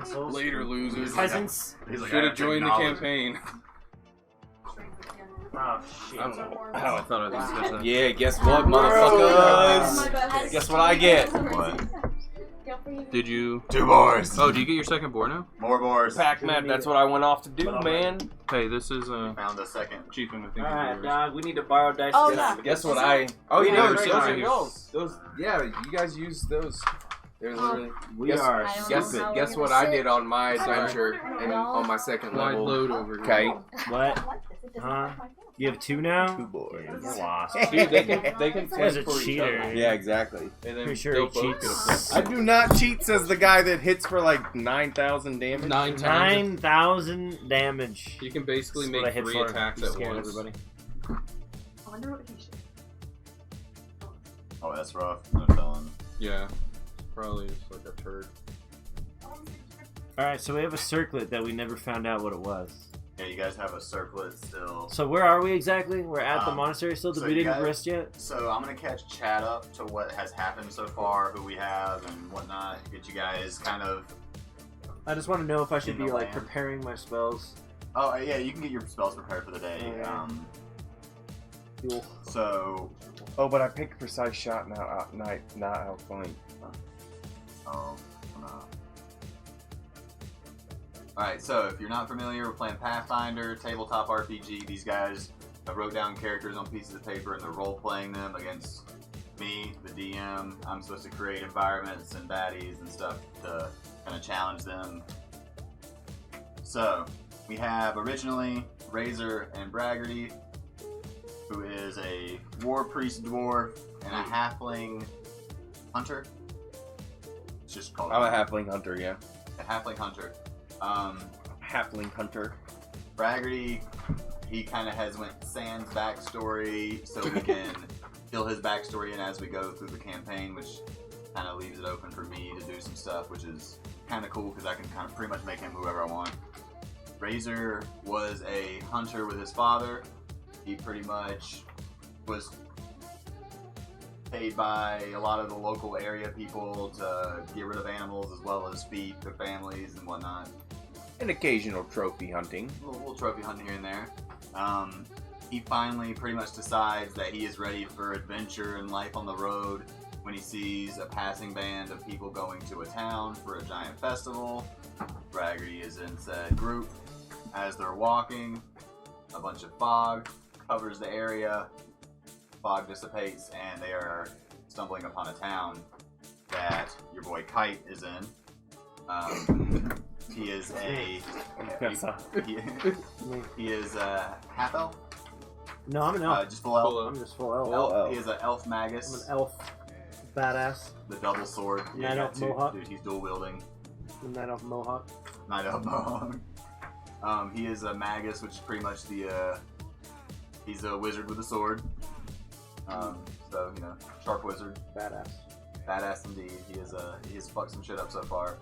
assholes. Later, losers. Peasants. Should have joined the campaign. Oh, shit. I thought I was going to say that. Yeah, guess what, motherfuckers? Guess what I get? What? Did you... 2 boars. Oh, do you get your second boar now? More boars. Pac-Man, that's what I went off to do, man. Hey, this is Found the second. Chieftain, I think. Alright, dog, we need to borrow dice. Oh, together. yeah. Guess what I... Oh, Yeah, yeah, those those are are yours. those. Yeah, you guys use those. They're literally... We Guess- are. I don't Guess know how Guess we're what gonna I did sit. on my adventure and on my second Wide level. load over here. Okay. What? Huh? You have 2 now? 2 boys. You're lost. Dude, they can This guy's a flank for each cheater. other. Yeah, exactly. And then Pretty sure they'll he both cheats. I do not cheat, says the guy that hits for like 9,000 damage. get 9 times. 9,000 damage. You can basically That's what I make hit 3 for. attacks You at scared once. everybody. I wonder what he should. Oh, that's rough. No telling. Yeah. Probably just like a turd. Alright, so we have a circlet that we never found out what it was. Yeah, you guys have a circlet still. So where are we exactly? We're at the monastery still? so We you didn't guys- rest yet? So I'm gonna catch Chad up to what has happened so far, who we have and whatnot. Get you guys kind of. I just want to know if I should In be the like land. preparing my spells. Oh yeah, you can get your spells prepared for the day. Okay. Cool. So. Oh, but I picked precise shot, not outflank. Oh. No. Alright, so if you're not familiar, we're playing Pathfinder, tabletop RPG. These guys wrote down characters on pieces of paper and they're role-playing them against me, the DM. I'm supposed to create environments and baddies and stuff to kind of challenge them. So, we have originally Razor and Braggarty, who is a war priest dwarf and a halfling hunter. It's just called I'm a halfling hunter, yeah. a halfling hunter. Halfling hunter. Braggarty, he kind of has went Sans backstory, so we can fill his backstory in as we go through the campaign, which kind of leaves it open for me to do some stuff, which is kind of cool because I can kind of pretty much make him whoever I want. Razor was a hunter with his father. He pretty much was paid by a lot of the local area people to get rid of animals as well as feed their families and whatnot. An occasional trophy hunting. A little trophy hunting here and there. He finally pretty much decides that he is ready for adventure and life on the road when he sees a passing band of people going to a town for a giant festival. Braggarty is in said group. As they're walking, a bunch of fog covers the area. Fog dissipates and they are stumbling upon a town that your boy Kite is in. He is a he is a half elf. No, I'm an elf. Just full elf. Full elf. I'm just full elf. Elf. He is an elf magus. I'm an elf. Badass. The double sword. Night elf mohawk. Dude, he's dual wielding. I'm night elf mohawk. Night elf mohawk. He is a magus, which is pretty much the he's a wizard with a sword. So you know, sharp wizard. Badass. Badass indeed. He has fucked some shit up so far.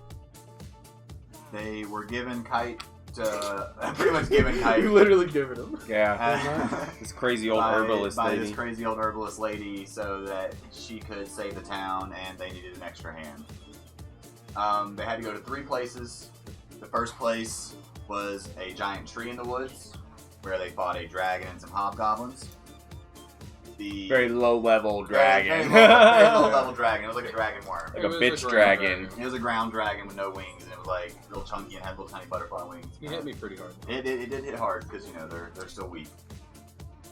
They were given Kite to pretty much given Kite. You literally given him. Yeah. This crazy old herbalist by lady. this crazy old herbalist lady, so that she could save the town, and they needed an extra hand. They had to go to 3 places. The first place was a giant tree in the woods, where they fought a dragon and some hobgoblins. The Very low level dragon. very low level dragon. It was like a dragon worm. Like It a was bitch a ground dragon. It was a ground dragon with no wings, and it was like real chunky and had little tiny butterfly wings. He hit me pretty hard. It did hit hard because you know they're still weak.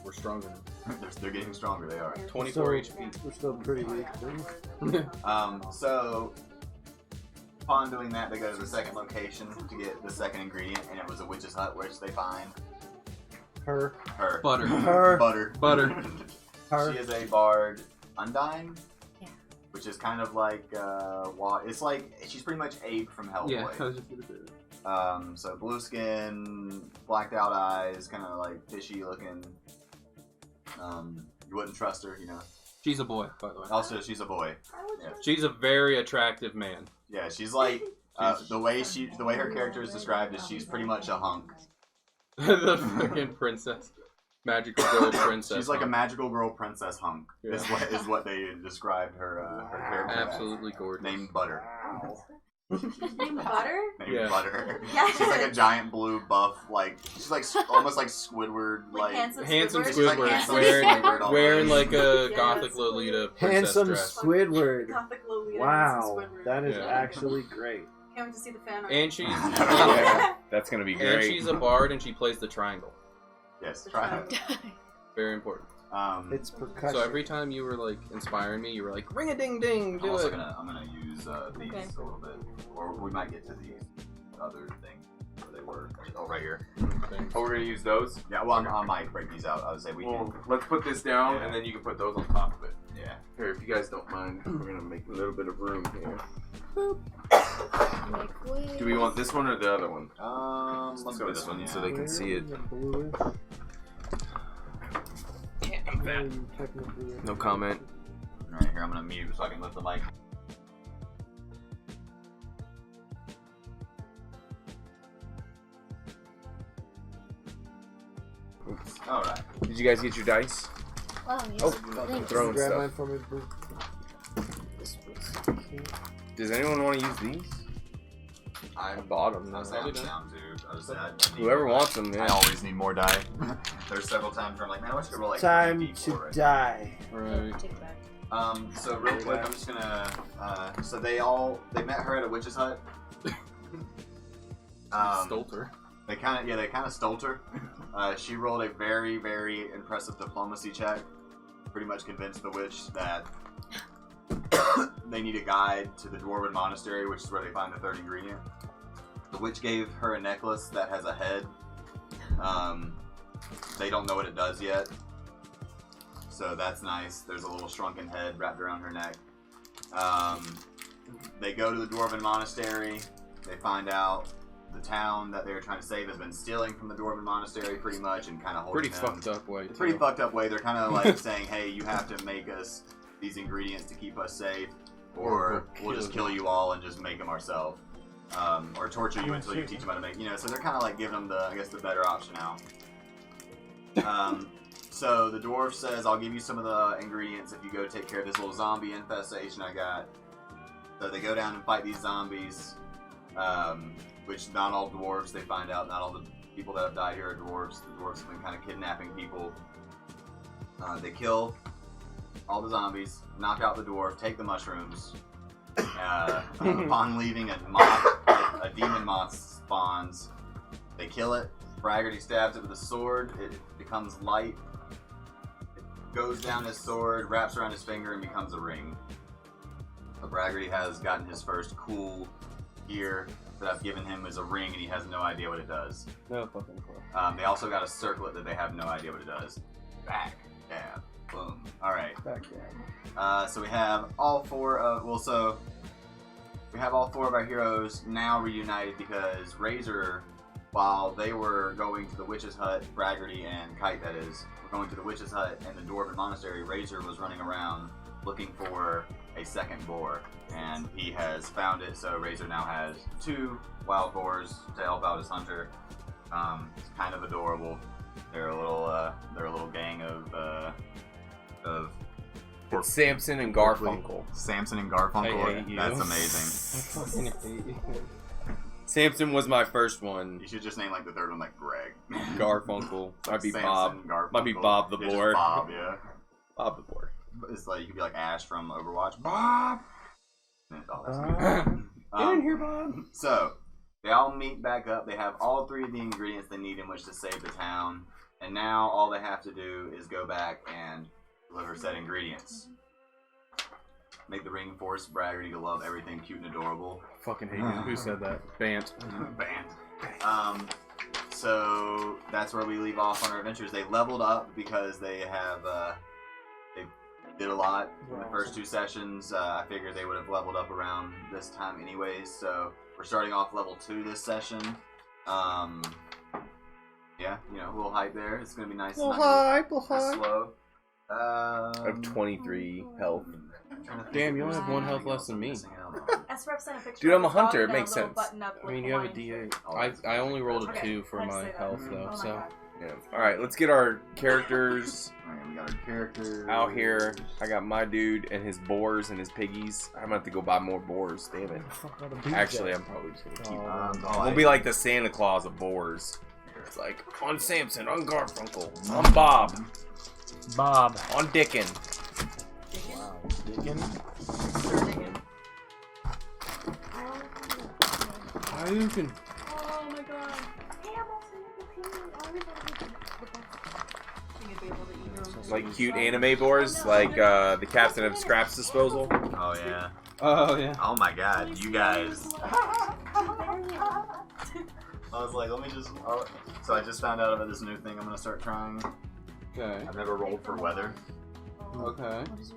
We're stronger now. they're getting stronger. They are. 24 HP. We're still pretty weak. So upon doing that, they go to the second location to get the second ingredient, and it was a witch's hut, which they find Her. her Butter. Her. butter. Her. She is a bard undying. Yeah. Which is kind of like it's like she's pretty much Abe from Hellboy. Yeah, I was just gonna say that. So blue skin, blacked out eyes, kind of like fishy looking. You wouldn't trust her, you know. She's a boy, by the way. Also, she's a boy. Yeah, She's a very attractive man. yeah she's like the way her character is described is she's pretty much a hunk. The fucking princess. Magical girl princess. She's like a magical girl princess hunk. Yeah. Is what they described her character. Absolutely as. gorgeous. Named Butter. Name Butter? Named Yeah. Butter. Yeah. She's like a giant blue buff, like she's like almost like Squidward, Like like handsome Handsome Squidward? She's like Squidward, handsome wearing, Squidward all wearing the way. like a Yeah, gothic Squidward. Lolita princess Handsome dress. Squidward. Gothic Lolita. Wow, Handsome Squidward. that is Yeah. actually great. Can't wait to see the fan art. And she's Yeah, that's gonna be and great. she's a bard, and she plays the triangle. Yes, The try triangle. it. Very important. It's percussion. So every time you were like inspiring me, you were like, "Ring a ding ding, I'm do also it." I'm gonna use these Okay. a little bit, or we might get to these other things where they were. Oh, right here. Thanks. Oh, we're gonna use those. Yeah, well, I might break these out. I would say we Well, can. let's put this down, Yeah. and then you can put those on top of it. Yeah. Here, if you guys don't mind, we're gonna make a little bit of room here. Make way. Do we want this one or the other one? Let's go with this one. Yeah. So they can see it. Bluish. I'm fat. Technically, No comment. Right here, I'm gonna mute so I can lift the mic. Oops. All right. Did you guys get your dice? Wow, yes. Oh, Thanks. throwing Grab stuff. mine for me, boo. This was- Does anyone want to use these? I bought them. I say I'm down to. I just said I need Whoever more wants die. them, I man. always need more die. There's several times where I'm like, man, I wish I could roll like Time 3d4 to right die. Right. Take it back. So real quick, I'm just gonna. So they met her at a witch's hut. Stole her. They kind of stole her. She rolled a very, very impressive diplomacy check. Pretty much convinced the witch that they need a guide to the Dwarven Monastery, which is where they find the third ingredient. The witch gave her a necklace that has a head. They don't know what it does yet. So that's nice. There's a little shrunken head wrapped around her neck. They go to the Dwarven Monastery. They find out the town that they were trying to save has been stealing from the Dwarven Monastery pretty much and kind of holding Pretty them. fucked up way. It's a pretty too. fucked up way. They're kind of like saying, hey, you have to make us these ingredients to keep us safe, or we'll just kill you all and just make them ourselves. Or torture you until you teach them how to make, so they're kind of like giving them the better option out. So the dwarf says, I'll give you some of the ingredients if you go take care of this little zombie infestation I got. So they go down and fight these zombies, which not all dwarves, they find out, not all the people that have died here are dwarves. The dwarves have been kind of kidnapping people. They kill all the zombies, knock out the dwarf, take the mushrooms. Upon leaving, a demon moth spawns. They kill it. Braggarty stabs it with a sword. It becomes light. It goes down his sword, wraps around his finger, and becomes a ring. So Braggarty has gotten his first cool gear that I've given him as a ring, and he has no idea what it does. No fucking clue. They also got a circlet that they have no idea what it does. Back, dab, boom. All right. Back down. So we have all four of we have all four of our heroes now reunited because Razor, while they were going to the witch's hut, Braggarty and Kite that is, were going to the witch's hut and the Dwarven Monastery, Razor was running around looking for a second boar, and he has found it. So Razor now has 2 wild boars to help out his hunter. It's kind of adorable. They're a little gang of It's Samson and Garfunkel. Samson and Garfunkel. I hate you. That's amazing. I fucking hate you. Samson was my first one. You should just name like the third one like Greg. Garfunkel. Might be Samson, Bob. Garfunkel. Might be Bob the Yeah, just boar. Bob, yeah. Bob the boar. It's like you could be like Ash from Overwatch. Bob. And it's all this Get in here, Bob. So they all meet back up. They have all 3 of the ingredients they need in which to save the town, and now all they have to do is go back and deliver said ingredients. Make the ring force Braggarty to love everything cute and adorable. Fucking hate you. Who said that? Bant. Banned. So that's where we leave off on our adventures. They leveled up because they have they did a lot in the first 2 sessions. I figured they would have leveled up around this time anyways. So we're starting off level 2 this session. Yeah, a little hype there. It's gonna be nice. It's not gonna be slow. I have 23 health. Damn, you only have 1 health less than me. As for sent a picture Dude, I'm of a the dog hunter, it and makes little sense. button-up I with mean, you have a Hawaiian. D8. I only rolled a Okay, 2 for let's my say that. health, though, Oh my so. God. Yeah. Alright, let's get our characters. Alright, we got our characters. Out here, I got my dude and his boars and his piggies. I'm gonna have to go buy more boars. Damn it. Actually, I'm probably just gonna keep. We'll be like the Santa Claus of boars. It's like on Samson, on Garfunkel, on Bob, on Dickin. Wow, Diggin. You can. Oh my god. Hey, I'm also in the team. I always want to be the best. Think you'd be able to eat your own Like food. cute anime boars, like the captain of Scraps Disposal. Oh yeah. Oh yeah. Oh my god, you guys. I I was like, let me just. Oh, so I just found out about this new thing I'm gonna start trying. Okay. I've never rolled for weather. Okay. Is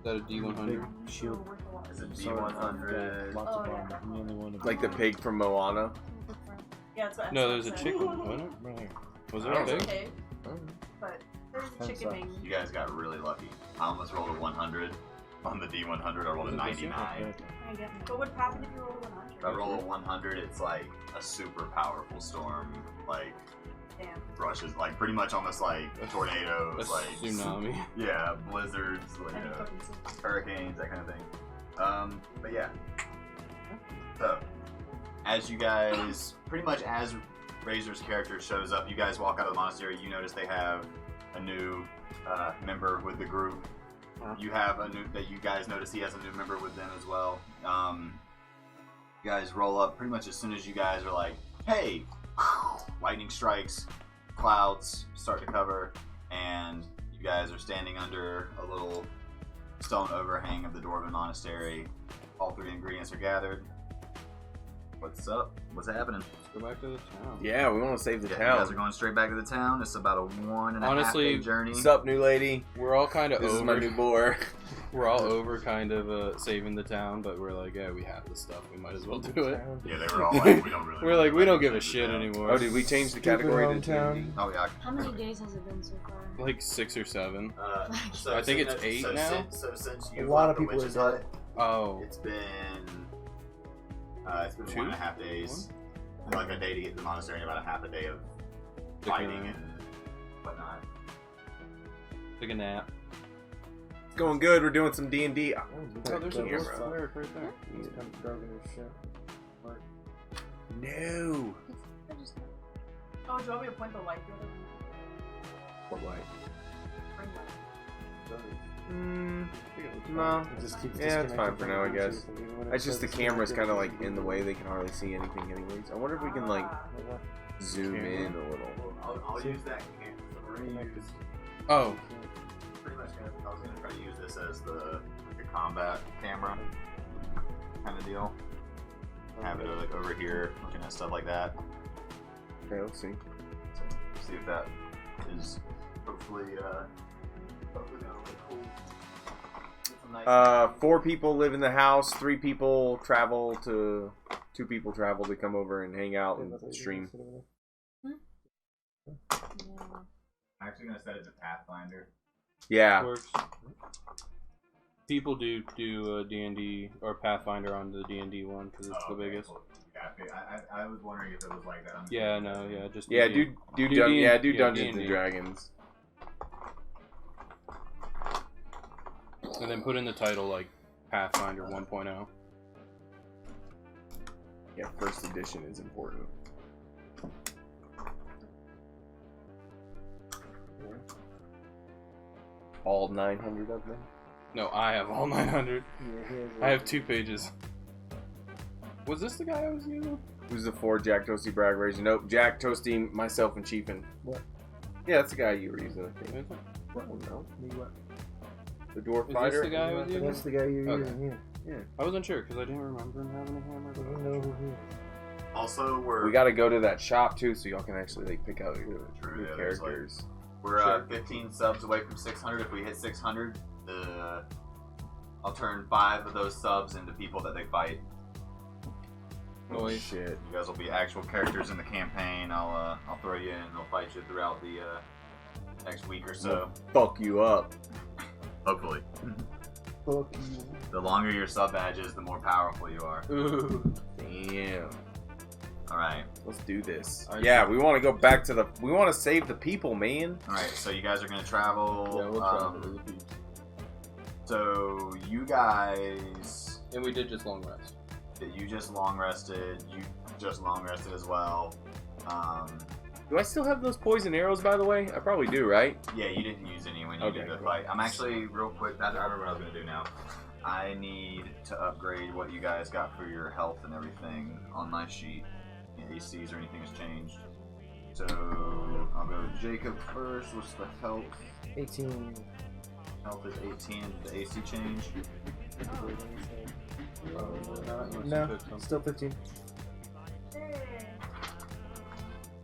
that a D100? Big shield. Is it Sorry, D100? Lots Oh, of yeah. armor. I'm the only one of Like the pig from Moana. Yeah, that's what No, I there's a said. chicken, wasn't it? Right here. Was Oh, there a There's a pig? pig, but there's a chicken Sucks. wing. You guys got really lucky. I almost rolled a 100 on the D100. I rolled a 99. I get it. What would happen if you rolled a 100? If I roll a 100, it's like a super powerful storm. Like, Damn. brushes, like pretty much almost like tornadoes, A like tsunami. yeah, blizzards, like That'd be fucking sick. hurricanes, that kind of thing. But yeah. So, as you guys, pretty much as Razor's character shows up, you guys walk out of the monastery. You notice they have a new member with the group. You have a new that you guys notice he has a new member with them as well. You guys roll up pretty much as soon as you guys are like, hey, lightning strikes, clouds start to cover, and you guys are standing under a little stone overhang of the Dwarven Monastery. All three ingredients are gathered. What's up? What's happening? Let's go back to the town. Yeah, we want to save the Yeah, you guys are town. going straight back to the town. It's about a 1.5 Honestly, day journey. What's up, new lady? We're all kind of This is my over. new boar. We're all over kind of saving the town, but we're like, yeah, we have this stuff. We might as well do it. Yeah, they were all like, we don't really. We're like, we don't give a save the shit town. anymore. Oh, did we change the category to hometown. Oh yeah. How many days has it been so far? Like 6 or 7. So I think it's 8 now? Since A you lot left of the people witch's are hut, Oh. it's been 2? 1.5 days. Like a day to get to the monastery and about a half a day of fighting and whatnot. Take a nap. It's going good. We're doing some D&D. Oh, there's a camera. camera right there. He's kind of broken his shit. No. Oh, do you want me to point the light the other way? What light? Bring light. No. It just keeps Yeah, it's fine disconnecting for from now, I the guess. Bluetooth, and when it It's just the says camera's kind of like disconnected, in the way. They can hardly see anything anyways. I wonder if we can like zoom in a little. I'll use that camera. We're gonna use Oh. pretty much. I was gonna try to use this as the combat camera kind of deal. Have it like over here, looking at stuff like that. Okay, let's see. So, see if that is hopefully gonna look cool. Get some nice- 4 people live in the house. 3 people travel to. 2 people travel to come over and hang out and stream. I'm actually gonna set it to Pathfinder. Yeah. Works. People do D&D or Pathfinder on the D&D one because it's the biggest. Cool. Yeah, I was wondering if it was like that. Yeah, no, yeah, just Yeah, D&D. do D&D. Dungeons D&D. and Dragons. And then put in the title like Pathfinder 1.0. Yeah, first edition is important. All 900 of them. No, I have all 900. Yeah, I have 2 pages. Was this the guy I was using? Who's the 4 Jack Toasty Bragg Raging? Nope, Jack Toasty, myself, and Chiefin. What? Yeah, that's the guy you were using, I think. Is it? No, Me what? the Dwarf Is Fighter. this the guy I was using? That's the guy you're Okay. using. Yeah. I wasn't sure because I didn't remember him having a hammer. You But know who he is. Also, we're We gotta go to that shop too, so y'all can actually like pick out your True, new yeah, there's, like- characters. We're 15 subs away from 600. If we hit 600, I'll turn 5 of those subs into people that they fight. Oh Nice. shit! You guys will be actual characters in the campaign. I'll throw you in and I'll fight you throughout the next week or so. Fuck you up. Hopefully. Fuck you. The longer your sub badge is, the more powerful you are. Ooh. Damn. All right. Let's do this. Alright. Yeah, we want to go back to the. We want to save the people, man. All right. So you guys are gonna travel. Yeah, we'll travel to the beach. So you guys, And we did just long rest. you just long rested. You just long rested as well. Do I still have those poison arrows, by the way? I probably do, right? Yeah, you didn't use any when you Okay, did the cool. fight. I'm actually real quick. I remember what I was gonna do now. I need to upgrade what you guys got for your health and everything on my sheet. ACs or anything has changed. So I'll go Jacob first. What's the health? 18. Health is 18. Did the AC change? No, still 15.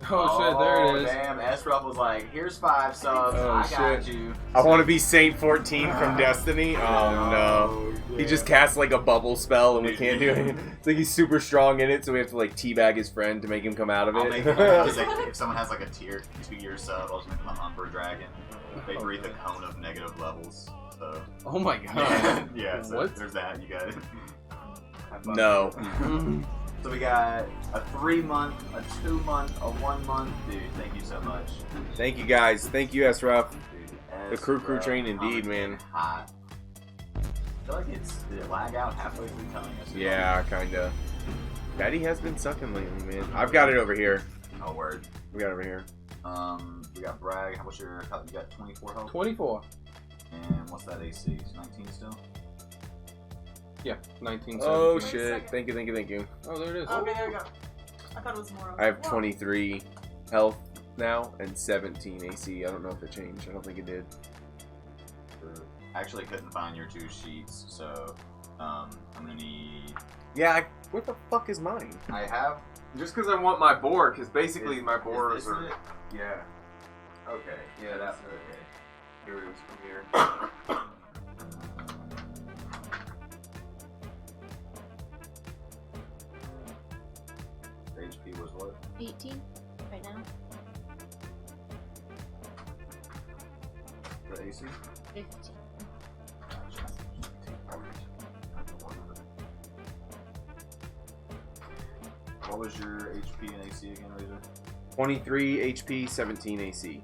Oh shit, there it is. Damn, S-Ruff was like, here's 5 subs, Oh, I got shit. you. I want to be Saint 14 from Destiny. Oh no. He just casts like a bubble spell and we can't do it. It's like he's super strong in it, so we have to like teabag his friend to make him come out of I'll it. make him, if someone has like a tier 2-year sub, I'll just make him an Umber Dragon. They breathe a cone of negative levels. So Oh my god. yeah, so What? there's that. You got it. No. So we got a 3-month, a 2-month, a 1-month. Dude, thank you so much. Thank you guys. Thank you, S-Ruff. Dude, The crew S-Ruff train indeed, coming in man. hot. I feel like did it lag out halfway through telling us? Yeah, kinda. Daddy has been sucking lately, man. I've got it over here. Oh, word. We got it over here. We got Bragg. What's your health? You got 24 health? 24. And what's that AC? 19 still? Yeah, 19. Oh 17. shit. Thank you, thank you, thank you. Oh, there it is. Okay, there we go. I thought it was more. I have 23 health now and 17 AC. I don't know if it changed. I don't think it did. I actually couldn't find your 2 sheets, so I'm gonna need. Yeah, where the fuck is mine? I have. Just because I want my boar, because basically my Is boars this are. it? Yeah. Okay. Yeah, that's okay. Here it is from here. The HP was what? 18 right now. The AC? 15. What was your HP and AC again, Razor? 23 HP, 17 AC.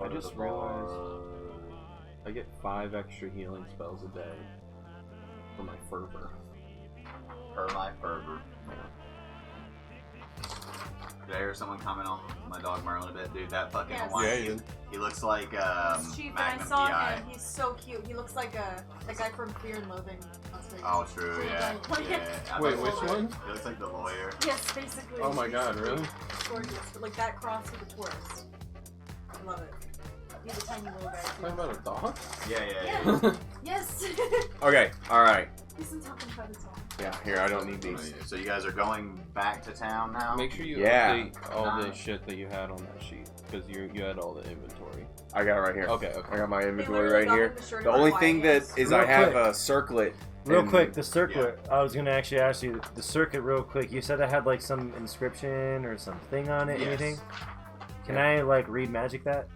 I just realized I get 5 extra healing spells a day for my fervor. Per my fervor. Did I hear someone comment on my dog Merlin a bit? Dude, that fucking Yes. Hawaiian, Yeah, he did. he looks like He's cheap, and I Magnum saw PI. him. He's so cute. He looks like the guy from Fear and Loathing. Las Vegas. Oh, true, yeah. yeah. I Wait, thought which he one? He looks like the lawyer. Yes, basically. Oh my god, really? Gorgeous. But like that cross with a tourist. I love it. He's a tiny little guy. Talking about a dog? Yeah. Yes. Okay, alright. He's been talking about his dog. Yeah, here, I don't need these. So you guys are going back to town now? Make sure you Yeah. update all the shit that you had on that sheet, because you had all the inventory. I got it right here. Okay, I okay. got my They inventory literally right got here. him the shirt The and only the thing that Hawaiians. is Real I have quick. a circlet. Real and- quick, the circlet. I was gonna actually ask you the circuit real quick. You said I had like some inscription or something on it. Yes. Anything? Can I like read magic that?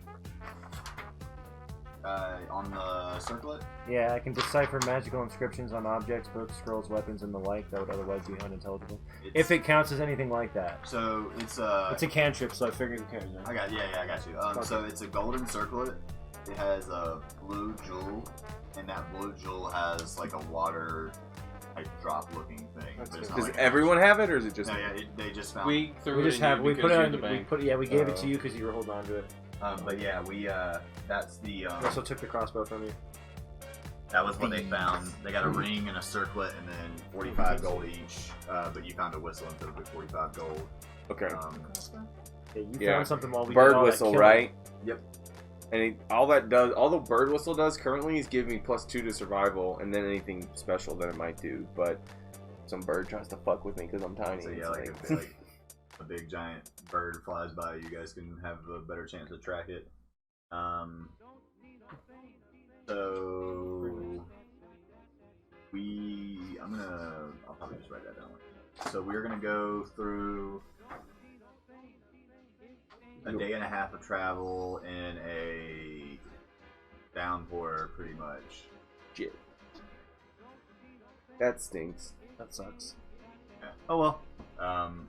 On the circlet? Yeah, I can decipher magical inscriptions on objects, books, scrolls, weapons, and the like that would otherwise be unintelligible. If it counts as anything like that. So it's It's a cantrip, so I figured it counts. I got I got you. So it's a golden circlet. It has a blue jewel, and that blue jewel has like a water like drop looking thing. That's But it's good. not Does like everyone have it, or is it just? No, yeah, they just found. We threw We it just in have you we because put it you're on the we bank. put yeah we gave it to you because you were holding on to it. but yeah, we that's the We also took the crossbow from you. that was what they found. They got a ring and a circlet, and then 45 gold each. But you found a whistle instead of the 45 gold. Okay. Yeah, you Yeah. found something while we did Bird all that whistle, killing. right? Yep. And all the bird whistle does currently is give me +2 to survival, and then anything special that it might do. But some bird tries to fuck with me because I'm tiny. So it's yeah, like- like a big giant bird flies by, you guys can have a better chance to track it. So I'll probably just write that down. So we're gonna go through a day and a half of travel in a downpour pretty much. Shit. That stinks. That sucks. Yeah. Oh well.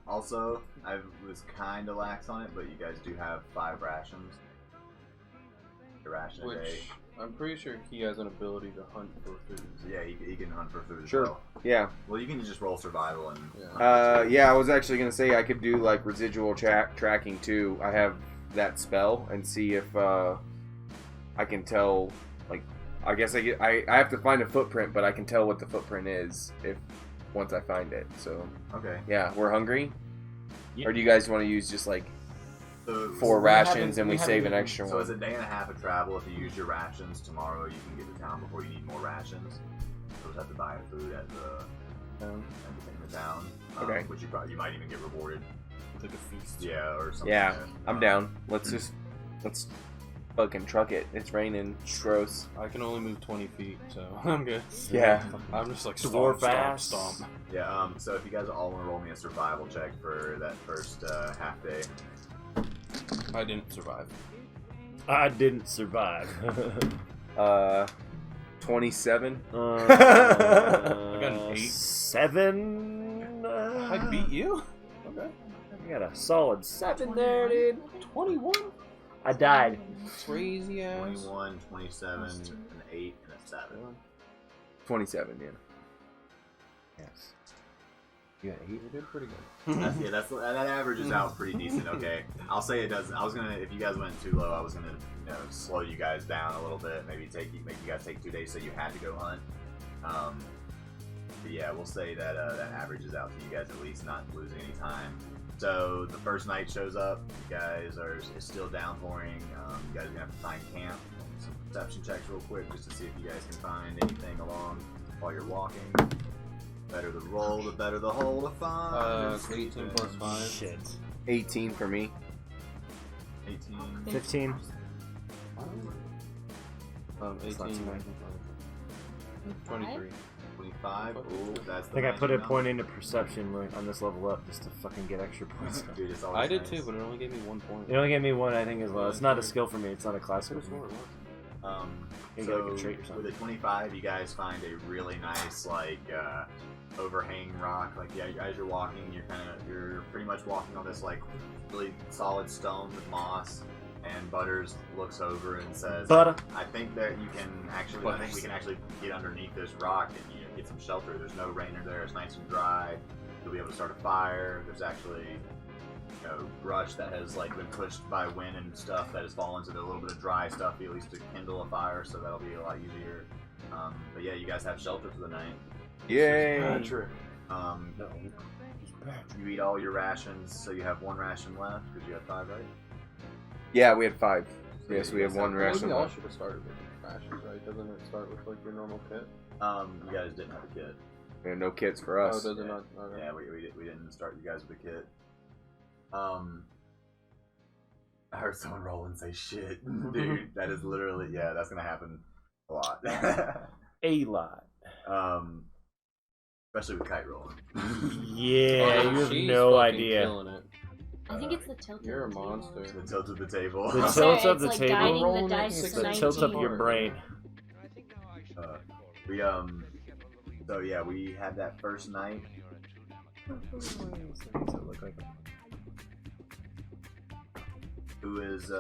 Also, I was kind of lax on it, but you guys do have 5 rations. A ration a day. Which I'm pretty sure he has an ability to hunt for food. So yeah, he can hunt for food as Sure. well. Yeah. Well, you can just roll survival and. Yeah, I was actually gonna say I could do like residual tracking too. I have that spell and see if I can tell. Like, I guess I have to find a footprint, but I can tell what the footprint is if once I find it. So Okay. yeah, we're hungry. Yeah. Or do you guys want to use just like So 4 we rations haven't- and we we save an haven't- extra So one? it's a day and a half of travel. If you use your rations tomorrow, you can get to town before you need more rations. You'll just have to buy food at the in the town. Okay. Which you might even get rewarded. It's like a feast. Yeah, or something. Yeah, like that. I'm down. Let's fucking truck it. It's raining. It's gross. I can only move 20 feet, so I'm good. Yeah. I'm just like Dwarf stomp, ass. stomp. Yeah. So if you guys all want to roll me a survival check for that first half day. I didn't survive. I didn't survive. 27. I got an 8. 7. I beat you? Okay. I got a solid 7 there, dude. 21? I died. Crazy ass. 21, 27, an 8, and a 7. 27, yeah. Yes. You got 8? You did pretty good. That averages out pretty decent. Okay, I'll say it does. If you guys went too low, I was gonna slow you guys down a little bit. Maybe make you guys take 2 days so you had to go hunt. But yeah, we'll say that that averages out to you guys at least not losing any time. So the first night shows up. You guys it's still downpouring. You guys are gonna have to find camp. Some perception checks real quick just to see if you guys can find anything along while you're walking. Better the roll, the better the hole to find. 18 plus 5. Shit. 18 for me. 18. 15. 18, not too bad. 23. 25. Ooh, that's I the think I magic put a number. point into perception on this level up just to fucking get extra points. Dude, it's always I did nice. too, but it only gave me 1 point. It only gave me 1, I think, as well. It's not a skill for me. It's not a class Could for have me. sworn it was. You So got like a trait or something. with a 25, you guys find a really nice overhang rock. Like as you're walking, you're pretty much walking on this like really solid stone with moss. And Butters looks over and says, Butter. I think that you can actually. I think we can actually get underneath this rock and get some shelter. There's no rain there. It's nice and dry. You'll be able to start a fire. There's actually brush that has like been pushed by wind and stuff that has fallen to a little bit of dry stuff, at least to kindle a fire, so that'll be a lot easier. But yeah, you guys have shelter for the night. Yay! You eat all your rations, so you have 1 ration left because you had 5, right? Yeah, we had 5. So Yes, you we guys have 1 Well, ration we all left. should have started with rations, right? Doesn't it start with like your normal kit? You guys didn't have a kit. And no kits for Oh, us. does it not? Okay. Yeah, we didn't start you guys with a kit. I heard someone roll and say shit. Dude, that is literally, yeah, that's gonna happen a lot. A lot. Especially with kite rolling. Yeah, Oh, you have she's no fucking idea. Killing it. I think it's the tilt. of You're a the table. monster. The tilt of the table. The Sorry, tilt of it's the like table. guiding the Rolling dice six to The tilt of 19. your brain. We so yeah, we had that first night. Who is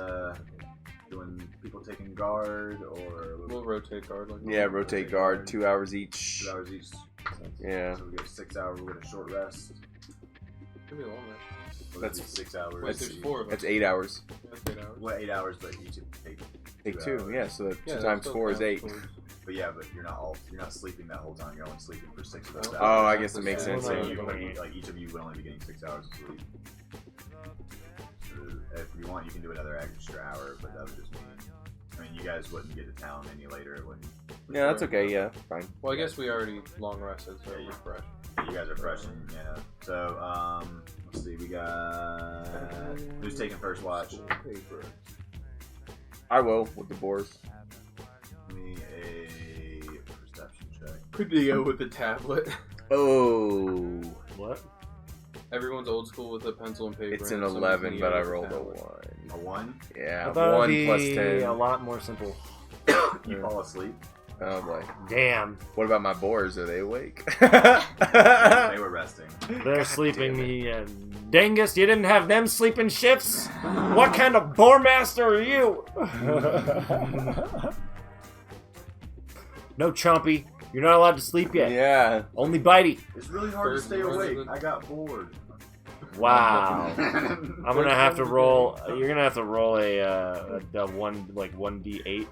doing people taking guard or We'll rotate guard. Like Yeah, rotate guard. 2 hours each. 2 hours each? Yeah. So we get 6 hours. We get a short rest. Could be a long rest. We'll That's- do 6 hours. Wait, there's 4 of us. That's 8 hours. That's 8 hours. Well, 8 hours, but each take Take 2 2. hours. Yeah, so Yeah, 2 that times still 4 is counts 8. towards- But yeah, but you're not sleeping that whole time. You're only sleeping for 6 of those hours. Oh, I guess it makes Yeah. sense. So Yeah. each of you will only be getting 6 hours of sleep. If you want, you can do another extra hour, but that would just mean, I mean, you guys wouldn't get to town any later. It wouldn't. Yeah, that's okay. Yeah, fine. Well, I guess we already long rested, so Yeah, we're fresh. You guys are fresh, and so let's see. We got who's taking first watch? I will with the boars. Give me a perception check. Could you go with the tablet? Oh, What? Everyone's old school with a pencil and paper. it's and an somebody's 11, gonna but I use a rolled a tablet. 1. A 1. Yeah, I thought 1 it'd plus be 10. a lot more simple. You fall asleep. Oh boy. Damn. What about my boars? Are they awake? They were resting. They're sleeping. Dangus, you didn't have them sleeping shifts? What kind of boar master are you? No, Chompy. You're not allowed to sleep yet. Yeah. Only Bitey. It's really hard to stay awake. I got bored. Wow. I'm gonna have to roll. You're gonna have to roll a 1d8.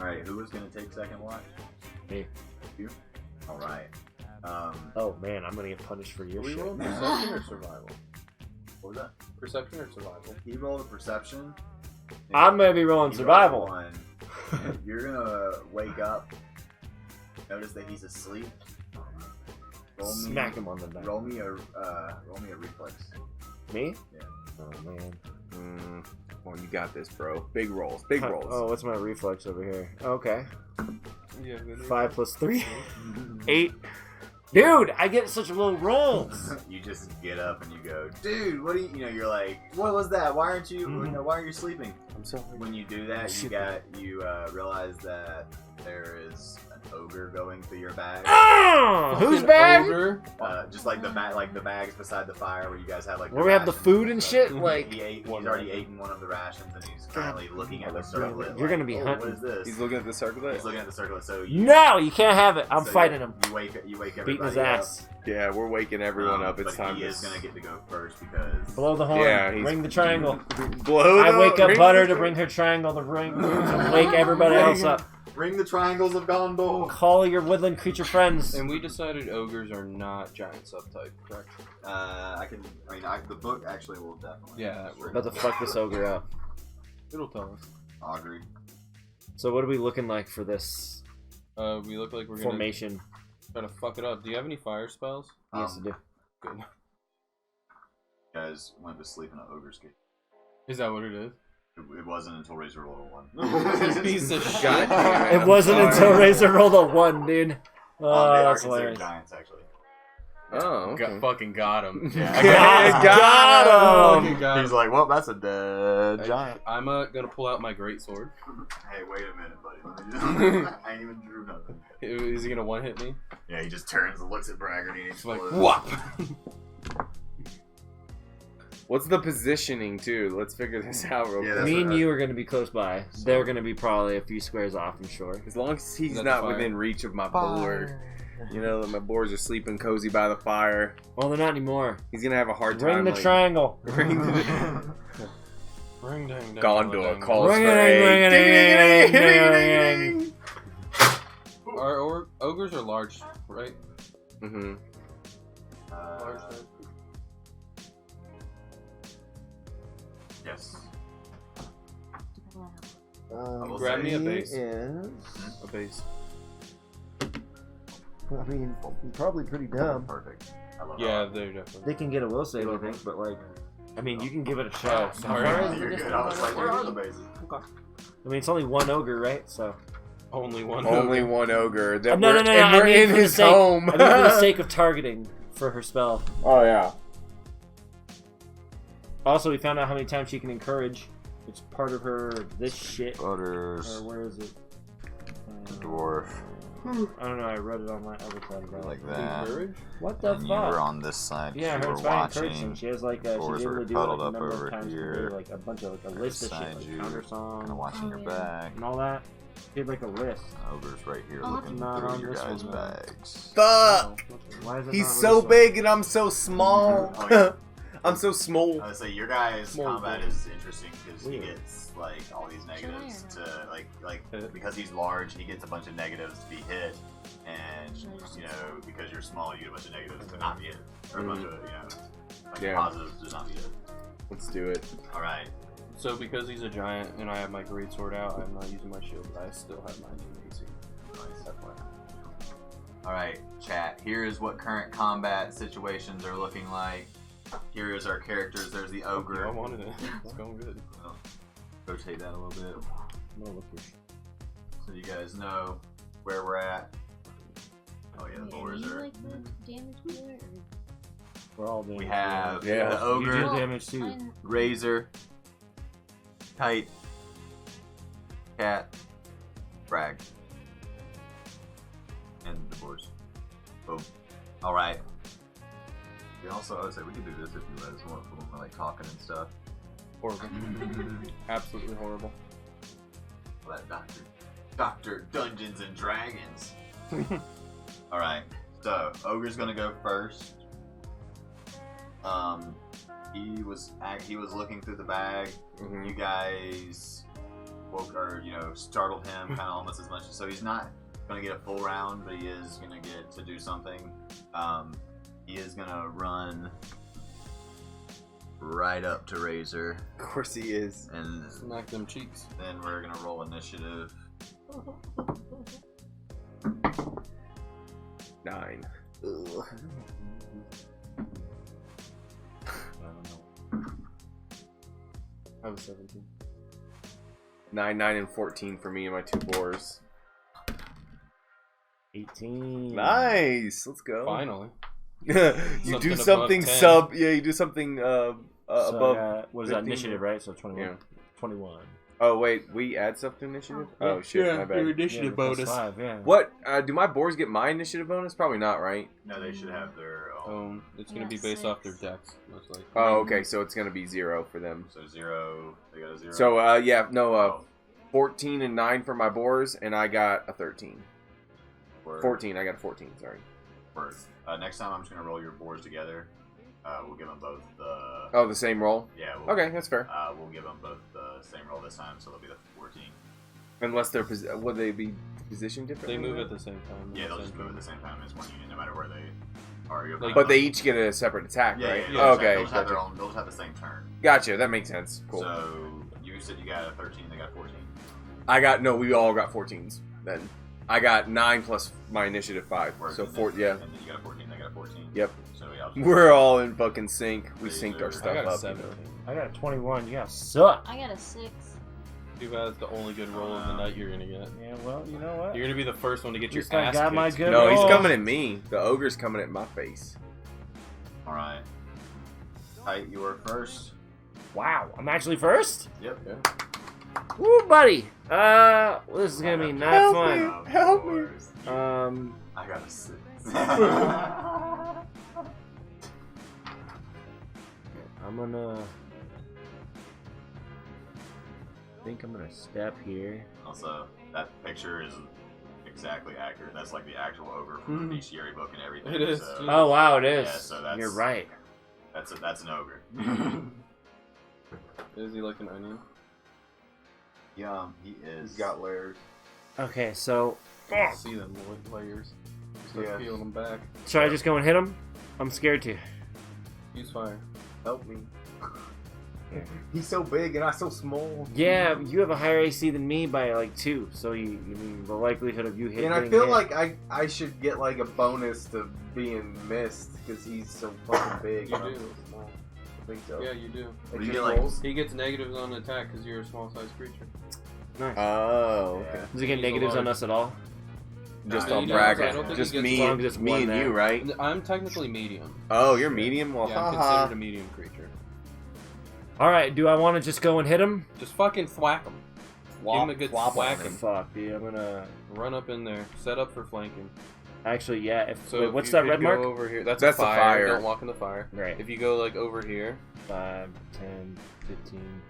All right, who was gonna take second watch? Me. You. All right. Oh man, I'm gonna get punished for your Are we shit. rolling perception or survival? What was that? Perception or survival? He rolled a perception. I'm gonna be rolling He survival. rolled a 1. You're gonna wake up. Notice that he's asleep. Smack him on the back. Roll me a reflex. Me? Yeah. Oh man. Well, you got this, bro. Big rolls. Big rolls. Oh, what's my reflex over here? Okay. Yeah. 5 plus 3. 8. Dude, I get such low rolls. You just get up and you go, dude. What do you? You're like, what was that? Why aren't you? Why are you sleeping? I'm sorry. When you do that, you realize that there is an ogre going through your bag. Oh, who's bag? Just like the bags beside the fire where you guys have like. Where we have the food and shit. Like he's already eaten one of the rations and he's currently looking at the circlet. You're gonna be What hunting. is this? He's looking at the circlet. He's looking at the circlet. So No, you can't have it. I'm fighting him. You wake everybody Beating his up. ass. Yeah, we're waking everyone up. It's but time he to. is gonna get to go first because. Blow the horn. Yeah, he's- Ring the triangle. Blow I the- wake up ring Butter the- to bring her triangle to ring to wake everybody else up. Ring the triangles of Gondor. Call your woodland creature friends. And we decided ogres are not giant subtype, correct? The book actually will definitely. Yeah, About to fuck this ogre up. It'll tell us. Augury. So what are we looking like for this We look like we're gonna formation? try to fuck it up. Do you have any fire spells? Yes, I do. Good. You guys went to sleep in an ogre's cave. Is that what it is? It wasn't until Razor rolled a 1. Piece of shit. God damn It wasn't until Razor rolled a 1, dude. They Oh, are that's considered hilarious. giants, actually. Oh, okay. Fucking got him. Got him! Got He's like, well, that's a dead giant. I'm gonna pull out my great sword. Hey, wait a minute, buddy. Let me just... I ain't even drew nothing. Is he gonna one hit me? Yeah, he just turns and looks at Braggarty and It's like explodes. whop. What's the positioning too? Let's figure this out real Yeah, quick. that's Me and what you are going to be close by. They're going to be probably a few squares off, I'm sure. As long as he's Is that not the fire? within reach of my board. You know, that my boards are sleeping cozy by the fire. Well, they're not anymore. He's gonna have a hard time. Ring the like, triangle. Ring the Ring dang dang. Gondor dang. calls Ring for a ding, ring a ding, aid. ring a ding. Our ogres are large, right? Mm-hmm. Large size. Yes. Grab me a base. Is, A base. I mean, probably pretty dumb. Perfect. I love Yeah, that. they're definitely. They can get a will save, I think, but like, I mean, you can give it a shot. Oh, sorry. How far is You're it? good. I was like, where are the bases? I mean, it's only one ogre, right? So. Only one. Only ogre. one ogre. That No, we're, no, and I we're mean in for the his sake- home. I mean, for the sake of targeting for her spell. Oh yeah. Also, we found out how many times she can encourage. It's part of her this shit. Butters. Or where is it? Dwarf. I don't know. I wrote it on my other side. About Like it. that. Encourage? What the And you fuck? were on this side. Yeah, you her were inspiring encouragement. watching. She has like she's Boars able were to do it cuddled like a up number over of times here, per day, like a bunch of like a list of shit, beside like you, counter Kind song of watching your yeah. bag. and all that. She had like a list. Ogre's right here Oh, looking not on through your this guys' one, though. bags. Fuck. Why is it He's not so this one? big and I'm so small. Oh, yeah. I'm so small. I would say your guys' Small combat boy. is interesting because he Weird. gets like all these negatives Sure. to like Hit. because he's large, he gets a bunch of negatives to be hit, and Sure. you know because you're small, you get a bunch of negatives to not be hit, or a bunch of bunch Yeah. of positives to not be hit. Let's do it. All right, So because he's a giant and I have my great sword out, I'm not using my shield, but I still have 19 AC. nice. That's why. All right, chat. Here is what current combat situations are looking like. Here is our characters. There's the ogre. I wanted it. It's going good. Well, rotate that a little bit No, look here. so you guys know where we're at. Oh yeah, the Wait, boars you are. like the damage dealer? We're all doing We it. have Yeah. the You ogre, do Well, damage too. Fine. razor, kite, cat, Brag. And the boards. Boom. Alright. We also, I would say we could do this if you let us want when we're like talking and stuff. Horrible. Absolutely horrible. That Doctor Dungeons and Dragons. Alright. So, Ogre's gonna go first. He was looking through the bag. Mhm. You guys woke or startled him kind of almost as much. So he's not gonna get a full round, but he is gonna get to do something. He is gonna run right up to Razor, Of course he is. and Smack them cheeks. then we're gonna roll initiative. 9. Ugh. I was 17. 9, 9, and 14 for me and my 2 boars. 18. Nice. Let's go. Finally. You Something do above something 10. you do something So above. what is that 15? initiative, right? So 21. Yeah. 21. Oh wait, we add stuff to initiative. Oh shit, my bad. initiative bonus. 5, yeah. What? Do my boars get my initiative bonus? Probably not, right? No, they should have their own. It's gonna Yeah, be based off their 6. decks, most likely. Oh, okay. So it's gonna be 0 for them. So 0. They got a 0. So yeah, no, Oh, 14 and 9 for my boars, and I got a 13. word. 14. I got a 14. Sorry. Word. Next time I'm just gonna roll your boards together. We'll give them both the. Oh, the same roll. Yeah. Okay, that's fair. We'll give them both the same roll this time, so they'll be the 14. Unless they're would they be positioned differently? They move at the same time. Yeah, they'll just move at the same time as one unit, no matter where they are. You'll Like- have But they them- each get a separate attack, Yeah, right? yeah, Okay. They'll just have their Gotcha. own. They'll just have the same turn. Gotcha. That makes sense. Cool. So you said you got a 13. They got 14. We all got 14s then. I got 9 plus my initiative 5. Word, So and 4. then- Yeah. And then you got a 14. They got a 14. Yep. So yeah. We're all in fucking sync. We These synced are- our I stuff got a up. 17. I got a 21. You guys suck. I got a 6. Too bad it's the only good roll of the night you're gonna get. Yeah, well, you know what? You're gonna be the first one to get your least I ass got my kicked. good No, he's roll. coming at me. The ogre's coming at my face. All right. Tight, you were first. Wow, I'm actually first? Yep. Woo, buddy. This is gonna be not Help fun. me. Help me. Boys. I got a 6. I'm gonna... I think I'm gonna step here. Also, that picture is exactly accurate. That's like the actual ogre from the bestiary book and everything. It is, So too. Oh, wow, it is. Yeah, so that's- You're right. that's an ogre. Is he like an onion? He is. He's got layers. Okay, so... I see them layers. Start Yeah. peeling them back. Should I just go and hit him? I'm scared to. Use fire. Help me. He's so big and I'm so small. Yeah, you have a higher AC than me by like 2, so you mean the likelihood of you hitting. And I feel like I should get like a bonus to being missed because he's so fucking big. You and I'm do. small. I think so. Yeah, you do. Like You just get, like- rolls? He gets negatives on attack because you're a small-sized creature. Nice. Oh, okay. Does he get negatives on us at all? Just Nah, on he does. I bragging. don't think Just he gets me, as long as it's me one and there. you, right? I'm technically medium. Oh, you're medium. Well, Yeah, I'm haha. considered a medium creature. All right, do I want to just go and hit him? Just fucking thwack him. Give him a good thwacking. Fuck, dude, I'm gonna. Run up in there. Set up for flanking. Actually, yeah. If So wait, if what's you that could red mark? Go over here. That's That's a the fire. fire. Don't walk in the fire. Right. If you go like over here, 5, 10, 15,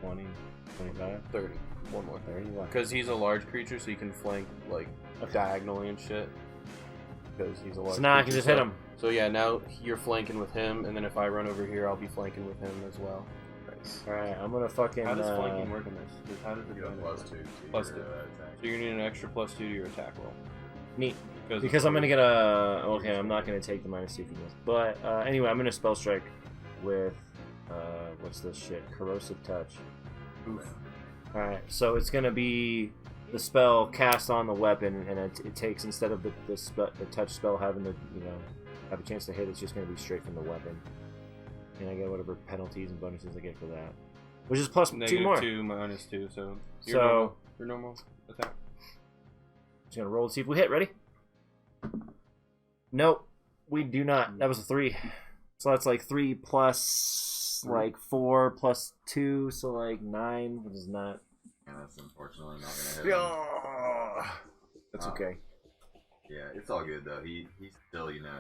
20, 25, 30. One more. 31. Because he's a large creature, so you can flank like diagonally and shit. Because he's a large. So now I can creature, just hit so- him. So yeah, now you're flanking with him, and then if I run over here, I'll be flanking with him as well. Nice. All right, I'm gonna fucking. How does flanking work in this? How does it You got work? +2. to Plus your, 2. attack. So you're gonna need an extra +2 to your attack roll. Neat. Because I'm gonna get a. Okay, I'm not gonna take the -2 from this. But anyway, I'm gonna spell strike with what's this shit? Corrosive touch. Oof. All right, so it's gonna be the spell cast on the weapon, and it takes instead of the touch spell having to have a chance to hit. It's just gonna be straight from the weapon, and I get whatever penalties and bonuses I get for that, which is plus 2 more. -2 -2, so So- your normal attack. Just gonna roll to see if we hit. Ready? Nope, we do not. That was a 3. So that's like 3 plus like 4 plus 2, so like 9, which is not And that's unfortunately not gonna hit him. Yeah. That's okay. Yeah, it's all good though. He's still, you know,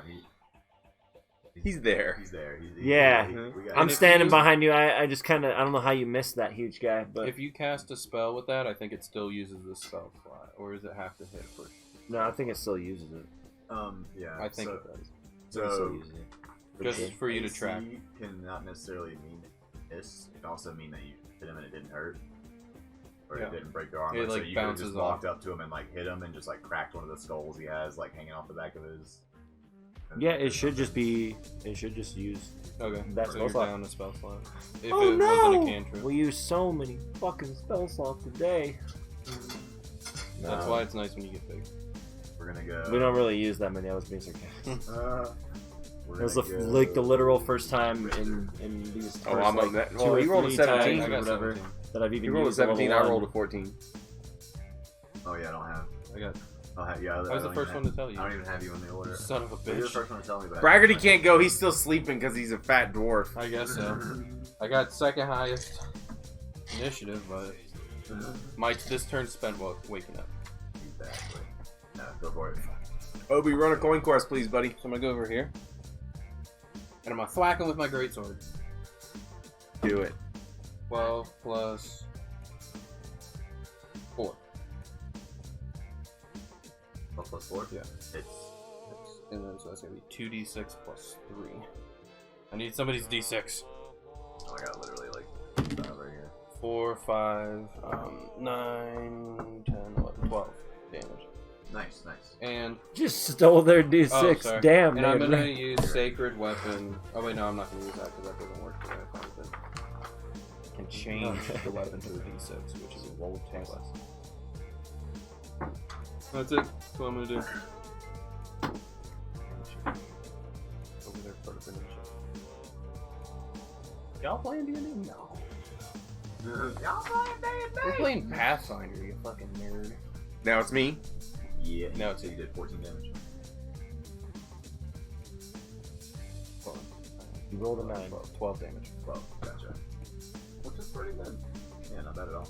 He's there. He's there. Yeah. I'm if standing you- behind you. I just kind of I don't know how you missed that huge guy, but If you cast a spell with that, I think it still uses the spell slot, or does it have to hit first? no, I think it still uses it. Yeah. I think so, it does. I think it So still uses it. Just Okay. for you to AC track. can not necessarily mean miss. It can also mean that you hit him and it didn't hurt, or Yeah. it didn't break their armor. It, so like, you could have bounces just walked up to him and like hit him and just like cracked one of the skulls he has like hanging off the back of his. Yeah, it should just be. It should just use. Okay, That's so you're spell slot. down a spell slot. If Oh it no! wasn't a cantrip. We use so many fucking spell slots today. That's why it's nice when you get big. We're gonna go. We don't really use that many. I was being sarcastic. We're It was gonna go- like the literal first time in these first, Oh, I'm like, on that. 2 Well, or you rolled a 3 17. times I or got whatever 17. that I've even You rolled a used level 17. I rolled a 1. 14. Oh yeah, I don't have. I got. Yeah, I was the first one to tell you. I don't even have you in the order. Son of a You're the bitch. first one to tell me about. Braggarty can't go. He's still sleeping because he's a fat dwarf. I guess so. I got second highest initiative, but this turn spent waking up. Exactly. No, go for it. Obi, run a coin course, please, buddy. So I'm gonna go over here, and I'm gonna thwack him with my greatsword. Do it. 12 plus 4. 12 plus 4? Yeah. It's. And then so that's gonna be 2d6 plus 3. I need somebody's d6. Oh, I got literally like 5 right here. 4, 5, 9, 10, 11, 12 damage. Nice. And Just stole their oh, D6. sorry. Damn, and I'm man. gonna use sacred weapon. Oh wait, no, I'm not gonna use that because that doesn't work the way I thought it did. I can change the weapon to a d6, which is a roll 10 less. That's it. That's what I'm gonna do. Over there, part of the initiative. Y'all playing D&D? No. We're playing Pathfinder, you fucking nerd. Now it's me. Yeah. No, it's so you did 14 damage. You rolled a 9. 12 damage. 12. Gotcha. Which is pretty good. Yeah, not bad at all.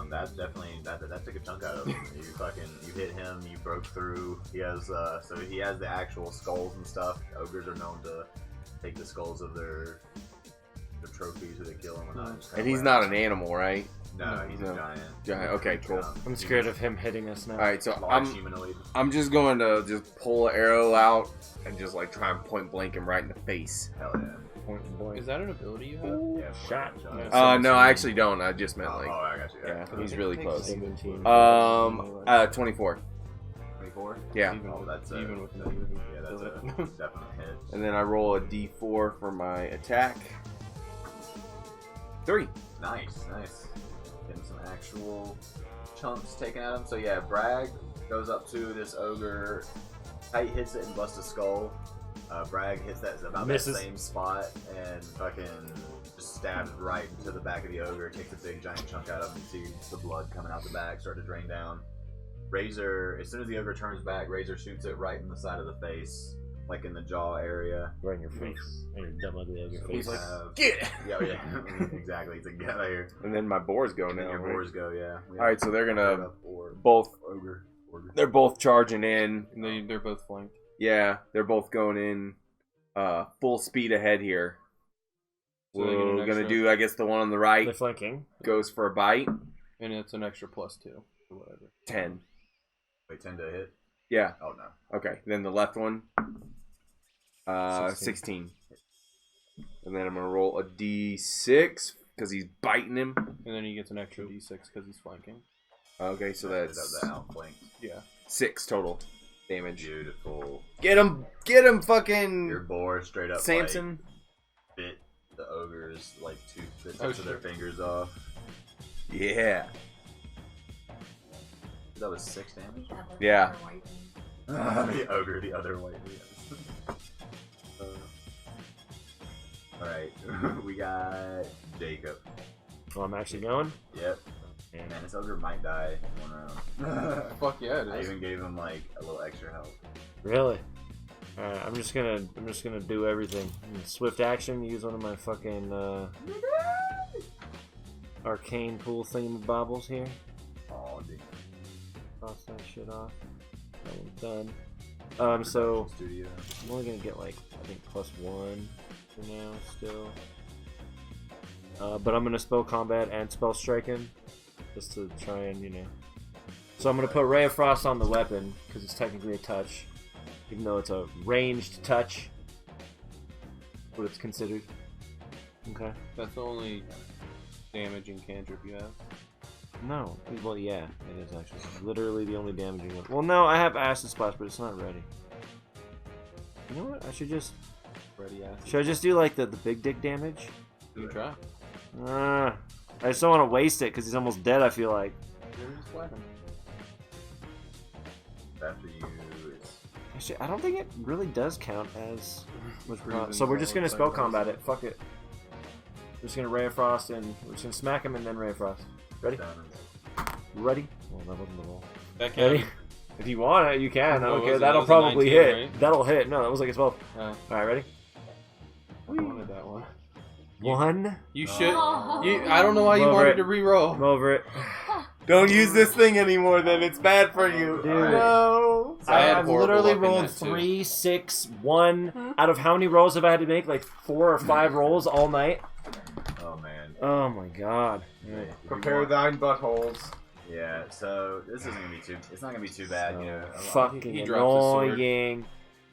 That definitely that took a chunk out of him. You hit him. You broke through. He has so he has the actual skulls and stuff. Ogres are known to take the skulls of their trophies who they kill and whatnot. Just kinda And he's wear not them. an animal, right? No, he's No. a giant. Giant. Okay, cool. I'm scared of him hitting us now. All right, so Large humanoid. I'm just going to just pull an arrow out and just like try and point blank him right in the face. Hell yeah. Point and blank. Is that an ability you have? Yeah. Shot. No, I actually don't. I just meant Oh, like, I got you. yeah, he's Okay. really close. 17. 24. 24. Yeah, Even, Oh, that's even with negative. Yeah, that's a definite hit. and then I roll a d4 for my attack. 3. Nice. Getting some actual chunks taken at him. So yeah, Bragg goes up to this ogre, tight hits it and busts a skull. Bragg hits that about Misses. that same spot and fucking just stabs right into the back of the ogre. Takes a big giant chunk out of him. You see the blood coming out the back, start to drain down. Razor, as soon as the ogre turns back, Razor shoots it right in the side of the face, like in the jaw area. Right in your face. In your dumb ugly ogre He's face. like, get it! Yeah, exactly. He's like, get out of here. And then my boars go And now. then your right? boars go, yeah. All right, so they're gonna or both. ogre. They're both charging in. They're both flanked. Yeah, they're both going in full speed ahead here. So they get an We're gonna extra- do, I guess, the one on the They're right flanking. goes for a bite. And it's an extra +2 or whatever. 10. They tend to hit. Yeah. Oh no. Okay. Then the left one. 16. And then I'm gonna roll a d6 because he's biting him. And then he gets an extra d6 because he's flanking. Okay, so that's the outflank. Yeah. 6 total damage. Beautiful. Get him, Your fucking boar straight up Samson. like, bit the ogre's like the tips Oh, of their shit. fingers off. Yeah. That was 6 damage. Yeah. The ogre, the other white. All right, we got Jacob. Well, I'm actually going. Yep. And Man, this ogre might die in 1 round. Fuck yeah, it I is. even gave him like a little extra help. really? Alright, I'm just gonna do everything. Swift action, use one of my fucking arcane pool thingamabobbles here. Oh, dude. Cross that shit off. That one's done. So Studio. I'm only gonna get like I think +1 for now still. But I'm gonna spell combat and spell striking, just to try and So I'm gonna put Ray of Frost on the weapon because it's technically a touch, even though it's a ranged touch. What it's considered. Okay. That's the only damaging cantrip you have. No. Well, yeah, it is actually. It's literally the only damaging one. Well, no, I have Acid Splash, but it's not ready. You know what? I should just. Ready acid. Should I just do like the big dick damage? You can try. I just don't want to waste it because he's almost dead. I feel like. Maybe just whack him. After you, it's Actually, I don't think it really does count as. Bruising So we're just gonna solid spell combat side. it. Fuck it. We're just gonna Ray of Frost and we're just gonna smack him and then Ray of Frost. Ready? down. Ready? Well, that wasn't the roll. That Ready? can't. If you want it, you can. I What don't was care. it? That'll That was a probably 19, hit. right? That'll hit. No, that was like a 12. Oh, All right, ready? I wanted that one. One. You should. Oh. I don't know why you I'm over wanted it. to re-roll. I'm over it. Don't use this thing anymore, then it's bad for you. Dude. No. I had I've horrible literally luck in rolled that, too. 3, 6, 1. Out of how many rolls have I had to make? Like 4 or 5 rolls all night. Oh man. Oh my god. Yeah, if you Prepare want- thine buttholes. Yeah. So this isn't gonna be too. It's not gonna be too bad. So You know. fucking He dropped his sword. annoying.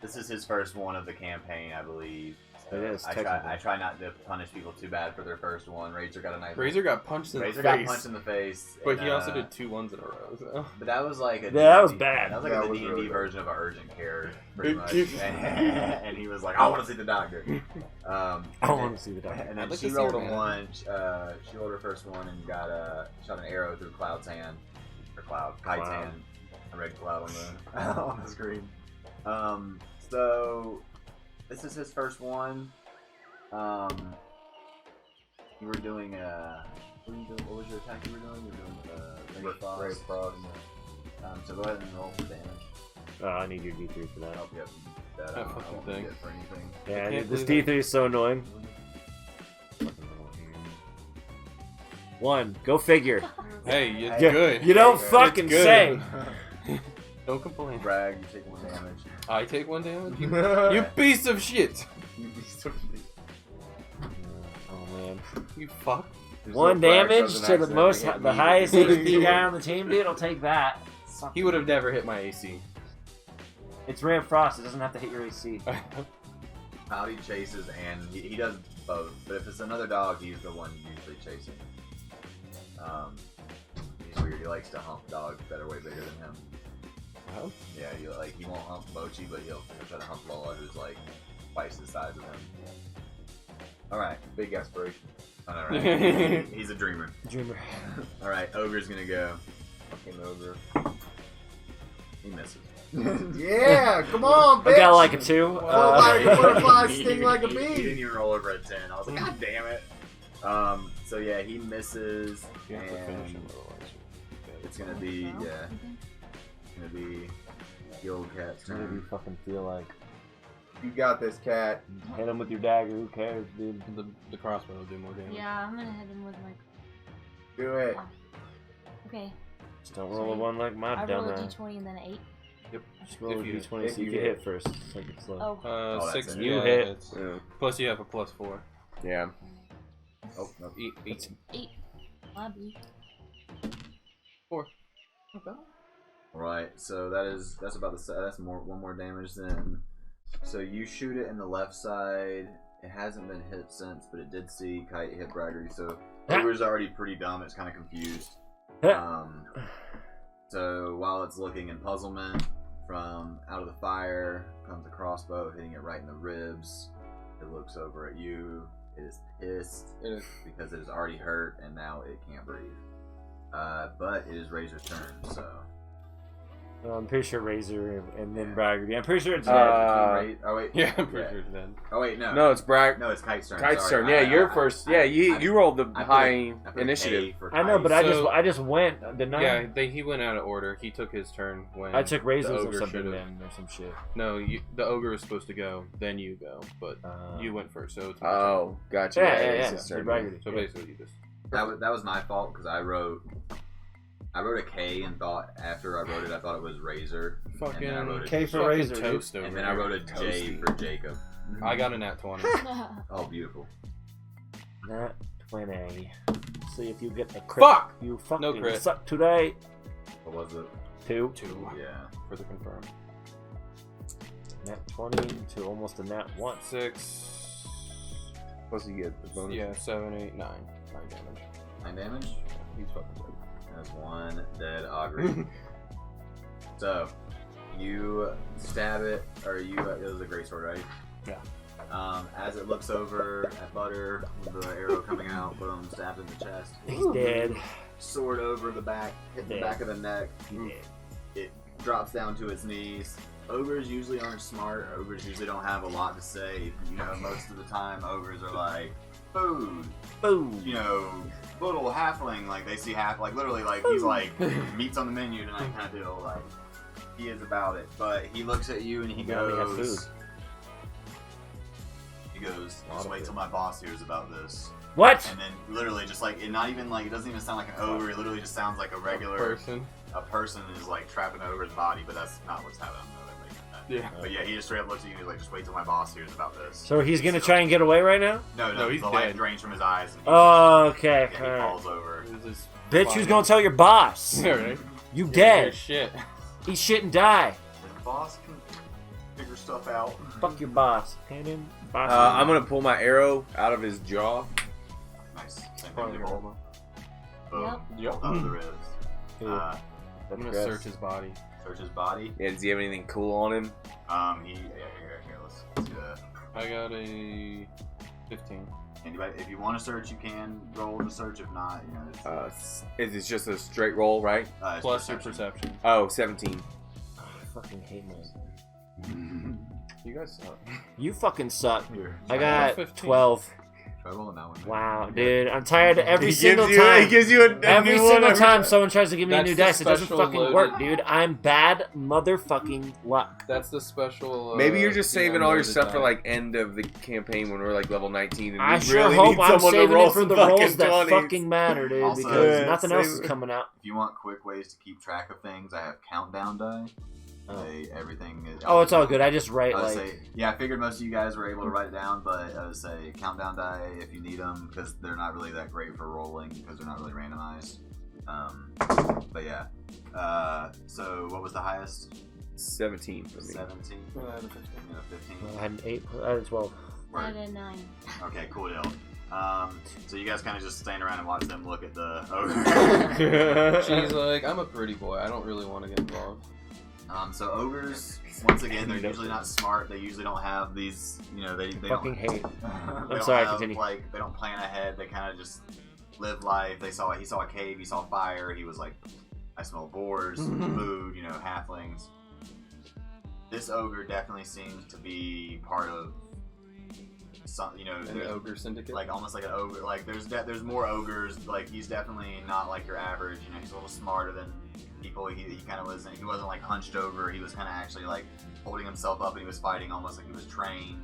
This is his first one of the campaign, I believe. It is, I technically. try not to punish people too bad for their first one. Razor got a nice. Razor got punched in Razor the got face. punched in the face. But and, he also did 2 ones in a row. So. But that was like a. Yeah, that was D&D bad. That was like That a was D&D really bad. version of an urgent care, pretty It- much. it- And he was like, "I want to see the doctor." I want to see the doctor. And I'd then like she to see rolled her, a man. 1. She rolled her first one and got shot an arrow through Cloud's hand, or Kite's Cloud. hand. I read Cloud on the on the screen. So this is his first one. You were doing what was your attack you were doing? You were doing Ray of Frost. So go ahead and roll for damage. I need your D3 for that. Help you up that That I fucking won't thing. get for anything. Yeah, can't this believe D3 is so annoying. 1. Go figure. Hey, it's Yeah, good. You don't It's fucking good. say. Don't complain. Brag, you take 1 damage. I take 1 damage? You You piece of shit! Oh man. You fuck. 1 damage to the highest HP guy on the team, dude. I'll take that. He would have never hit my AC. It's Ray of Frost. It doesn't have to hit your AC. Howdy chases, and he does both. But if it's another dog, he's the one usually chasing. He's weird. He likes to hump dogs that are way bigger than him. Well, Yeah, he won't hump Mochi, but he'll try to hump Lola, who's like twice the size of him. All right, Big aspiration. I know, right? He's a dreamer. Dreamer. All right, Ogre's gonna go. Fucking ogre. He misses. Yeah, come on, bitch. I got like a 2. Like a butterfly, He sting like a He didn't bee. even roll over a 10. I was like, God damn it. So yeah, he misses, you have to finish him and otherwise. it's gonna be it's gonna be the old cat's Whatever you turn. fucking feel like. You got this, cat. Hit him with your dagger. Who cares, dude? The crossbow will do more damage. Yeah, I'm gonna hit him with my. Do it. Okay, Just don't roll a 1 like my I roll a dumbass. d20 and then an 8. Just roll a If you- D20 if so you you can hit. hit first. Take it slow. Oh, Oh, 6. that's it. You yeah, hit. it's- Yeah. Plus you have a +4. Yeah. Oh, no. 8. 8. My blue. 4. Right, so that's about that's one more damage then. So you shoot it in the left side. It hasn't been hit since, but it did see Kite hit Braggery. So Ogre's already pretty dumb. It's kind of confused. So while it's looking in puzzlement, from out of the fire comes a crossbow, hitting it right in the ribs. It looks over at you. It is pissed It is. because it is already hurt and now it can't breathe. But it is Razor's turn, so. I'm pretty sure Razor and then Bragger. I'm pretty sure it's Oh wait. Yeah, I'm pretty sure it's dead. Oh wait, no. No, it's Bragg. No, it's Kite's turn. Kite's Sorry. turn. Yeah, you're first. Yeah, you rolled the I put high I put initiative. A for I know, Kite. but So- I just went, didn't I? Yeah, he went out of order. He took his turn when I took the Razors or ogre something should've- then, or some shit. No, the ogre was supposed to go, then you go, but you went first, so it's my Oh, gotcha. Yeah, yeah, it's yeah. his So turn. Bragger turn. did. So Yeah. basically, you just That was my fault because I wrote a K and thought after I wrote it I thought it was Razor. Fucking and then I wrote K for Razor. toast over and then I wrote a J for Jacob. I got a nat 20. Oh, beautiful. Nat 20. See if you get the crit. Fuck! You fucking No crit. suck today. What was it? 2. 2. Yeah. For the confirm. Nat 20 to almost a nat 1. 6. Plus you get the bonus. Yeah, 7, 8, 9. 9 damage. 9 damage. He's fucking dead. That's 1 dead augury. So, you stab it, or you. It was a great sword, right? Yeah. As it looks over at Butter, with the arrow coming out, boom, stabbed in the chest. He's dead. Sword over the back, hit the Dead. back of the neck. He's dead. It drops down to its knees. Ogres usually aren't smart. Ogres usually don't have a lot to say. You know, most of the time, ogres are like, food. Boom. You know, little halfling, like they see literally, like he's like meat's on the menu tonight kind of deal. Like he is about it, but he looks at you and he Now we have goes. food. He goes, Lot just of wait it. till my boss hears about this. What? And then literally just like it not even like it doesn't even sound like an ogre. It literally just sounds like a regular Person. a person is like trapping an ogre's body, but that's not what's happening. Yeah. But yeah, he just straight up looks at you and he's like, just wait till my boss hears about this. So he's gonna try and get away right now? No, he's the light dead. drains from his eyes. And he Oh, okay. just, he Alright. falls over. Bitch, who's gonna tell your boss? Alright. You Yeah, dead. shit. Eat shit and die. His boss can figure stuff out. Fuck your boss. Cannon. Boss. I'm gonna pull my arrow out of his jaw. Nice. Same thing you hold. Boom. Yep. Out of the ribs. Ooh, Uh, I'm gonna gross. search his body. search his body. Yeah, does he have anything cool on him? Here, let's do that. I got a 15. Anybody, if you want to search, you can roll to search. If not, you know, It's just a straight roll, right? it's Plus your perception. Oh, 17. Oh, I fucking hate mine. You guys suck. You fucking suck. Here. I got 15. 12. Try rolling that one. Wow, dude. I'm tired every He single gives you, time. He gives you a Every new one single every time someone tries to give me a That's new the dice, it doesn't special fucking loaded- work, dude. I'm bad motherfucking luck. That's the special. Maybe you're just saving all your unloaded stuff for die. like end of the campaign when we're like level 19. And I we sure really hope need I'm someone to saving roll it for some the rolls fucking that 20s. fucking matter, dude, Also, because yeah, nothing save else is it. coming out. If you want quick ways to keep track of things, I have countdown die. Oh. Everything is. Oh, it's all good. I just write I would like. say, yeah, I figured most of you guys were able to write it down, but I would say countdown die if you need them because they're not really that great for rolling because they're not really randomized. But yeah. So what was the highest? 17 for me. 17. I had a 15. Yeah, 15. I had an 8. I had a 12. I had a 9. Okay, cool deal. So you guys kind of just stand around and watch them look at the ogre. She's like, I'm a pretty boy. I don't really want to get involved. So ogres, once again, they're usually not smart. They usually don't have these, you know, they Fucking don't. hate. They don't sorry, have, continue. Like they don't plan ahead. They kind of just live life. He saw a cave. He saw fire. He was like, I smell boars, food. You know, halflings. This ogre definitely seems to be part of some. You know, An ogre syndicate. like almost like an ogre. Like there's more ogres. Like he's definitely not like your average. You know, he's a little smarter than people. He kind of wasn't. He wasn't like hunched over. He was kind of actually like holding himself up, and he was fighting almost like he was trained.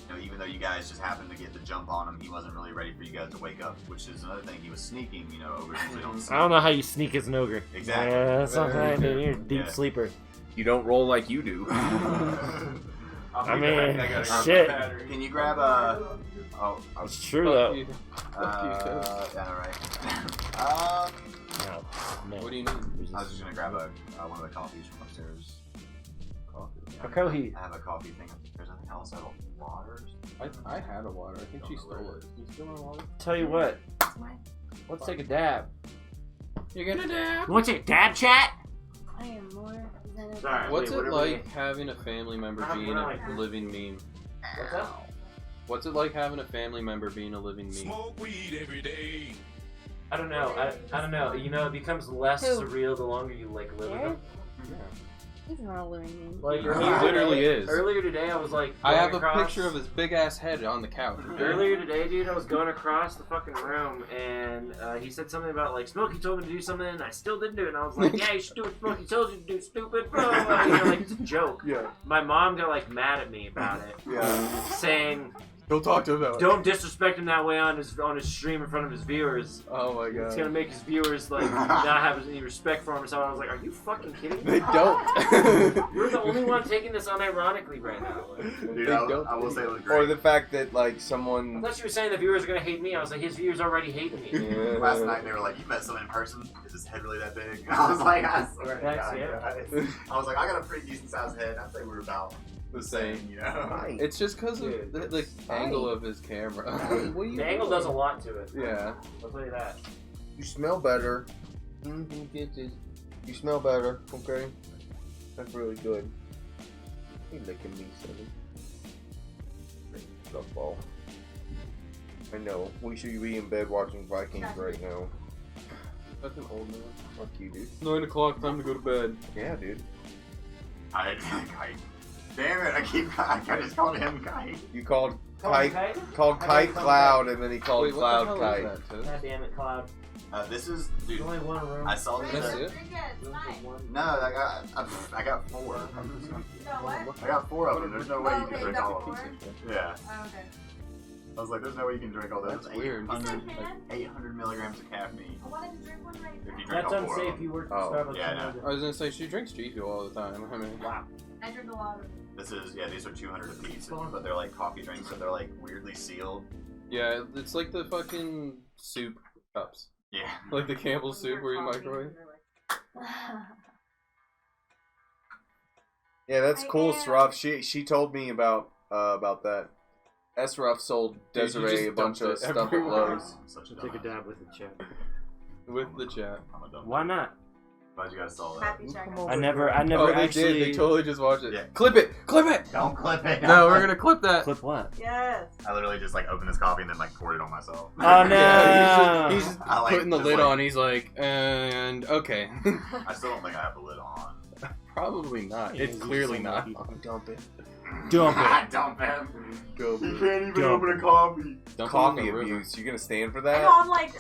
You know, even though you guys just happened to get the jump on him, he wasn't really ready for you guys to wake up. Which is another thing. He was sneaking. You know, ogres usually don't sneak. I don't know how you sneak as an ogre. Exactly. Yeah, that's not right, dude. You're a deep Yeah. sleeper. You don't roll like you do. I mean, shit. Can you grab a? Oh, It's true, Fuck though. you. yeah, right. No. No. What do you need? I was just gonna grab one of the coffees from upstairs. Coffee. Cacao heat. I have a coffee thing. There's nothing else. I don't waters. I had a water. I think she stole it. You still want water? Tell you what. Let's take a dab. You're gonna dab. You want to take a dab, chat? I am more than a Sorry. What's Wait, it what are like having a family member I'm being really- a living meme? What's that? What's it like having a family member being a living meme? Smoke weed every day. I don't know. I don't know. You know, it becomes less Who? surreal the longer you like live with them. He's not a living meme. Like He earlier literally today, is. Earlier today, I was like. I going have a across- picture of his big ass head on the couch. Earlier today, dude, I was going across the fucking room, and he said something about like Smokey told me to do something, and I still didn't do it. And I was like, "Yeah, you should do what Smokey told you to do, stupid." Blah, blah, blah. You know, like it's a joke. Yeah. My mom got like mad at me about it, Yeah. saying, Go talk to him about it. Don't disrespect him that way on his stream in front of his viewers. Oh my god. It's gonna make his viewers like not have any respect for him or something. I was like, are you fucking kidding me? They don't. You're the only one taking this unironically right now. Like, Dude, They I don't. will say it was Or great. the fact that like I someone. thought you were saying the viewers are gonna hate me. I was like, his viewers already hate me. Yeah. Last night they were like, "You met someone in person? Is his head really that big?" I was like, "I swear to That's God, it. guys." I was like, "I got a pretty decent sized head. I'd say we're about The same. you know." It's just because of Dude, the angle of his camera. What are you The angle doing? does a lot to it. Yeah. I'll tell you that. You smell better. You smell better, okay? That's really good. You licking me, Sonny. Football. I know. We should be in bed watching Vikings right now. That's an old man. Fuck you, dude. 9 o'clock, time to go to bed. Yeah, dude. Kite. Damn it! I just called him Kite. You called Call Kite, him Kite? called I Kite gotta come Cloud, and then he called Wait, what Cloud the hell Kite. is that, Tiz? God damn it, Cloud. This is dude. There's only one room. I saw this. That's it? Drink it. It's fine. No, I got 4. You know what? I got 4 of them. There's no way you can Okay, drink you all got of them. 4? Yeah. Oh, okay. I was like, there's no way you can drink all those. That's weird. 800 milligrams of caffeine. I wanted to drink one right If you now. drink That's all 4 of unsafe. them. You work Oh, for Starbucks. yeah, I know. I was gonna say, she drinks G Fuel all the time. I mean, Wow. I drink a lot of it. These are 200 apiece, but they're like coffee drinks, so they're like weirdly sealed. yeah, it's like the fucking soup cups. Yeah. Like the Campbell's soup where you microwave. Yeah, that's I cool, am. Sruff. She told me about that. Sruff sold Dude, you Desiree just a bunch of dumped it stuff at everywhere. Lowe's. I'm such a Take a dumbass. dab with the chat. With the chat. I'm a dumb Why not? Glad you guys saw that. Happy check. I never Oh, they actually. did. They totally just watched it. Yeah. Clip it! Clip it! Don't clip it. No, we're gonna clip that. Clip what? Yes. I literally just like opened this coffee and then like poured it on myself. Oh no! Yeah, he's just I, like, putting the just, lid like- on. He's like, and okay. I still don't think I have the lid on. Probably not. It's Yeah, clearly you not. Dump it. Dump it. Dump him. Go. He can't even Dump open a coffee. Dump Coffee it in the river. abuse. You gonna stand for I know, that? I'm like,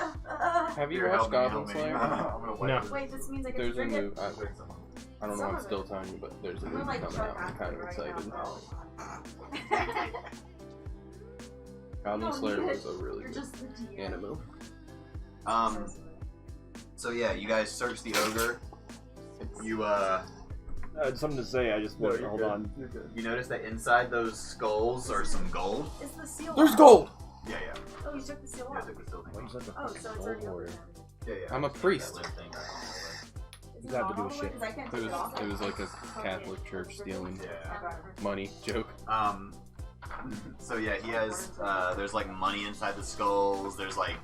Have you Here, watched help me, Goblin help me. Slayer? I'm gonna wipe No. this. wait, this means I get to There's a drink new. it? I don't know. Some I'm of still it. telling you, but there's a I'm movie gonna like coming chug out. I'm half kind of of it right excited. now. Goblin No, Slayer you- was a really You're good just the DM. anime. So yeah, you guys search the ogre. You I had something to say. I just hold on. you notice that inside those skulls are some gold. Is the seal There's off? gold. Yeah. Oh, you took the seal Yeah, I off. took the seal thing Why off. is that the Oh, so fucking it's gold already warrior? over Yeah. I'm a priest. That lid thing right on there. You got to do a shit. Because I can't It take was off. it was like a Catholic church stealing Yeah. money joke. So yeah, he has. There's like money inside the skulls. There's like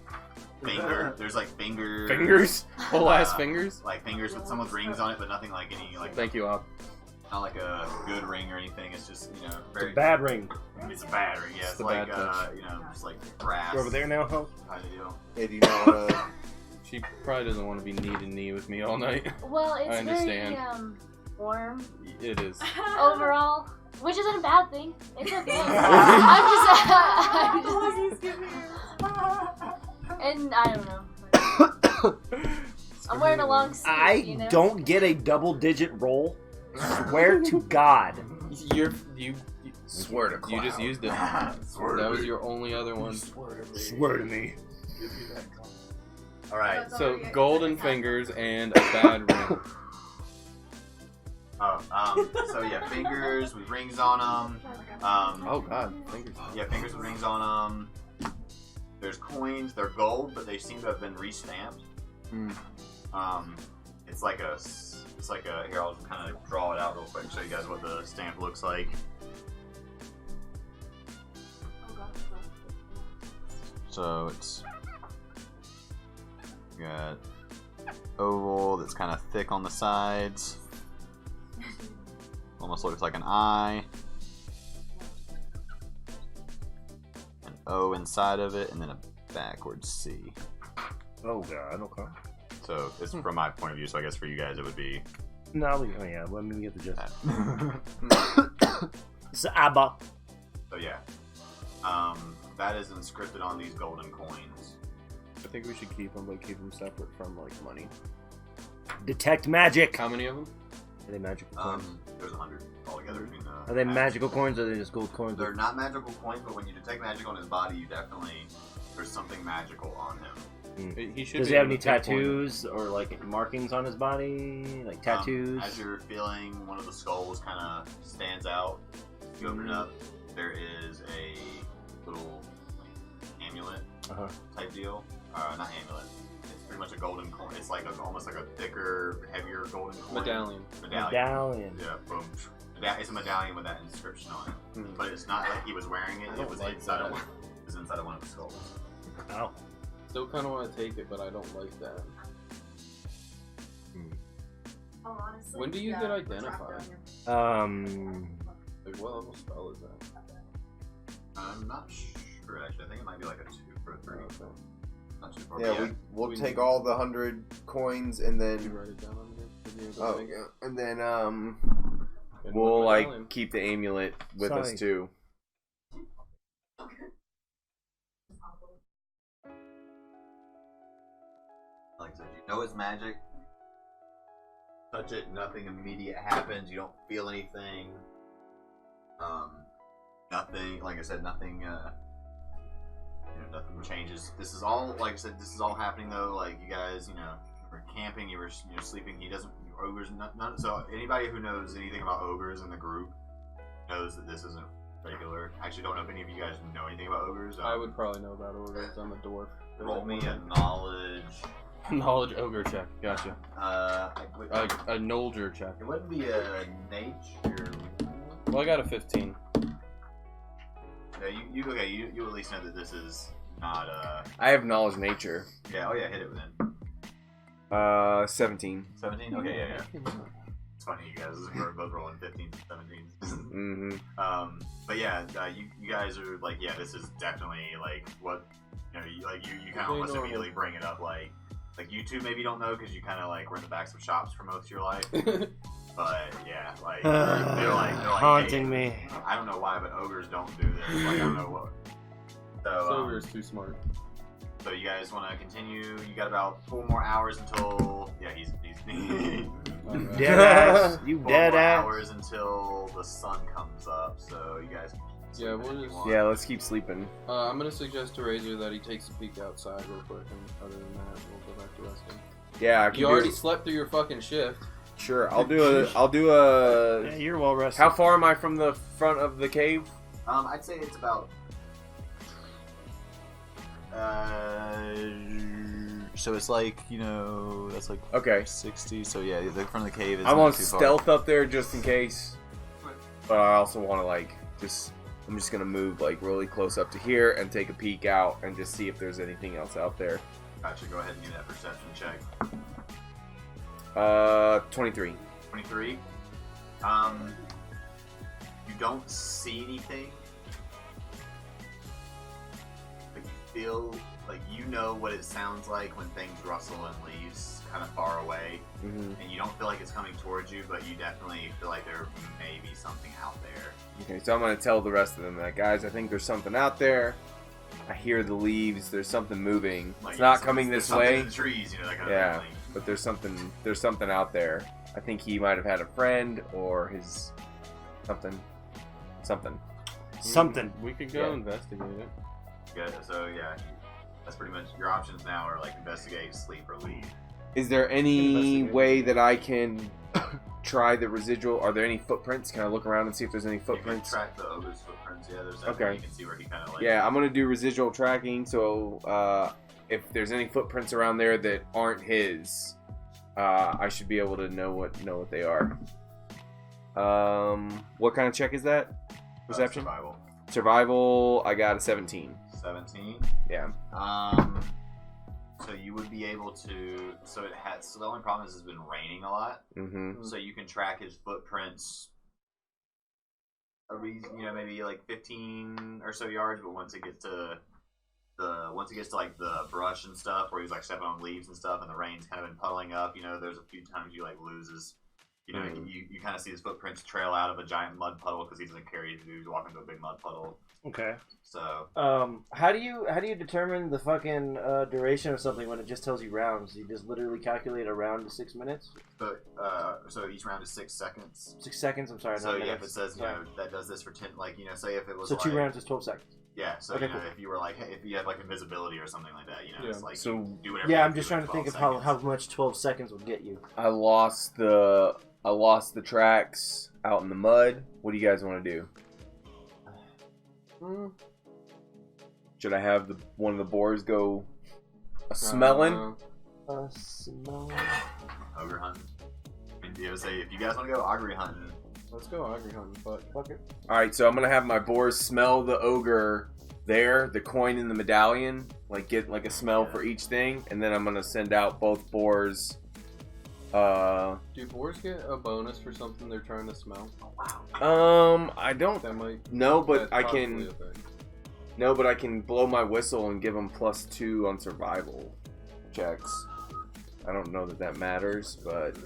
There's like fingers. Fingers? Whole ass fingers? Like fingers with some with rings on it, but nothing like any like. Thank you, Op. Not like a good ring or anything. It's just very. Bad ring. It's a bad ring. Yeah, It's it's the like bad touch. just like brass. You're over there now, huh? Kind of deal. Hey, do you know She probably doesn't want to be knee to knee with me all night. Well, it's I understand. very warm It is. overall, which isn't a bad thing. It's okay. I'm just and I don't know. I'm wearing a long sleeve. I you know? don't get a double-digit roll. Swear to God. You Swear to you just cloud. used it. Swear That to was me. your only other one. Swear to me. All right. So golden fingers and a bad ring. So yeah, fingers with rings on them. Oh god, fingers. Yeah, fingers with rings on them. There's coins. They're gold, but they seem to have been restamped. Hmm. It's like a. Here, I'll just kind of draw it out real quick, show you guys what the stamp looks like. So it's got oval that's kind of thick on the sides. Almost looks like an eye. An O inside of it, and then a backwards C. Oh God. Okay. So it's from my point of view. So I guess for you guys it would be No. Oh yeah. Let me get the gist. that. It's Abba. So yeah, that is inscripted on these golden coins. I think we should keep them, but keep them separate from like money. Detect magic. How many of them? Are they magical coins? There's 100 altogether between the. Are they magical coins or are they just gold coins? They're not magical coins, but when you detect magic on his body, you definitely there's something magical on him. He should Does be he have able any to pinpoint it. tattoos or like markings on his body? Like tattoos? As you're feeling, one of the skulls kind of stands out. You open it up. There is a little amulet type deal. Not amulet. It's pretty much a golden coin. It's like almost like a thicker, heavier golden coin. Medallion. Medallion. Yeah, boom. It's a medallion with that inscription on it. But it's not like he was wearing it. It was inside of one. It was inside of one of the skulls. Oh. Still kind of want to take it, but I don't like that. Oh, honestly, When do you get identified? Like, what level spell is that? I'm not sure actually. I think it might be like a 2 for a 3. Okay. Not too far. Yeah, we'll take all the 100 coins and Did you then write it down on here? and then And we'll one medallion. like keep the amulet with us Sorry. too. Like I said, you know it's magic. Touch it, nothing immediate happens. You don't feel anything. Nothing. Like I said, nothing. Nothing changes. This is all, like I said, this is all happening though. Like you guys, were camping. You were, sleeping. He doesn't. Ogres. None. So anybody who knows anything about ogres in the group knows that this isn't regular. I actually don't know if any of you guys know anything about ogres. I would probably know about ogres. I'm a dwarf. roll me a knowledge. Knowledge ogre check. Gotcha. A A Nolger check. It wouldn't be a nature. Well, I got a 15. Yeah, you at least know that this is not I have knowledge nature. Yeah, oh yeah, hit it then. 17. 17? Okay, yeah. It's funny, you guys are both rolling 15s and 17s. But yeah, you guys are like, yeah, this is definitely like what you kind of almost immediately bring it up like you two maybe don't know because you kind of like were in the backs of shops for most of your life. But yeah, like they're like haunting hey, me. I don't know why, but ogres don't do this. Like I don't know what. So Ogre is too smart. So you guys want to continue? You got about 4 more hours until he's Dead ass. You 4 dead more ass. hours until the sun comes up. So you guys. Yeah, we'll just. Yeah, let's keep sleeping. I'm gonna suggest to Razor that he takes a peek outside real quick, and other than that, we'll go back to resting. Yeah, I can You do already it. slept through your fucking shift. Sure, I'll do a. Yeah, you're well rested. How far am I from the front of the cave? I'd say it's about. So it's like that's like Okay. 60. So yeah, the front of the cave is. I not want too stealth up there just in case, but I also want to I'm just gonna move like really close up to here and take a peek out and just see if there's anything else out there. Gotcha. Go ahead and give that perception check. 23. 23. You don't see anything, but you feel like you know what it sounds like when things rustle in leaves kind of far away, and you don't feel like it's coming towards you, but you definitely feel like there may be something out there. Okay, so I'm gonna tell the rest of them that, guys, I think there's something out there. I hear the leaves. There's something moving. Like, It's not there's coming something- this there's something way. in the trees, that kind Yeah, of thing. but there's something out there. I think he might have had a friend or his something. Something. We could go Yeah. investigate it. Yeah, so yeah, that's pretty much your options now are like investigate, sleep, or leave. Is there any Investigate. way that I can try the residual? Are there any footprints? Can I look around and see if there's any You can footprints? track the ogre's footprints. Yeah, there's Okay. You can see where he kind of like. Yeah, I'm gonna do residual tracking. So if there's any footprints around there that aren't his, I should be able to know what they are. What kind of check is that? Perception. Survival. Survival. I got a 17. 17. Yeah. So you would be able to. So the only problem is it's been raining a lot. Mm-hmm. So you can track his footprints. Maybe like 15 or so yards, but once it gets to like the brush and stuff, where he's like stepping on leaves and stuff, and the rain's kind of been puddling up, there's a few times you like lose You know, you kind of see his footprints trail out of a giant mud puddle because he doesn't carry his dudes walking through a big mud puddle. Okay. So. How do you determine the fucking duration of something when it just tells you rounds? You just literally calculate a round to 6 minutes. So each round is 6 seconds. 6 seconds. I'm sorry. So not yeah, minutes. if it says that does this for 10, like say if it was so like, 2 rounds is 12 seconds. Yeah. So okay, cool. cool. If you were like, hey, if you had like invisibility or something like that, it's like so do whatever. Yeah, I'm just trying to think of seconds. how much 12 seconds would get you. I lost the tracks out in the mud. What do you guys want to do? Should I have one of the boars go smelling? Smelling. Ogre hunting. I mean, you say if you guys want to go augury hunting. Let's go augury hunting, but fuck it. Alright, so I'm gonna have my boars smell the ogre there, the coin in the medallion, like get like a smell for each thing, and then I'm gonna send out both boars. Do boars get a bonus for something they're trying to smell? I don't That might. know, but That's I possibly can. a thing. No, but I can blow my whistle and give them +2 on survival checks. I don't know that matters, but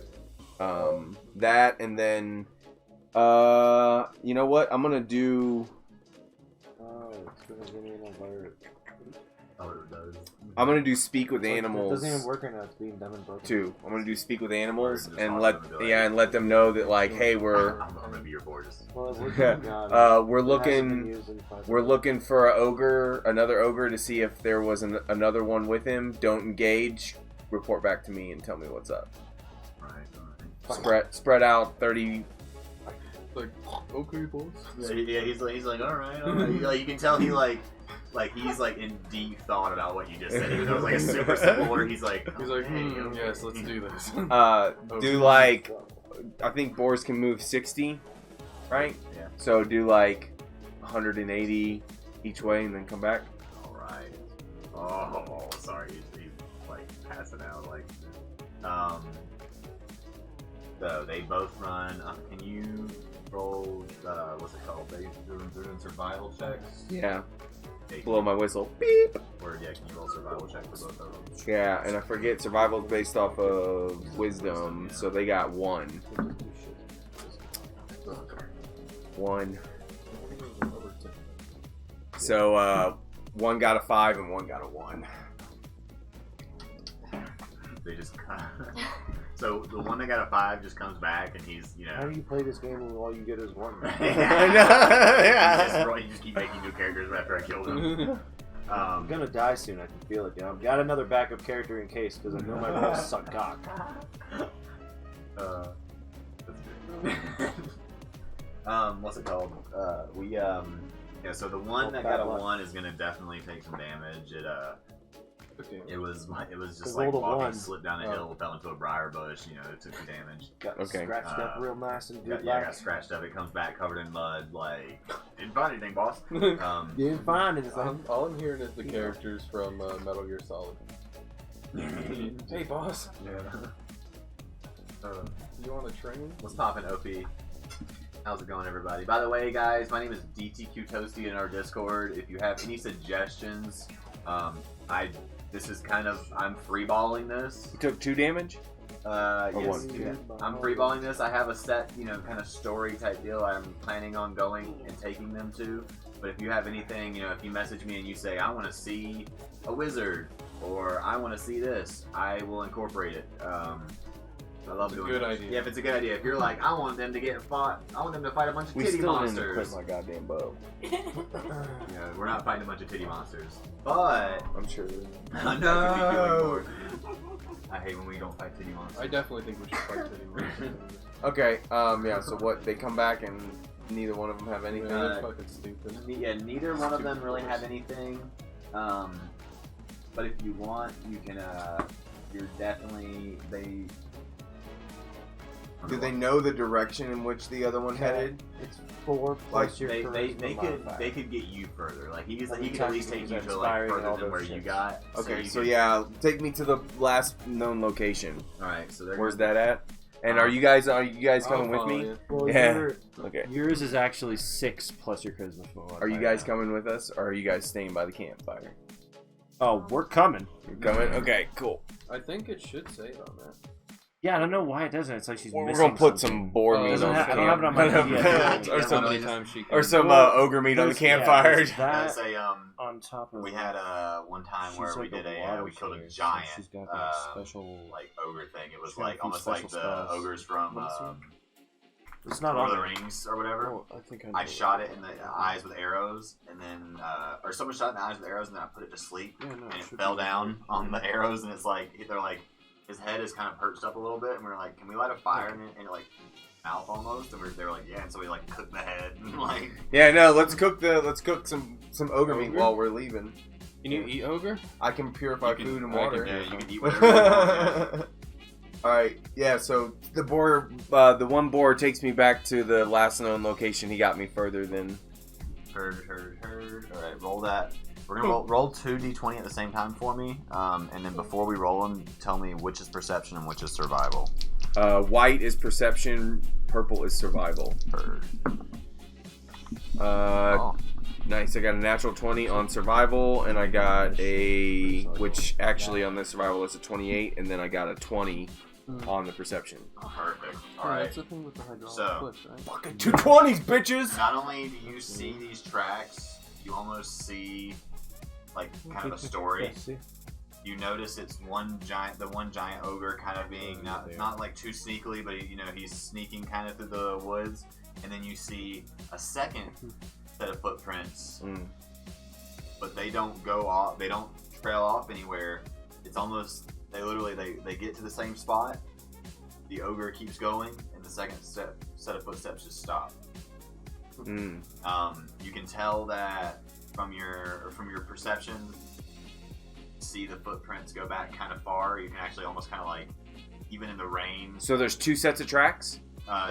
that, and then you know what? I'm gonna do. Oh, it's gonna give me an alert. Oh, it does. I'm gonna do speak with It animals. doesn't even work right now. It's being done and broken. Too. I'm gonna do speak with animals Just and talk let to them and be and let them know that like, hey, we're I'm gonna be your boars. Well, it works we're looking for another ogre to see if there was another one with him. Don't engage. Report back to me and tell me what's up. Alright. Spread out 30. Like, okay, boys. Yeah, he's like, all right. Like, you can tell he's like in deep thought about what you just said. Even though it was like a super simple word, he's like, Yes, let's do this. Do like, I think boars can move 60, right? Yeah. So do like 180 each way and then come back. All right. Oh, sorry, he's like passing out. Like, so they both run. Can you roll? What's it called? They're doing survival checks. Yeah. Okay, Blow my whistle. Beep. Or yeah, can you roll survival check for both of them? Yeah, and I forget survival is based off of wisdom, so they got 1. 1. So one got a 5 and one got a 1. They just so the one that got a 5 just comes back and he's How do you play this game when all you get is 1? Yeah. You just keep making new characters after I killed him. I'm gonna die soon. I can feel it. I've got another backup character in case because I know my rolls suck cock. What's it called? So the one that got a 1 is gonna definitely take some damage. It was just like rolled a walking, 1. slipped down a hill, fell into a briar bush. It took some damage. Got scratched up real nice and good. Got scratched up. It comes back covered in mud. Like, didn't find anything, boss. You didn't find it. All I'm hearing is the characters from Metal Gear Solid. Hey, boss. Yeah. You want to train? What's poppin', OP? How's it going, everybody? By the way, guys, my name is DTQ Toasty in our Discord. If you have any suggestions, this is kind of, I'm freeballing this. You took 2 damage? Yes. 1? Yeah. I'm freeballing this. I have a set, kind of story type deal I'm planning on going and taking them to. But if you have anything, if you message me and you say, I want to see a wizard, or I want to see this, I will incorporate it. I love doing good that. idea. Yeah, if it's a good idea. If you're like, I want them to fight a bunch of titty monsters. My goddamn bow. Yeah, we're not fighting a bunch of titty monsters. But I'm sure. no. I hate when we don't fight titty monsters. I definitely think we should fight titty monsters. Okay. Yeah. So what? They come back and neither one of them have anything. That's fucking stupid. Yeah, neither one of them really have anything. But if you want, you can. You're definitely they. Do they know the direction in which the other one headed? It's 4 plus your they charisma could modifier. get you further. Like he could at Anytime least you take use you to like inspiring further all than where those you shits. got. Okay, you so could- yeah, take me to the last known location. All right, so they're Where's that at? And are you guys coming with me? Well, Yeah. Okay. Yours is actually 6 plus your charisma modifier. Are you guys coming with us, or are you guys staying by the campfire? Oh, we're coming. You're coming? Okay, cool. I think it should save on that. Yeah, I don't know why it doesn't. It's like she's We're missing gonna put something. some boar meat doesn't on have- the I don't have it on my campfire. PDF. or How some, many times she or can- some ogre meat on the There's campfire. that That's a on top of we had one time She's where like we did water we killed a slayer, so giant she's got that special. like ogre thing. It was she's got a like few almost like special the spells. ogres from What is it? It's not Lord on of the there. Rings or whatever. Oh, I think I shot it in the eyes with arrows, and then or someone shot it in the eyes with arrows, and then I put it to sleep, Yeah, no, and it should fell be- down on the arrows, and it's like they're like his head is kind of perched up a little bit, and we were like, can we light a fire in it like mouth almost? And they were like, yeah, and so we like cooked the head, and like Yeah, no. Let's cook some ogre meat Ogre? while we're leaving. Can you eat ogre? I can purify You can- food and I can water. yeah, you can eat whatever you want. Yeah. All right, yeah. So the boar, the one boar takes me back to the last known location. He got me further than. Heard. All right, roll that. We're gonna roll 2d20 at the same time for me, and then before we roll them, tell me which is perception and which is survival. White is perception, purple is survival. Heard. Nice. I got a natural 20 on survival, and I got which actually on this survival is a 28, and then I got a 20 on the perception. Perfect. All Yeah, right. that's the thing with the hydraulic So- clips, right? Fucking 220s, bitches! Not only do you see these tracks, you almost see like kind of a story. You notice it's the one giant ogre kind of being not like too sneakily, but he's sneaking kind of through the woods, and then you see a second set of footprints, but they don't go off. They don't trail off anywhere. It's almost they get to the same spot. The ogre keeps going, and the second set of footsteps just stop. You can tell that from your perception. See the footprints go back kind of far. You can actually almost kind of like, even in the rain. So there's two sets of tracks?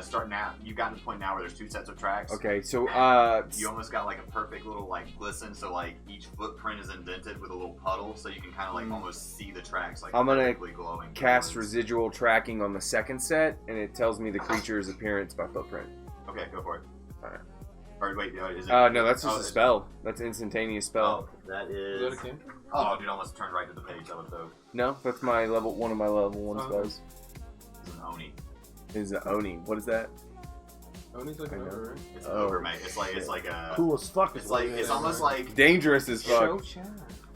Start now. You've gotten to the point now where there's two sets of tracks. Okay, so you almost got like a perfect little like glisten. So like each footprint is indented with a little puddle, so you can kind of like almost see the tracks like I'm gonna perfectly glowing. cast woods. residual tracking on the second set, and it tells me the creature's appearance by footprint. Okay, go for it. Alright. Or wait, is it? No, that's just a it's- spell. That's an instantaneous spell. Oh, that Is that is. a camp? Oh, dude, I almost turned right to the page. That was dope. No, that's my one of my level 1 Oh. spells. It's an Oni. Is the Oni. What is that? Only's like I an know. ogre, right? It's an Oh, ogre, mate. It's like a. Cool as fuck. It's like it's almost like. Dangerous as fuck.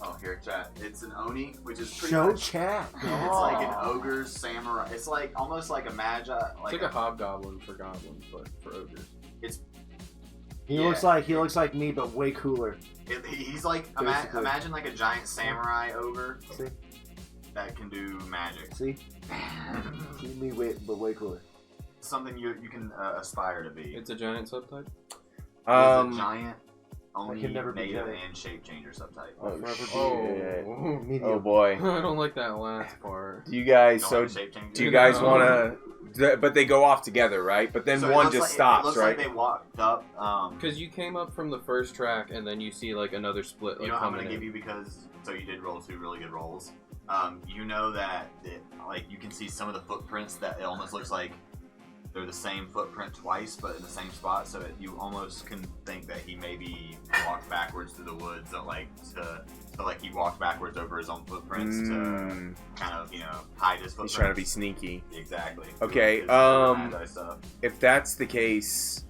Oh, here, chat. It's an Oni, which is pretty Show much. chat. It's like an ogre samurai. It's like almost like a magi. It's like a hobgoblin for goblins, but for ogres. He Yeah. looks like me, but way cooler. He's like Basically. imagine like a giant samurai ogre See, that can do magic. see me, but way cooler. Something you can aspire to be. It's a giant subtype. It's a giant, I only can never be native giant. and shape changer subtype. Oh, Oh, Medium. oh boy. I don't like that last part. Do you guys Don't so like shape changer? do you guys want to but they go off together, right? But then So it one looks just like- stops, it looks right? Like they walked up. Because you came up from the first track, and then you see like another split. Like, You know, I'm coming gonna give in. you because so you did roll 2 really good rolls. You know that like you can see some of the footprints that it almost looks like they're the same footprint twice, but in the same spot. So that you almost can think that he maybe walked backwards through the woods, so like he walked backwards over his own footprints to kind of hide his footprints. He's trying to be sneaky. Exactly. Okay, It's magi stuff. If that's the case,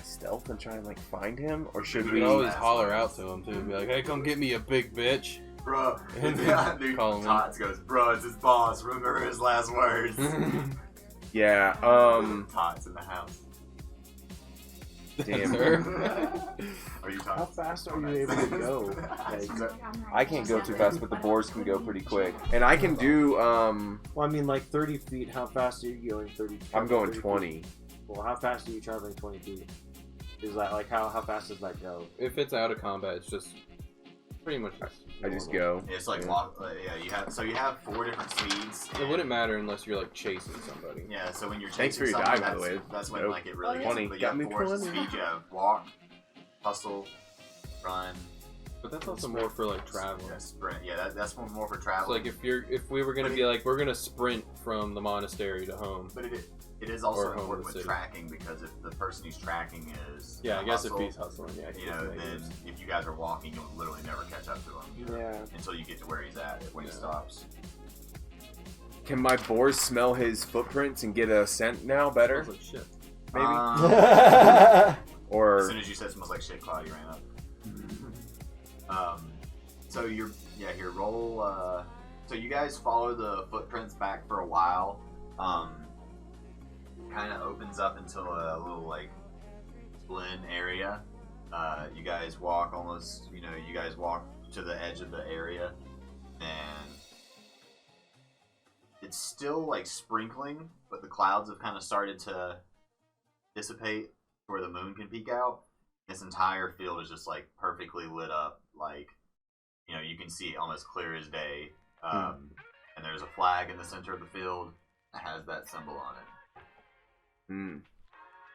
stealth and try and like find him, or should You we? can always holler out to him too. Be like, "Hey, come get me, a big bitch." Bro, dude, Call him in. Tots goes, bro, it's his boss. Remember his last words. Yeah. Tots in the house. Damn. Are you How Tots? fast are you able to go? I can't go too fast, but the boars can go pretty quick, and I can do. Well, I mean, like 30 feet. How fast are you going? 30. I'm going 30 feet? 20. Well, how fast are you traveling 20 feet? Is that like how fast does that go? If it's out of combat, it's just pretty much. I just go. It's like Yeah. walk. You have 4 different speeds. It wouldn't matter unless you're like chasing somebody. Yeah, so when you're Thanks chasing for your someone, die, by the that's- way. That's when Nope. like it really. 20. But you Got have me 4 20. speed. You have walk, hustle, run, But that's also more for like traveling. sprint. Yeah, that's more for It's travel. like if we were gonna be like we're gonna sprint from the monastery to home. But it is also Or home important in the with city. tracking because if the person who's tracking is Yeah, I guess if hustle, he's hustling, yeah. he you gets know, negatives. then if you guys are walking, you'll literally never catch up to him Yeah. until you get to where he's at when he Yeah. stops. Can my boars smell his footprints and get a scent now better? Smells like shit. Maybe. As Or soon as you said smells like shit, Cloudy ran up. So you're here. Roll. So you guys follow the footprints back for a while. Kind of opens up into a little like glen area. You guys walk almost. You guys walk to the edge of the area, and it's still like sprinkling, but the clouds have kind of started to dissipate where the moon can peek out. This entire field is just like perfectly lit up, like you can see it almost clear as day. And there's a flag in the center of the field that has that symbol on it.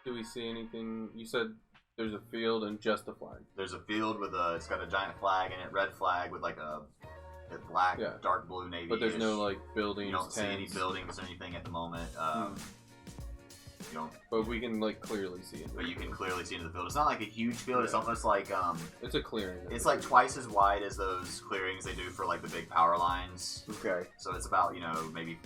Do we see anything? You said there's a field and just a flag. There's a field with it's got a giant flag in it, red flag with like a black, dark blue, navy. But there's no like buildings. You don't see any tents. buildings or anything at the moment. You don't. But we can like clearly see it. But you can clearly see into the field. It's not like a huge field. It's almost like It's a clearing. It's like twice as wide as those clearings they do for like the big power lines. okay. So it's about maybe.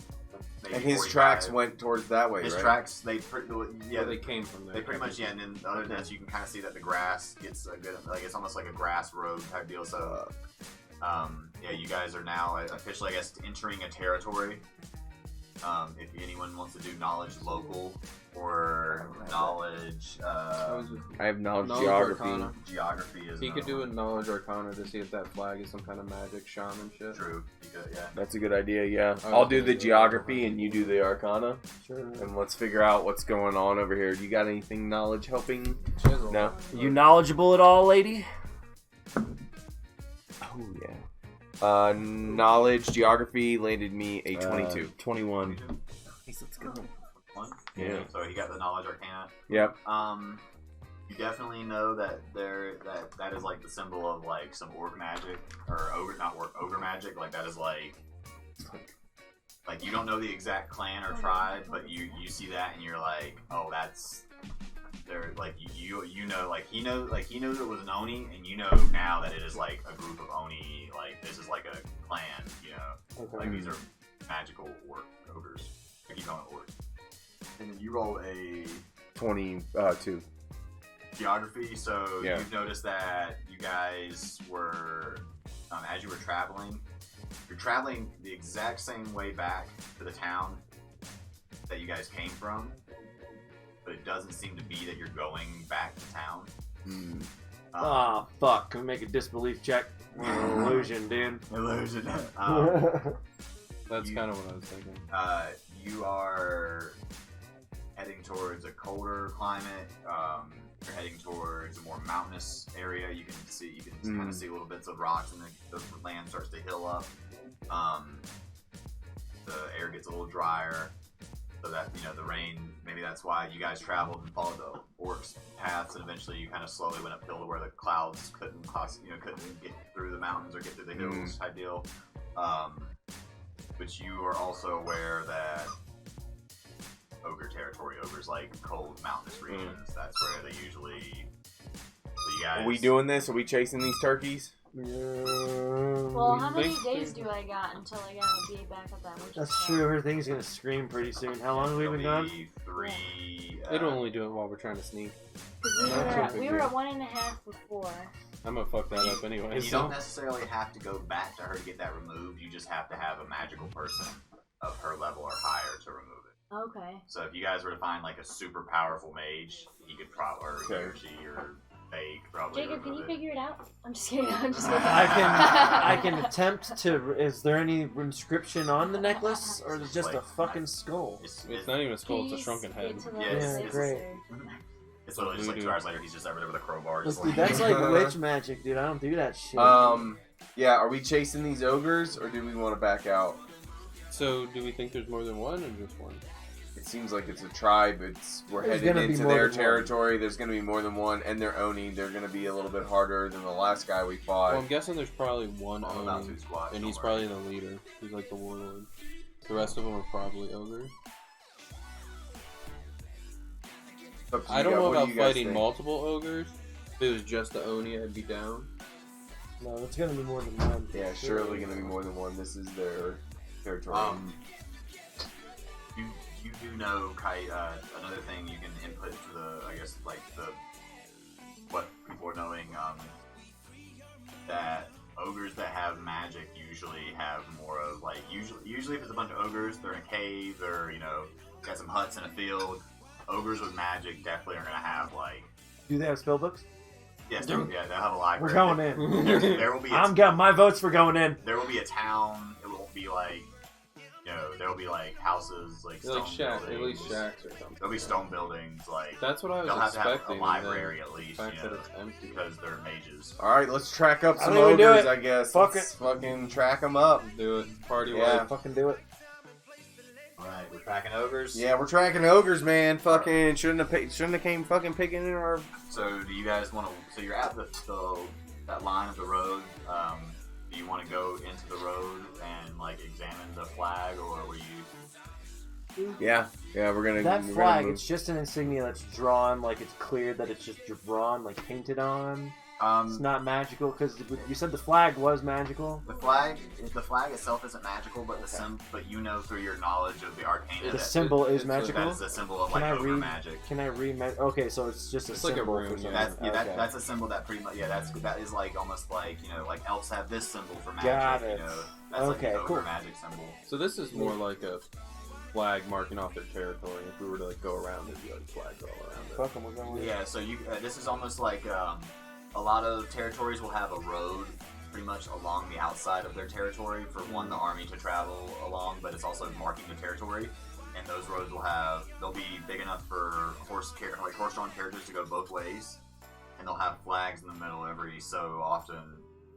And his 45. tracks went towards that way, His right? tracks They came from there. They pretty much and then other than that you can kind of see that the grass gets a good it's almost like a grass road type deal. So you guys are now officially I guess entering a territory. If anyone wants to do knowledge local or knowledge I have knowledge geography. Arcana. geography is He could do a knowledge arcana to see if that flag is some kind of magic shaman shit. true. You could, yeah. That's a good idea, yeah. I I'll was do gonna the do geography and you do the arcana. Sure. And let's figure out what's going on over here. Do you got anything knowledge helping? Chisel. No? You knowledgeable at all, lady? Oh, yeah. Knowledge geography landed me a 22. 21. Nice, let's go. One? Yeah. So he got the knowledge arcana. Yep. You definitely know that that is like the symbol of like some orc magic or ogre magic. Like that is like you don't know the exact clan or tribe, but you see that and you're like, oh, that's they're like you know like he knows it was an Oni, and you know now that it is like a group of Oni. Like this is like a clan, Okay. Like these are magical ogres. I keep calling it orcs. And then you roll a 22. geography, so Yeah. you've noticed that you guys were, as you were traveling, you're traveling the exact same way back to the town that you guys came from, but it doesn't seem to be that you're going back to town. Ah, fuck. Can we make a disbelief check? Illusion, dude. Illusion. That's kind of what I was thinking. You are heading towards a colder climate. You're heading towards a more mountainous area. You can kind of see little bits of rocks, and the land starts to hill up. The air gets a little drier, so that the rain. Maybe that's why you guys traveled and followed the orcs' paths, and eventually you kind of slowly went uphill to where the clouds couldn't get through the mountains or get through the hills type deal. But you are also aware that ogres like cold mountainous regions. That's where they usually. So you guys. Are we doing this? Are we chasing these turkeys? Well, how many days do I got until I gotta be back at that witch's That's house? true. Everything's gonna scream pretty soon. How long have we been It'll gone? be 3. It'll only do it while we're trying to sneak. 'Cause we were at 1.5 before. I'm gonna fuck that up anyway. You don't necessarily have to go back to her to get that removed. You just have to have a magical person of her level or higher to remove it. Okay. So if you guys were to find like a super powerful mage, he could probably, or he or she, or they could probably. Jacob, can you remove it. figure it out? I'm just kidding. I'm just kidding. I can attempt to. Is there any inscription on the necklace, or is it just a Like, fucking skull? It's not even a skull, it's a Please shrunken head. get to the Yeah, it's- officer. great. It's literally just like 2 hours later, he's just over there with a crowbar. Just Dude, that's like witch magic, dude. I don't do that shit. Yeah, are we chasing these ogres, or do we want to back out? So, do we think there's more than one or just one? It seems like it's a tribe. We're There's heading gonna be into more their than one. territory. There's going to be more than one, and they're Oni. They're going to be a little bit harder than the last guy we fought. Well, I'm guessing there's probably one All about Oni, 2 squads. and he's don't worry. probably the leader. He's like the warlord. The rest of them are probably ogres. Up to I you don't guys. know What do about you guys fighting think? multiple ogres. If it was just the Oni, I'd be down. No, it's gonna be more than one. Yeah, surely going to be more than one. This is their territory. you do know, Kite, another thing you can input to the, I guess, like what people are knowing, that ogres that have magic usually have more of like usually if it's a bunch of ogres, they're in a cave, or got some huts in a field. Ogres with magic definitely are gonna have like. Do they have spell books? Yes, they'll have a library. We're going in. There will be. I'm got my votes for going in. There will be a town. It won't be like. There will be like houses, like stone buildings. At least shacks or something. There'll be stone buildings, like that's what I was they'll have expecting. To have a library at least, that it's empty. because they're mages. All right, let's track up some do ogres. it. I guess. Let's fucking track them up. Do it. Party Yeah. way. Fucking do it. All right, we're tracking ogres. Yeah, we're tracking ogres, man. Fucking shouldn't have came fucking picking in our. So do you guys want to? So you're at that line of the road. Do you want to go into the road and like examine the flag, or were you? Yeah, we're gonna. That we're flag, gonna move. it's just an insignia that's drawn, like it's clear that it's just drawn, like painted on. It's not magical, because you said the flag was magical. The flag itself isn't magical, but but through your knowledge of the arcana, The symbol is it's magical. That is the symbol of Can like I ogre read? magic. Can I read? Okay, so it's just a It's like a symbol. rune, for yeah. something. That's a symbol that pretty much that is like almost like like elves have this symbol for magic. Got it. That's Okay, like the cool. ogre magic symbol. So this is more like a flag marking off their territory. If we were to like go around, there'd be like flags all around it. Fuck 'em, we're going with it. Yeah, so this is almost like a lot of territories will have a road pretty much along the outside of their territory for the army to travel along, but it's also marking the territory. And those roads they'll be big enough for horse-drawn characters to go both ways, and they'll have flags in the middle every so often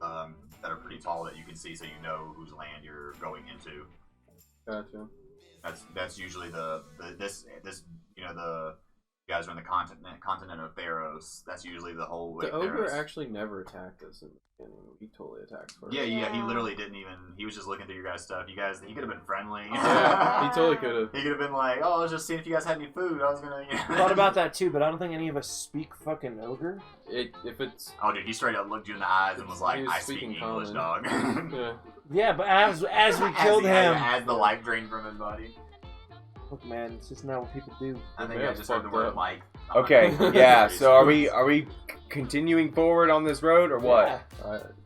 that are pretty tall that you can see, so you know whose land you're going into. Gotcha. That's usually the you guys are in the continent of Theros. That's usually the whole way. The ogre actually never attacked us in the beginning. He totally attacked first. Yeah, he literally didn't even. He was just looking through your guys' stuff. He could have been friendly. Yeah, he totally could have. He could have been like, "Oh, I was just seeing if you guys had any food. I was gonna." Thought about that too, but I don't think any of us speak fucking ogre. If it's Oh, dude, he straight up looked you in the eyes and was like, He was "I speak speaking English, common. dog." yeah. Yeah, but as we killed him. as the life drained from his body. Look, man, it's just not what people do. I think Yeah, I just heard the fucked word up. like. Okay, yeah. So are we continuing forward on this road or what?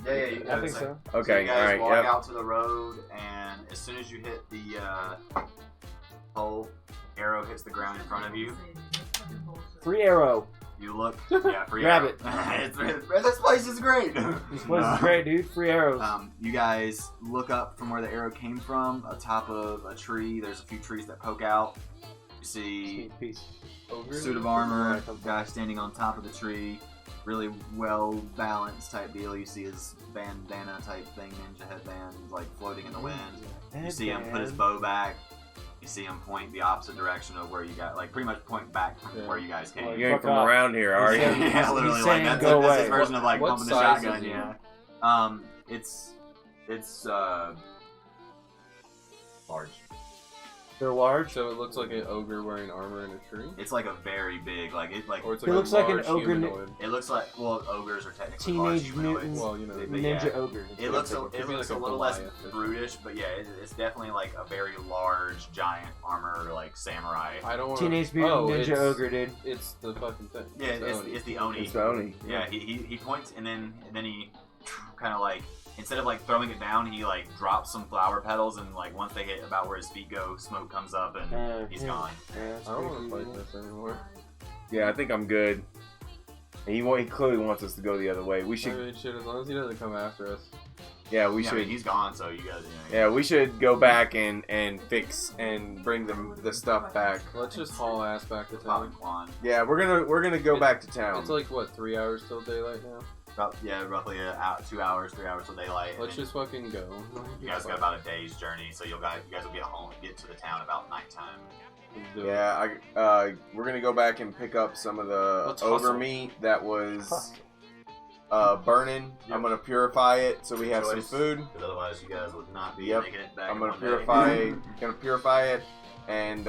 Yeah, I think so. Okay, you guys all right. walk Yep. out to the road, and as soon as you hit the pole, arrow hits the ground in front of you. Free arrow. You look, yeah, free Grab arrow. This place is great. This place is great, dude. Free arrows. You guys look up from where the arrow came from, atop of a tree. There's a few trees that poke out. You see Peace. suit of armor, guy standing on top of the tree, really well balanced type deal. You see his bandana type thing, ninja headband, like floating in the wind. You see him put his bow back. You see him point the opposite direction of where you got, like pretty much point back from where you guys came. You ain't Fuck from off. around here, are you? Yeah, literally, He's like saying that's go his away. version of like What pumping the size shotgun. is he? Yeah. It's large. They're large. So it looks like an ogre wearing armor in a tree. It's like a very big, Or it's like It a looks like an large ogre humanoid. it looks like, well, ogres are technically large Teenage humanoids. Mutant Well, you know, But Ninja yeah. ogre. It looks a Could be like a little less Goliath or brutish, but yeah, it's definitely like a very large, giant armor, like samurai. I don't want Teenage Mutant Ninja ogre, dude. It's the fucking thing. Yeah, it's the Oni. It's the Oni. Yeah, he points and then he kind of like, instead of like throwing it down, he like drops some flower petals, and like once they hit about where his feet go, smoke comes up and he's gone. Yeah, that's I don't pretty want to cool. fight this anymore. Yeah, I think I'm good. And he clearly wants us to go the other way. We I should. mean, shit, as long as he doesn't come after us. Yeah, we I should. mean, he's gone, so you guys. Yeah, we should go back and fix and bring the stuff back. Let's just haul ass back to Pop town. and Quan. Yeah, we're gonna go back to town. It's like what, 3 hours till daylight now? Roughly 2 hours, 3 hours till daylight. and Let's then just fucking go. You guys got about a day's journey, so you guys will get to the town about nighttime. Let's do it. Yeah, we're gonna go back and pick up some of the Let's ogre hustle. meat that was burning. I'm gonna purify it so we have some Choice. food. Because otherwise, you guys would not be Yep. making it back. I'm in gonna one day. purify it, and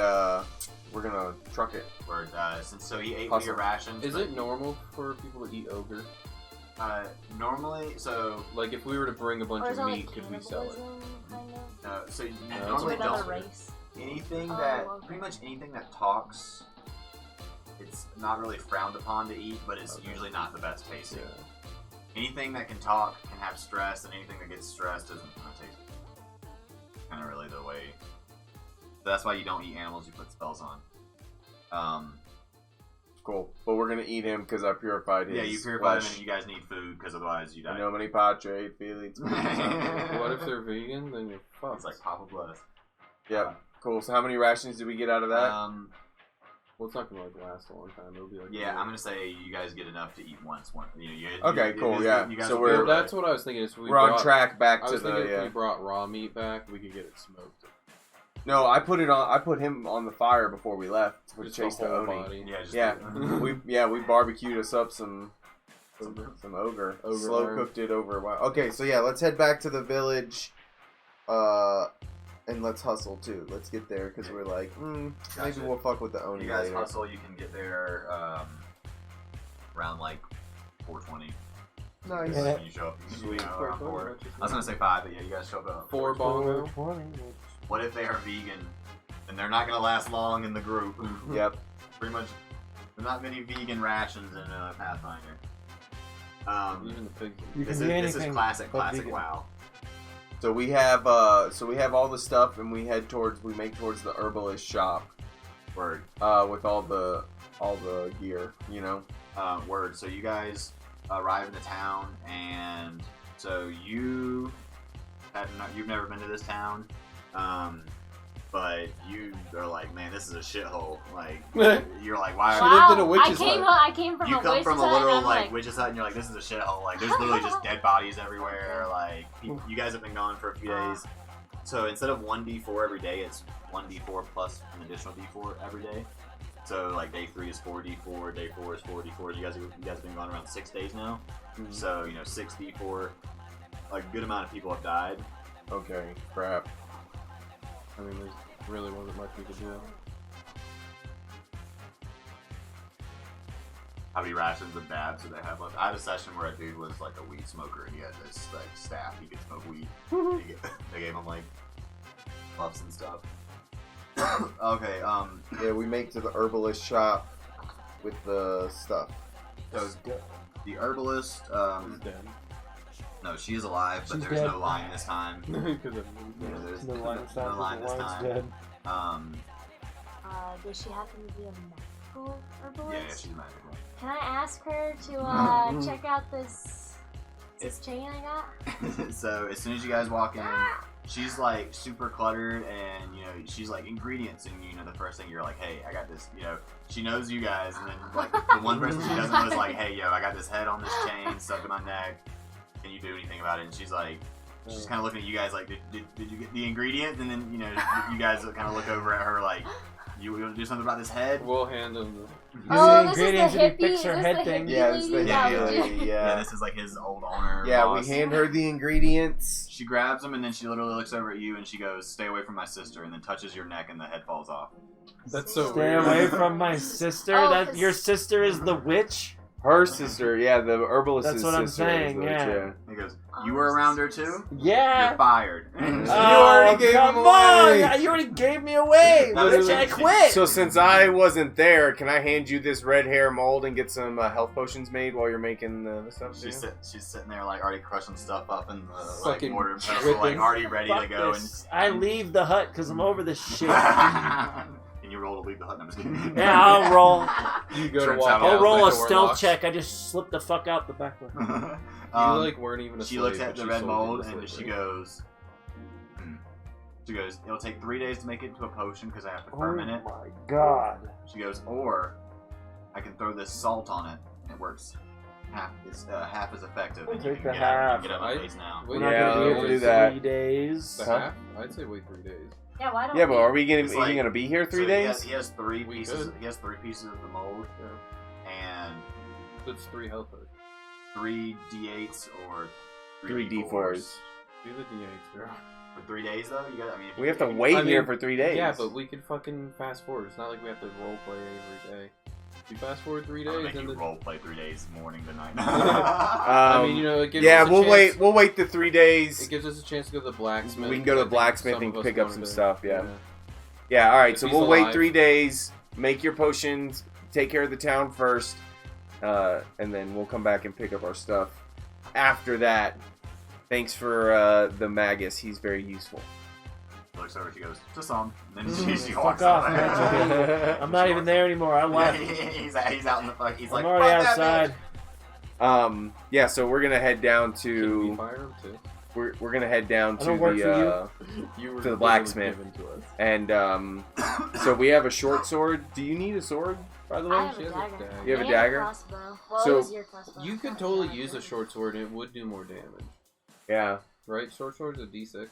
we're gonna truck it. Word, so he ate Hustle. your rations. Is but, it normal for people to eat ogre? normally? So Like, if we were to bring a bunch Or is of it meat, like could we sell it? cannibalism, kind of? so you No, normally With another don't. race? anything Oh, that okay. pretty much anything that talks, it's not really frowned upon to eat, but it's usually not the best tasting. Anything that can talk can have stress, and anything that gets stressed doesn't taste. Kind of really the way. So that's why you don't eat animals you put spells on. Cool. But we're gonna eat him because I purified his. Yeah, you purify them, flesh. and you guys need food because otherwise you die. No many pace, Felix. What if they're vegan? Then you're fucked. It's like Papa Bless. Yep. Cool. So how many rations did we get out of that? Well, it's not gonna like last a long time. It'll be like Yeah, I'm gonna say you guys get enough to eat once. Okay, cool, yeah. You guys So will we're- be That's what I was thinking. Is we're on track back I to was thinking if the. we brought raw meat back, we could get it smoked. No, I put him on the fire before we left. We Just chased the the whole Oni. body. Yeah, we barbecued us up some ogre. Ogre Slow arm. cooked it over a while. Okay, so yeah, let's head back to the village, and let's hustle too. Let's get there because we're like, maybe Gotcha. we'll fuck with the Oni You guys later. hustle. You can get there around like 4:20. Nice. When you show up. Sweet. Around 4. I was gonna say 5, but yeah, you guys show up at 4 bongo. What if they are vegan? And they're not gonna last long in the group. Yep. Pretty much, there's not many vegan rations in Pathfinder. Even the pigs. This is classic vegan. WoW. So we have all the stuff, and we make towards the herbalist shop. Word. With all the gear, you know. Word. So you guys arrive in the town, and so you've never been to this town, but you are like, man, this is a shithole. Like, you're like, why? Wow. lived in a I witch's came, hut. I came from You a come witch's from a hut, literal and I'm like, witch's hut, and you're like, this is a shithole. Like, there's literally just dead bodies everywhere. Like, you guys have been gone for a few days. So instead of 1d4 every day, it's 1d4 plus an additional d4 every day. So like day 3 is 4d4, day 4 is 4d4. You guys have been gone around 6 days now. Mm-hmm. So 6d4. Like a good amount of people have died. Okay. Crap. I mean, there really wasn't much we could do. How many rations of babs do they have left? I had a session where a dude was like a weed smoker and he had this like staff. He could smoke weed. They gave him like puffs and stuff. Okay. Yeah, we make to the herbalist shop with the stuff. So the herbalist. He's dead. No, she is alive, but She's there's dead. no line this time. Because of There's No line this time. no line this The line's time. dead. does she happen to be a medical herbalist? Yeah, she's magical. Can I ask her to check out this chain I got? So as soon as you guys walk in, she's like super cluttered, and she's like ingredients, and the first thing you're like, hey, I got this. She knows you guys, and then like the one person she doesn't know is like, hey, I got this head on this chain stuck in my neck. Can you do anything about it? And she's like, she's kind of looking at you guys like, did you get the ingredient? And then you guys kind of look over at her like, you want to do something about this head? We'll hand him Oh, the this is the ingredients and hippie. you fix her Is head this the thing. hippie Yeah, it's the lady? hippie lady. Yeah, Yeah. this is like his old owner. Yeah, boss. we hand her the ingredients. She grabs them and then she literally looks over at you and she goes, "Stay away from my sister," and then touches your neck and the head falls off. That's so Stay weird. away from my sister. Oh, That 'cause- your sister is the witch. Her sister, yeah, the herbalist's That's what I'm sister. saying, is the yeah. witch, He goes, "You were around her too? Yeah. You're fired." You Oh, already gave come him away. on! You already gave me away. That Bitch, was- I quit. So since I wasn't there, can I hand you this red hair mold and get some health potions made while you're making the stuff? Too? She's sitting there like already crushing stuff up in the Fucking mortar and pestle, like dripping. already ready to Fuck go. this. I leave the hut because I'm over this shit. Can you roll to leave the hut? No, I'm just kidding. Yeah, I'll roll. You go to Turns walk out out. I'll roll the a door stealth locks. check. I just slipped the fuck out the back way. You like weren't even a She slave, looks at but the she red sold you mold to and she slavery. goes, it'll take 3 days to make it into a potion because I have to ferment it. my god. She goes, or I can throw this salt on it and it works. It's half as effective. And you Take can the get out half. get out of my face now. Wait, We're not Yeah, gonna be we'll here do for that. 3 days. The Huh? half? I'd say wait 3 days. Yeah, why don't Yeah, but are we It's are you like- gonna be here 3 So days? He has 3 We pieces. could. He has 3 pieces of the mold, and That's 3 health potions. 3 d8s or 3 d4s. Do the D8s, bro. For 3 days though. You got. I mean, if We you- have to if you- wait I here mean, for 3 days. Yeah, but we could fucking fast forward. It's not like we have to role play every day. If you fast forward 3 I'm gonna days, make then you the... role play 3 days, morning to night. I mean, it gives yeah, us a we'll chance, wait. We'll wait the 3 days. It gives us a chance to go to the blacksmith. We can go to the I think blacksmith some and of us pick up wanted some to- stuff, yeah. Yeah, all right. If So he's we'll wait alive. 3 days. Make your potions. Take care of the town first, and then we'll come back and pick up our stuff. After that, thanks for the Magus. He's very useful. Looks over, she goes, to some. And then she Fuck walks off, away. man. I'm not even there anymore. I left. he's out in the fuck. He's I'm like, already fuck that outside. Yeah. So we're gonna head down Should we to fire him too? we're gonna head down I to don't work the You were To the literally blacksmith. given to us. and so we have a short sword. Do you need a sword, by the way? I have She a has a dagger. dagger. You have a And dagger? crossbow. Well, So- it was your crossbow. You could Not totally mine. use a short sword and it would do more damage. Yeah. Right? Short sword's a d6.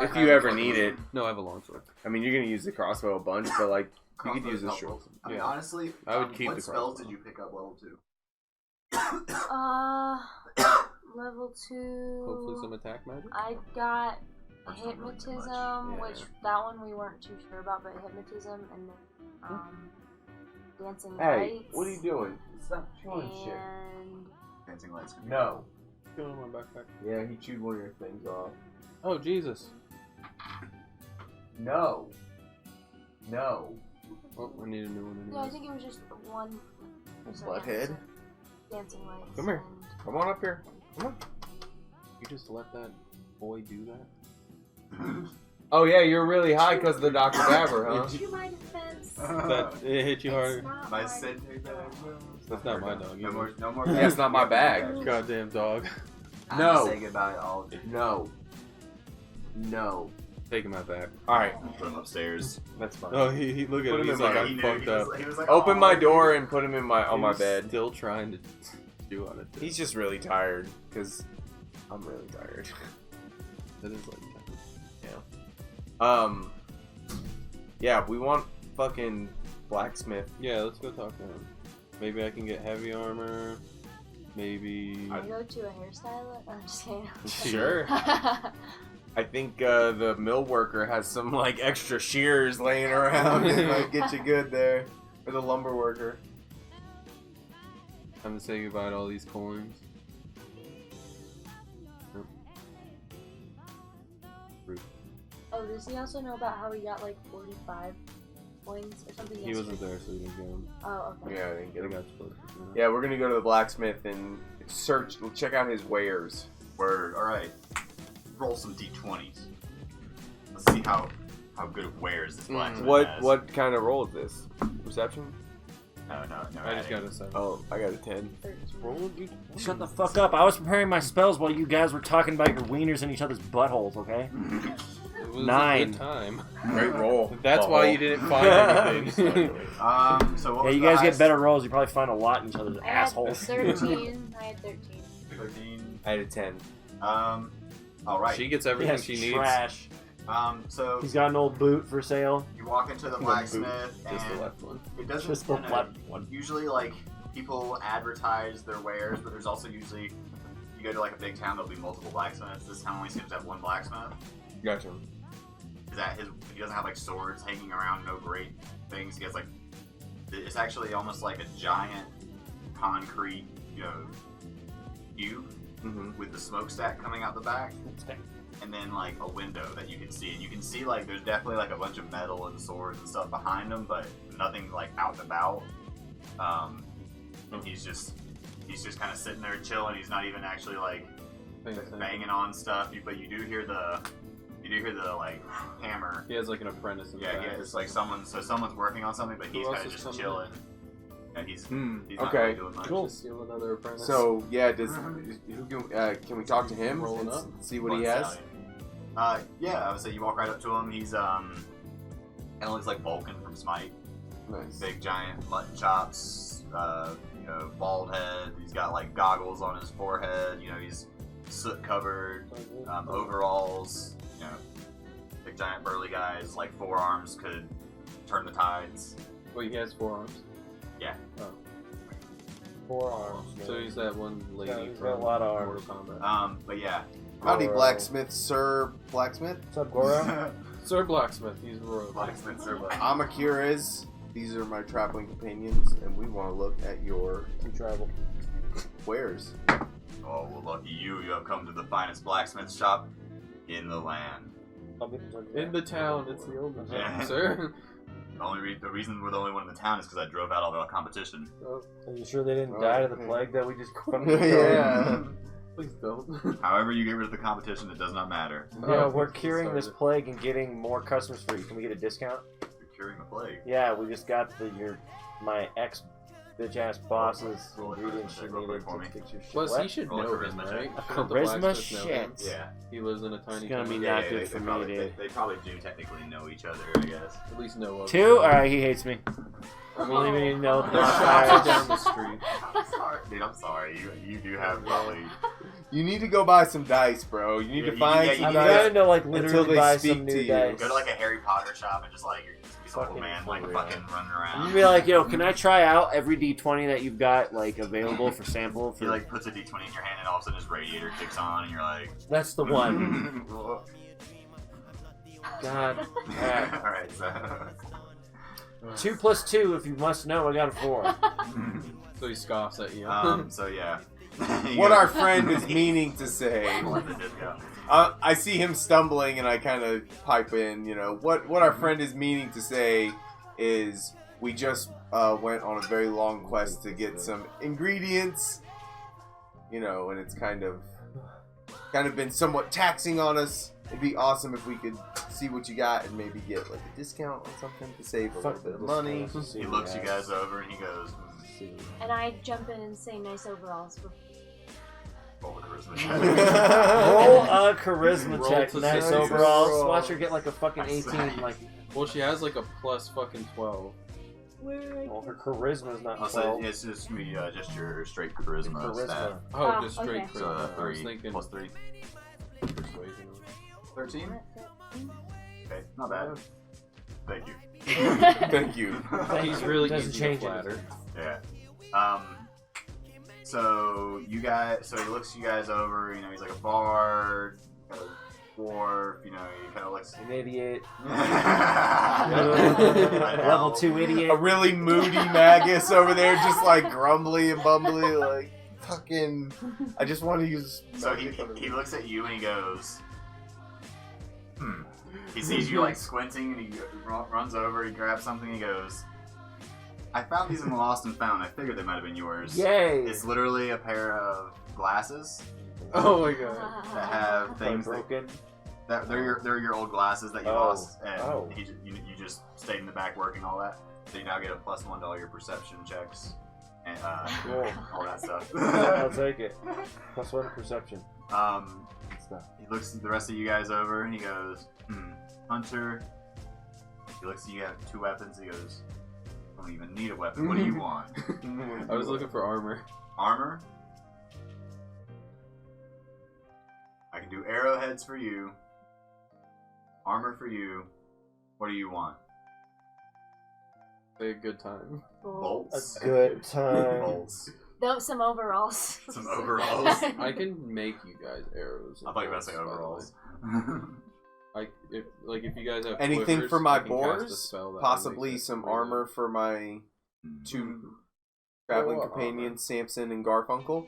If I you have ever a need it. No, I have a long sword. I mean, you're gonna use the crossbow a bunch, but like you could use the Crossbow's short. helpful. I mean, Yeah. honestly, I would keep what the spells crossbow. did you pick up level 2? Level 2. Hopefully some attack magic. I got Or something really much. hypnotism, Yeah. which that one we weren't too sure about, but hypnotism and then dancing Hey, lights. what are you doing? Stop chewing shit. And Dancing lights. Can be No. Go in my backpack. Yeah, he chewed one of your things off. Oh, Jesus. No. No. Oh, I need a new one. yeah, I think it was just one. Butthead? Dancing lights. Come here. and- Come on up here. Come on. You just let that boy do that? Oh yeah, you're really high because of the Dr. Dabber, huh? To my defense. That it hit you it's harder. not My my scented bag. That's not my dog. No more. No more. Yeah, it's not my bag. Goddamn dog. No. Say goodbye to all of you. No. No. Taking my back. Alright, Put him upstairs. that's fine. Oh, he look at Put him. him He's in like, my- I'm He knew, fucked he was- up. he was like, Open "Aw." my door and put him in my on He my was bed. Still trying to chew on it. He's just really tired because I'm really tired. That is like. Yeah, we want fucking blacksmith. Yeah, let's go talk to him. Maybe I can get heavy armor. Maybe. Can I go to a hairstylist? I'm just kidding. Sure. I think the mill worker has some like extra shears laying around. It might get you good there. Or the lumber worker. Time to say goodbye to all these coins. Oh, does he also know about how he got like 45 coins or something? He wasn't there, so he didn't get him. Oh, okay. Yeah, I didn't get I him. got supposed to. Yeah, we're gonna go to the blacksmith and check out his wares. Word. All right. Roll some d20s. Let's see how good of wares this blacksmith has. What kind of roll is this? Perception? No. I just got a 7. Oh, I got a 10. 13. Roll you. Shut the fuck up. I was preparing my spells while you guys were talking about your wieners in each other's buttholes, okay? It was a 9. good time. Great roll. That's why you didn't find anything. So what Yeah, was you the guys get highest? better rolls. You probably find a lot in each other's I had assholes. 13. I had 13. 13. I had a 10. All right. She gets everything Yes, she needs. trash. So He's got an old boot for sale. you walk into the blacksmith, Just the and left one. it doesn't. Just the kinda- left one. Usually, like people advertise their wares, but there's also usually you go to like a big town, there'll be multiple blacksmiths. This town only seems to have one blacksmith. Gotcha. Is that he doesn't have like swords hanging around, no great things. He has like it's actually almost like a giant concrete, cube Mm-hmm. with the smokestack coming out the back, and then like a window that you can see, and you can see like there's definitely like a bunch of metal and swords and stuff behind him, but nothing like out and about. And he's just kind of sitting there chilling. He's not even actually like banging on stuff, but you do hear the like hammer. He has like an apprentice in the Yeah, back. it's like someone's working on something, but he's else kind of is just coming chilling. Yeah, he's not Okay. really doing much. Just steal another apprentice. So yeah, can we talk to him Rolling and up. see what he Blood has? Stallion. Yeah, I would say you walk right up to him. He's kind of looks like Vulcan from Smite. Nice. Big giant mutton chops, bald head. He's got like goggles on his forehead. He's soot covered, overalls. Big giant burly guys. Like forearms could turn the tides. Wait, he has 4 arms. Yeah. Oh. 4 arms. So he's that one lady he's got a from lot of Mortal arms. Kombat. But yeah. Howdy, Goro. blacksmith, sir, blacksmith. What's up, Goro? Sir Blacksmith, he's a rogue. Blacksmith Sir Black. I'm Akira's. These are my traveling companions, and we want to look at your To travel. wares. Oh, well, lucky you. You have come to the finest blacksmith shop in the land. In the town, it's the only town, Yeah. sir. The reason we're the only one in the town is because I drove out all the competition. Are you sure they didn't die to the plague that we just Yeah. Please don't. However you get rid of the competition, it does not matter. Yeah, Oh, we're please curing this start plague and getting more customers for you. Can we get a discount? You're curing the plague. Yeah, we just got my ex bitch ass boss's Roll a ingredients she charisma check real needed quick for to me. fix your shit. Plus, What? he should Roll a know him, charisma right? check. Shouldn't the Charisma blacksmith know him? shit. Yeah. He lives in a tiny It's gonna town. be Yeah, not yeah, good they for me, probably, dude. They probably do technically know each other, I guess. At least know of 2? him. Alright, he hates me. I don't even know Their shops are down the street. I'm sorry, dude. I'm sorry. You do have probably. You need to go buy some dice, bro. You need Yeah, to find yeah, some you I'm need dice. trying to like until literally they buy speak some to new you. dice. Go to like a Harry Potter shop and just like you're just an old Fucking man like for fucking running around. You'd be like, yo, can I try out every D20 that you've got like available for sample? He For like puts a D20 in your hand and all of a sudden his radiator kicks on and you're like. that's the one. God. Alright. Alright, so. 2 plus 2, if you must know, I got a 4. So he scoffs at you. So yeah. What our friend is meaning to say. Let the disco. I see him stumbling, and I kind of pipe in. You know what our friend is meaning to say is we just went on a very long quest to get some ingredients. You know, and it's kind of been somewhat taxing on us. It'd be awesome if we could see what you got and maybe get like a discount on something to save a little bit of money. He looks you guys over and he goes, And I jump in and say nice overalls. roll the charisma Roll a charisma Roll check. to Nice save. overalls. Watch her get like a fucking I 18. say. Like, Well, she has like a plus fucking 12. well, her charisma's not Also, 12. it's just me, just your straight charisma stat. Charisma. Oh, Oh, just straight okay. So charisma. I was 3 thinking plus 3. persuasion. 13? Okay, not bad. Thank you. Thank you. He's really Doesn't easy change to flatter. Yeah. So you guys, so he looks you guys over. You know, he's like a bard, kind of dwarf. You know, he kind of looks. An idiot. I know. Level 2 idiot. A really moody Magus over there, just like grumbly and bumbly, like fucking. I just want to use. So he looks at you and he goes, He sees you like squinting and he runs over, he grabs something and he goes, I found these in the Lost and Found. I figured they might have been yours. Yay! It's literally a pair of glasses Oh my god. that have things broken. that they're your old glasses that you Oh. lost, and Oh. you just stayed in the back working all that. So you now get a +1 to all your perception checks and Cool. all that stuff. I'll take it. +1 perception. He looks the rest of you guys over and he goes, Hunter. He looks at you have 2 weapons. He goes, I don't even need a weapon. What do you want? I was looking for armor. Armor? I can do arrowheads for you. Armor for you. What do you want? Say a good time. Bolts? A good time. Bolts. Though some overalls. Some overalls. I can make you guys arrows. I thought you were about to say overalls. If you guys have Anything quivers, for my I can cast a boars? spell that Possibly makes it some really- armor for my 2 traveling Oh, companions, Samson and Garfunkel.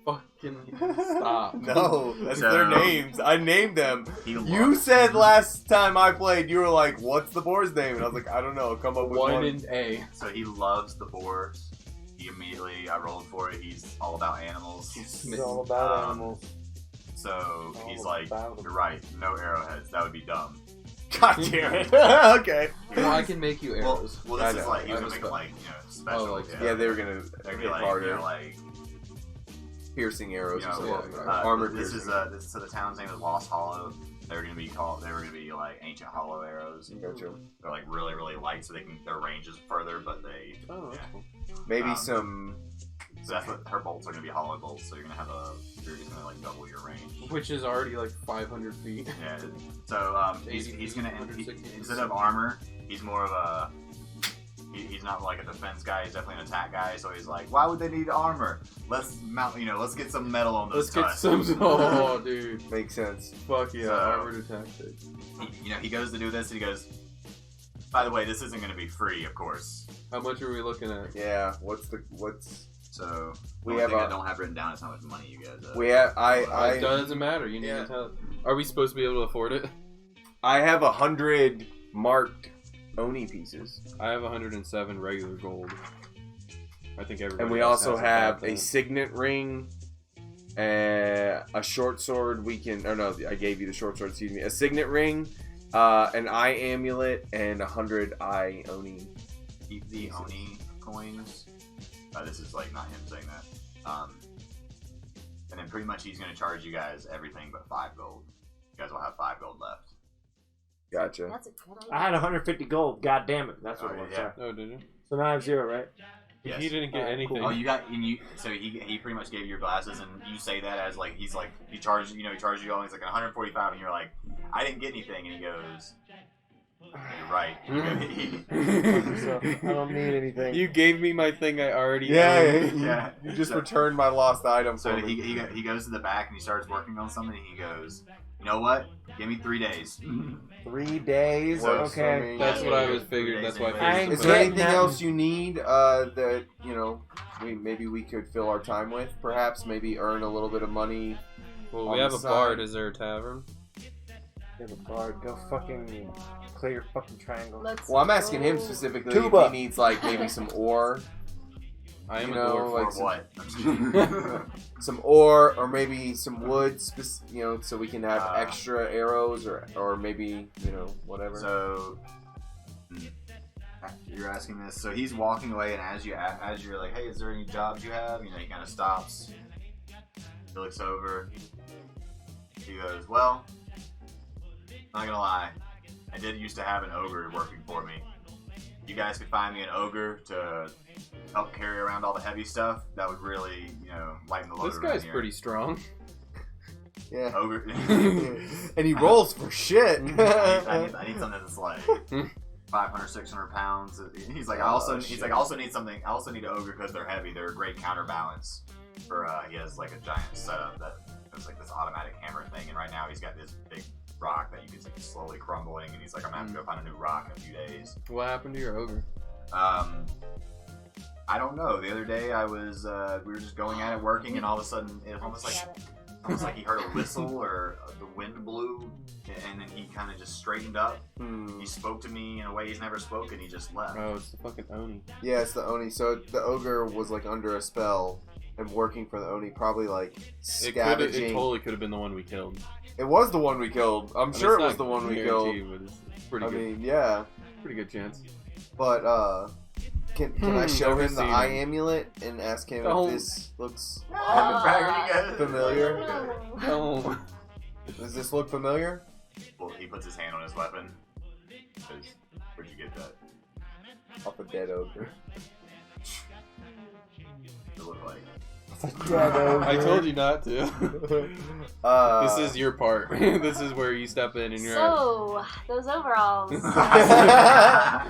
Fucking stop. No, that's So- their names. I named them. He You loves- said last time I played, you were like, "What's the boar's name?" And I was like, "I don't know. Come up with One one." and A. So he loves the boars. He immediately, I rolled for it. He's all about animals. It's all about animals. So he's All like, about 'em. you're right. No arrowheads. That would be dumb. God damn it. Okay. Well, I can make you Well, arrows. well, I this is know. like he was I gonna make was- it like special. Oh, like- Yeah, they were gonna They're gonna make be like harder, like piercing arrows you or know, something. yeah. Armored This piercing. is so the town's name is Lost Hollow. They were gonna be like ancient hollow arrows. Gotcha. They're like really really light, so their range is further, but they Oh, that's yeah. cool. Maybe some. So that's what her bolts are gonna be hollow bolts. So you're just gonna like double your range. Which is already like 500 feet. Yeah. So he's 80 gonna feet, 160 instead of armor, he's more of a. He's not like a defense guy. He's definitely an attack guy. So he's like, why would they need armor? Let's mount. Let's get some metal on those. Let's get some. Oh, dude. Makes sense. Fuck yeah. So- Armored tactic. He goes to do this. And he goes. By the way, this isn't going to be free, of course. How much are we looking at? Yeah. What's? So We the only have thing a- I don't have written down is how much money you guys have. We have. It doesn't matter. You need Yeah. to tell. Are we supposed to be able to afford it? I have 100 marked Oni pieces. I have 107 regular gold. I think everybody. And we else also has have about a that. signet ring, a short sword. I gave you the short sword. Excuse me. A signet ring, an eye amulet, and 100 eye Oni. Keep the Oni coins. This is like not him saying that. And then pretty much he's going to charge you guys everything but 5 gold. You guys will have 5 gold left. Gotcha. That's a good idea. I had 150 gold. God damn it. That's what it was. yeah. Oh, did you? So now I have 0, right? Yes. He didn't get Alright, anything. cool. Oh, you got and you. So he pretty much gave you your glasses, and you say that as like he charged you all. And he's like 145, and you're like, I didn't get anything, and he goes, you're right. So I don't need anything. You gave me my thing I already owned. Yeah. You just returned my lost item. So for me. he goes to the back and he starts working on something. And he goes, you know what? Give me 3 days. 3 days. Works for Okay. me. That's what I was figured. That's why I I ain't figured. Is the there getting anything that. else you need that maybe we could fill our time with? Perhaps maybe earn a little bit of money. Well, on we have the a bard. side. Is there a tavern? Give a bard. Go fucking clear your fucking triangle. Let's Well, I'm asking him go. specifically Tuba. if he needs like maybe some ore, I am You a know, dwarf. like Or some- what? I'm just kidding. some ore, or maybe some wood, so we can have Uh, extra arrows, or maybe whatever. So you're asking this. So he's walking away, and as you're like, hey, is there any jobs you have? He kind of stops. He looks over. He goes, well, not gonna lie, I did used to have an ogre working for me. You guys could find me an ogre to help carry around all the heavy stuff. That would really, lighten the load. This around guy's here. pretty strong. yeah, Ogre. and he rolls for shit. I need something that's like 500, 600 pounds. He's like, I also need something. I also need an ogre because they're heavy. They're a great counterbalance. For he has like a giant setup that has like this automatic hammer thing, and right now he's got this big rock that you can see slowly crumbling, and he's like, I'm gonna have to go find a new rock in a few days. What happened to your ogre? I don't know. The other day I was we were just going at it working, and all of a sudden it was almost like he heard a whistle or the wind blew, and then he kind of just straightened up. He spoke to me in a way he's never spoken. He just left. Oh, it's the fucking Oni. Yeah, it's the Oni. So the ogre was like under a spell and working for the Oni, probably like It scavenging. totally could have been the one we killed. It was the one we killed. I'm I mean, sure it's it was not the one we killed. guaranteed, but it's pretty I good. mean, yeah, Pretty good chance. but can I show Never him the seen eye him. amulet and ask him Don't. if this looks Familiar. familiar? No. Does this look familiar? Well, he puts his hand on his weapon. Where'd you get that? Off a dead ogre. It looked like. I told you not to. This is your part. This is where you step in and you're So, those overalls.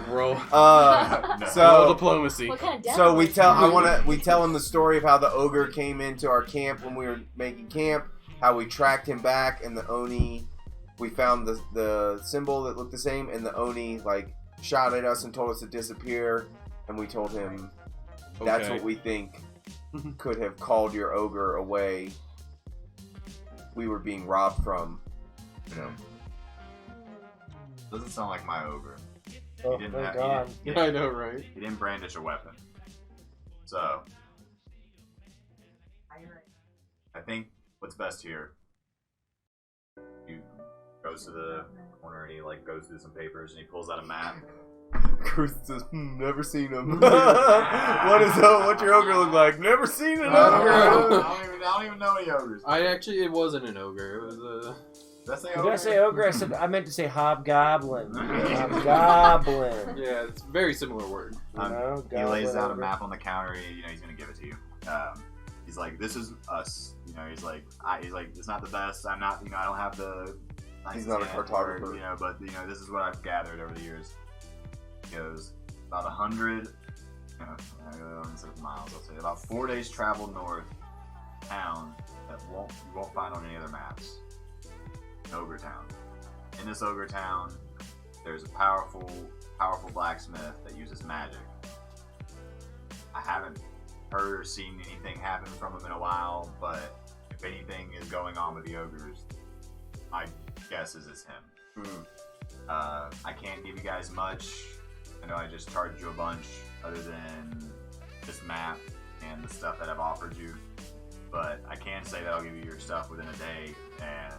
roll. No. Roll So diplomacy. What kind of death? So we tell him the story of how the ogre came into our camp when we were making camp, how we tracked him back, and the Oni, we found the symbol that looked the same, and the Oni like shot at us and told us to disappear, and we told him that's Okay. what we think could have called your ogre away. We were being robbed from, Doesn't sound like my ogre. Oh, didn't thank have- God. he didn't- I know, right? He didn't brandish a weapon. So, I think what's best here, he goes to the corner and he goes through some papers and he pulls out a map. Chris says, never seen him. What's your ogre look like? Never seen an ogre. I don't even know any ogres. It wasn't an ogre. It was a. Did I say Did ogre? I say ogre? I meant to say hobgoblin. Hobgoblin. Yeah, it's a very similar word. He lays out a map on the counter. He's gonna give it to you. He's like, "This is us." He's like, "It's not the best. I'm not. I don't have the." He's not a cartographer. But this is what I've gathered over the years. He goes about 100. Instead of miles, I'll say about 4 days travel north town that you won't find on any other maps. Ogre Town. In this Ogre Town, there's a powerful blacksmith that uses magic. I haven't heard or seen anything happen from him in a while, but if anything is going on with the ogres, my guess is it's him. I can't give you guys much. I know I just charged you a bunch, other than this map and the stuff that I've offered you. But I can say that I'll give you your stuff within a day, and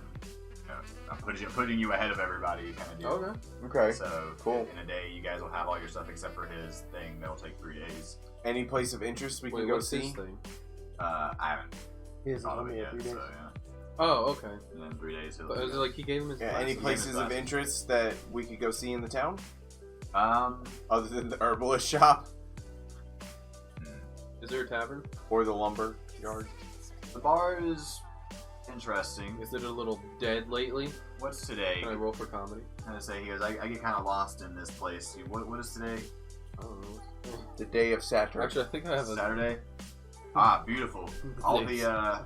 I'm putting you ahead of everybody, kind of deal. Okay. So cool. In a day, you guys will have all your stuff except for his thing. That'll take 3 days. Any place of interest we can go what's see? this thing? I haven't He hasn't thought of told it me yet. in 3 days. So yeah. Oh, okay. And then 3 days. But is it like he gave him his Yeah, glasses? any places of interest that we could go see in the town? Other than the herbalist shop? Is there a tavern? Or the lumber yard? The bar is interesting. Is it a little dead lately? What's today? Can I roll for comedy? Kind of say he goes. I get kind of lost in this place. What is today? I don't know. The day of Saturn. Actually, I think I have a Saturday. Ah, beautiful. All Nice. the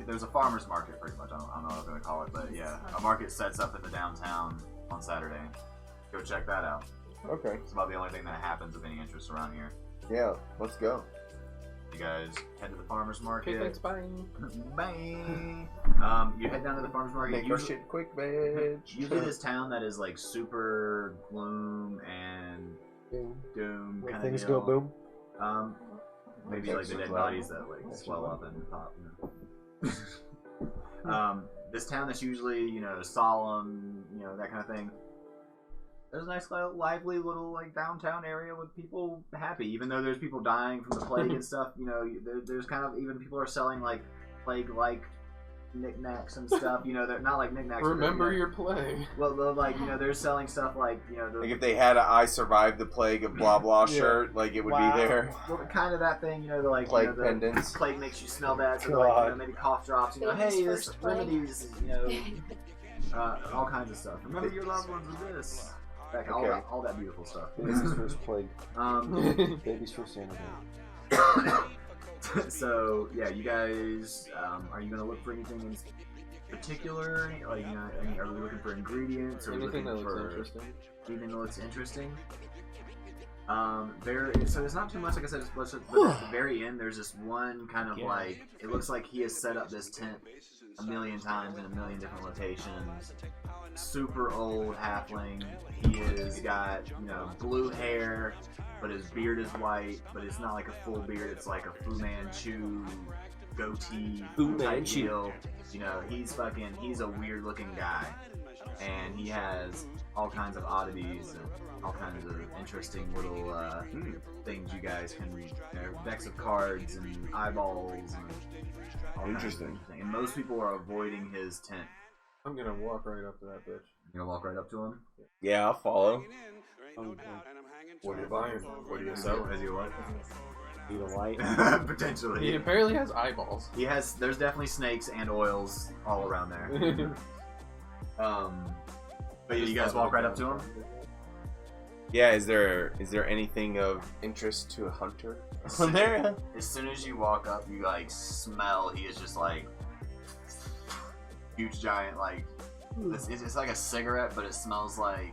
there's a farmer's market pretty much. I don't know what I'm gonna call it, but yeah, a market sets up in the downtown on Saturday. Go check that out. Okay. It's about the only thing that happens of any interest around here. Yeah, let's go. You guys head to the farmer's market. Okay, thanks, bye. Bye. You head down to the farmer's market. Make our shit quick, bitch. Usually this town that is like super gloom and doom When kind things of go boom. Maybe like the dead bodies that like swell up and pop. This town that's usually solemn, that kind of thing. There's a nice, lively little like downtown area with people happy, even though there's people dying from the plague and stuff. There's kind of even people are selling like plague-like knickknacks and stuff. They're not like knickknacks. Remember your plague. Well, they're selling stuff like like if they had a "I survived the plague of blah blah" shirt, like it would be there. Well, kind of that thing, they're like plague the pendants. Plague makes you smell bad, so like maybe cough drops. Hey, this remedies. All kinds of stuff. Remember your loved ones with this. Like, all that beautiful stuff. Baby's first plague. Baby's first animal. So yeah, you guys, are you gonna look for anything in particular? Like, are we looking for ingredients? Or Anything that looks for interesting. anything that looks interesting? So there's not too much, like I said, but at the very end, there's this one kind of like, it looks like he has set up this tent a million times in a million different locations. Super old halfling. He has got, blue hair, but his beard is white, but it's not like a full beard, it's like a Fu Manchu goatee type deal. He's a weird looking guy. And he has all kinds of oddities and all kinds of interesting little things you guys can read. Decks of cards and eyeballs and all Interesting. kinds of things. And most people are avoiding his tent. I'm gonna walk right up to that bitch. You gonna walk right up to him? Yeah, I'll follow. What are you buying? What do you So, has he what? Eat a light. Potentially. He apparently has eyeballs. There's definitely snakes and oils all around there. But you guys walk right up to him? Yeah, is there anything of interest to a hunter? As soon as you walk up, you like smell. He is just like huge, giant. Like it's like a cigarette, but it smells like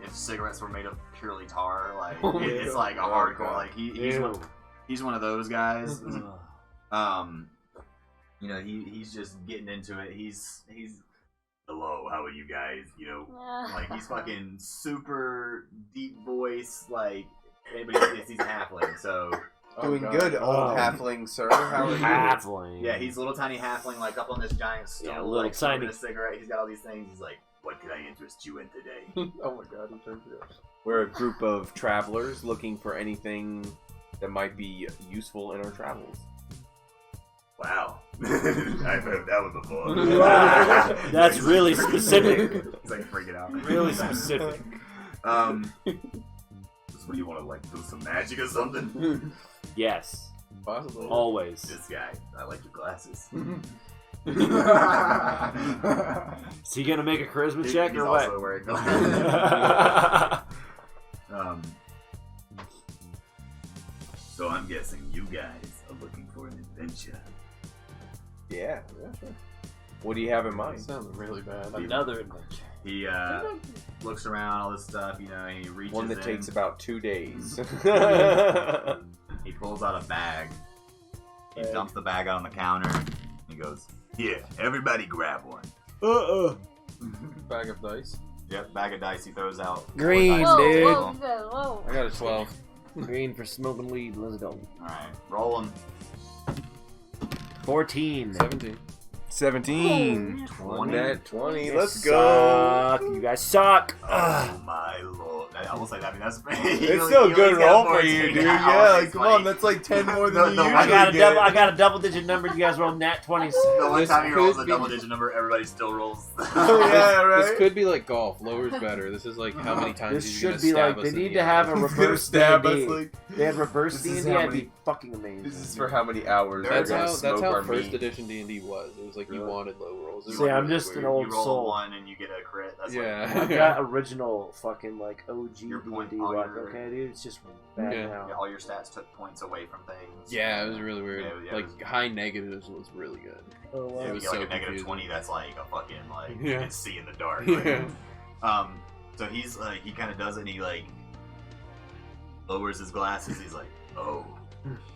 if cigarettes were made of purely tar. Like it's like a hardcore. Like he's one of those guys. He's just getting into it. He's hello, how are you guys? Like he's fucking super deep voice. Like anybody thinks he's a halfling, so. Doing good, old halfling, sir. How are you? Halfling. Yeah, he's a little tiny halfling, like up on this giant stone. Yeah, little like, tiny. A cigarette. He's got all these things. He's like, "What can I interest you in today?" Oh my god, he turned it up. We're a group of travelers looking for anything that might be useful in our travels. Wow. I've heard that one before. That's really specific. He's like freaking out. Really specific. What do you want to like do some magic or something? Yes. Possible. Always. This guy, I like your glasses. Is he gonna make a charisma check He's or also what? wearing glasses. So I'm guessing you guys are looking for an adventure. Yeah. Sure. What do you have in That mind? sounds really bad. Another adventure. He looks around, all this stuff, and he reaches One that in. takes about 2 days. He pulls out a bag. He dumps the bag out on the counter. He goes, Here, everybody grab one. Bag of dice. Yep, bag of dice he throws out. Green, Whoa, dude. whoa. I got a 12. Green for smoking weed. Let's go. Alright, rolling. 14. 17. 17. 20. Net 20. You Let's go. suck. You guys suck. Oh my lord. I will say that. I mean, that's It's still a good roll for you, dude. Yeah, like, come on, that's like 10 more than you I got a usually I get. got a double-digit number. You guys rolled nat 20s. The one This time he rolls a could be- double-digit number, everybody still rolls. Yeah, right. This could be like golf. Lower's better. This is like how many times This he's should gonna be stab like us they in need the to have eye. a He's gonna reverse stab D&D. us like. They had reverse This is D&D. how That'd many- be fucking amazing. This is for how many hours? That's we're gonna That's smoke how our first meat. edition D&D was. It was like you Really? wanted low rolls. It was See, I'm really just an weird. old You roll soul. a 1 and you get a crit. That's Yeah. I got original fucking like OG Your point- D&D all rock. your- Okay, dude, it's just bad Yeah. now. Yeah, all your stats took points away from things. Yeah, it was really weird. Yeah, yeah, it like was- high negatives was really good. Oh, wow. Yeah, It you was get like so a negative confusing. 20, that's like a fucking, like, you Yeah. can see in the dark. Yeah. So he's like, he kind of does it and he, like, lowers his glasses. He's like, oh,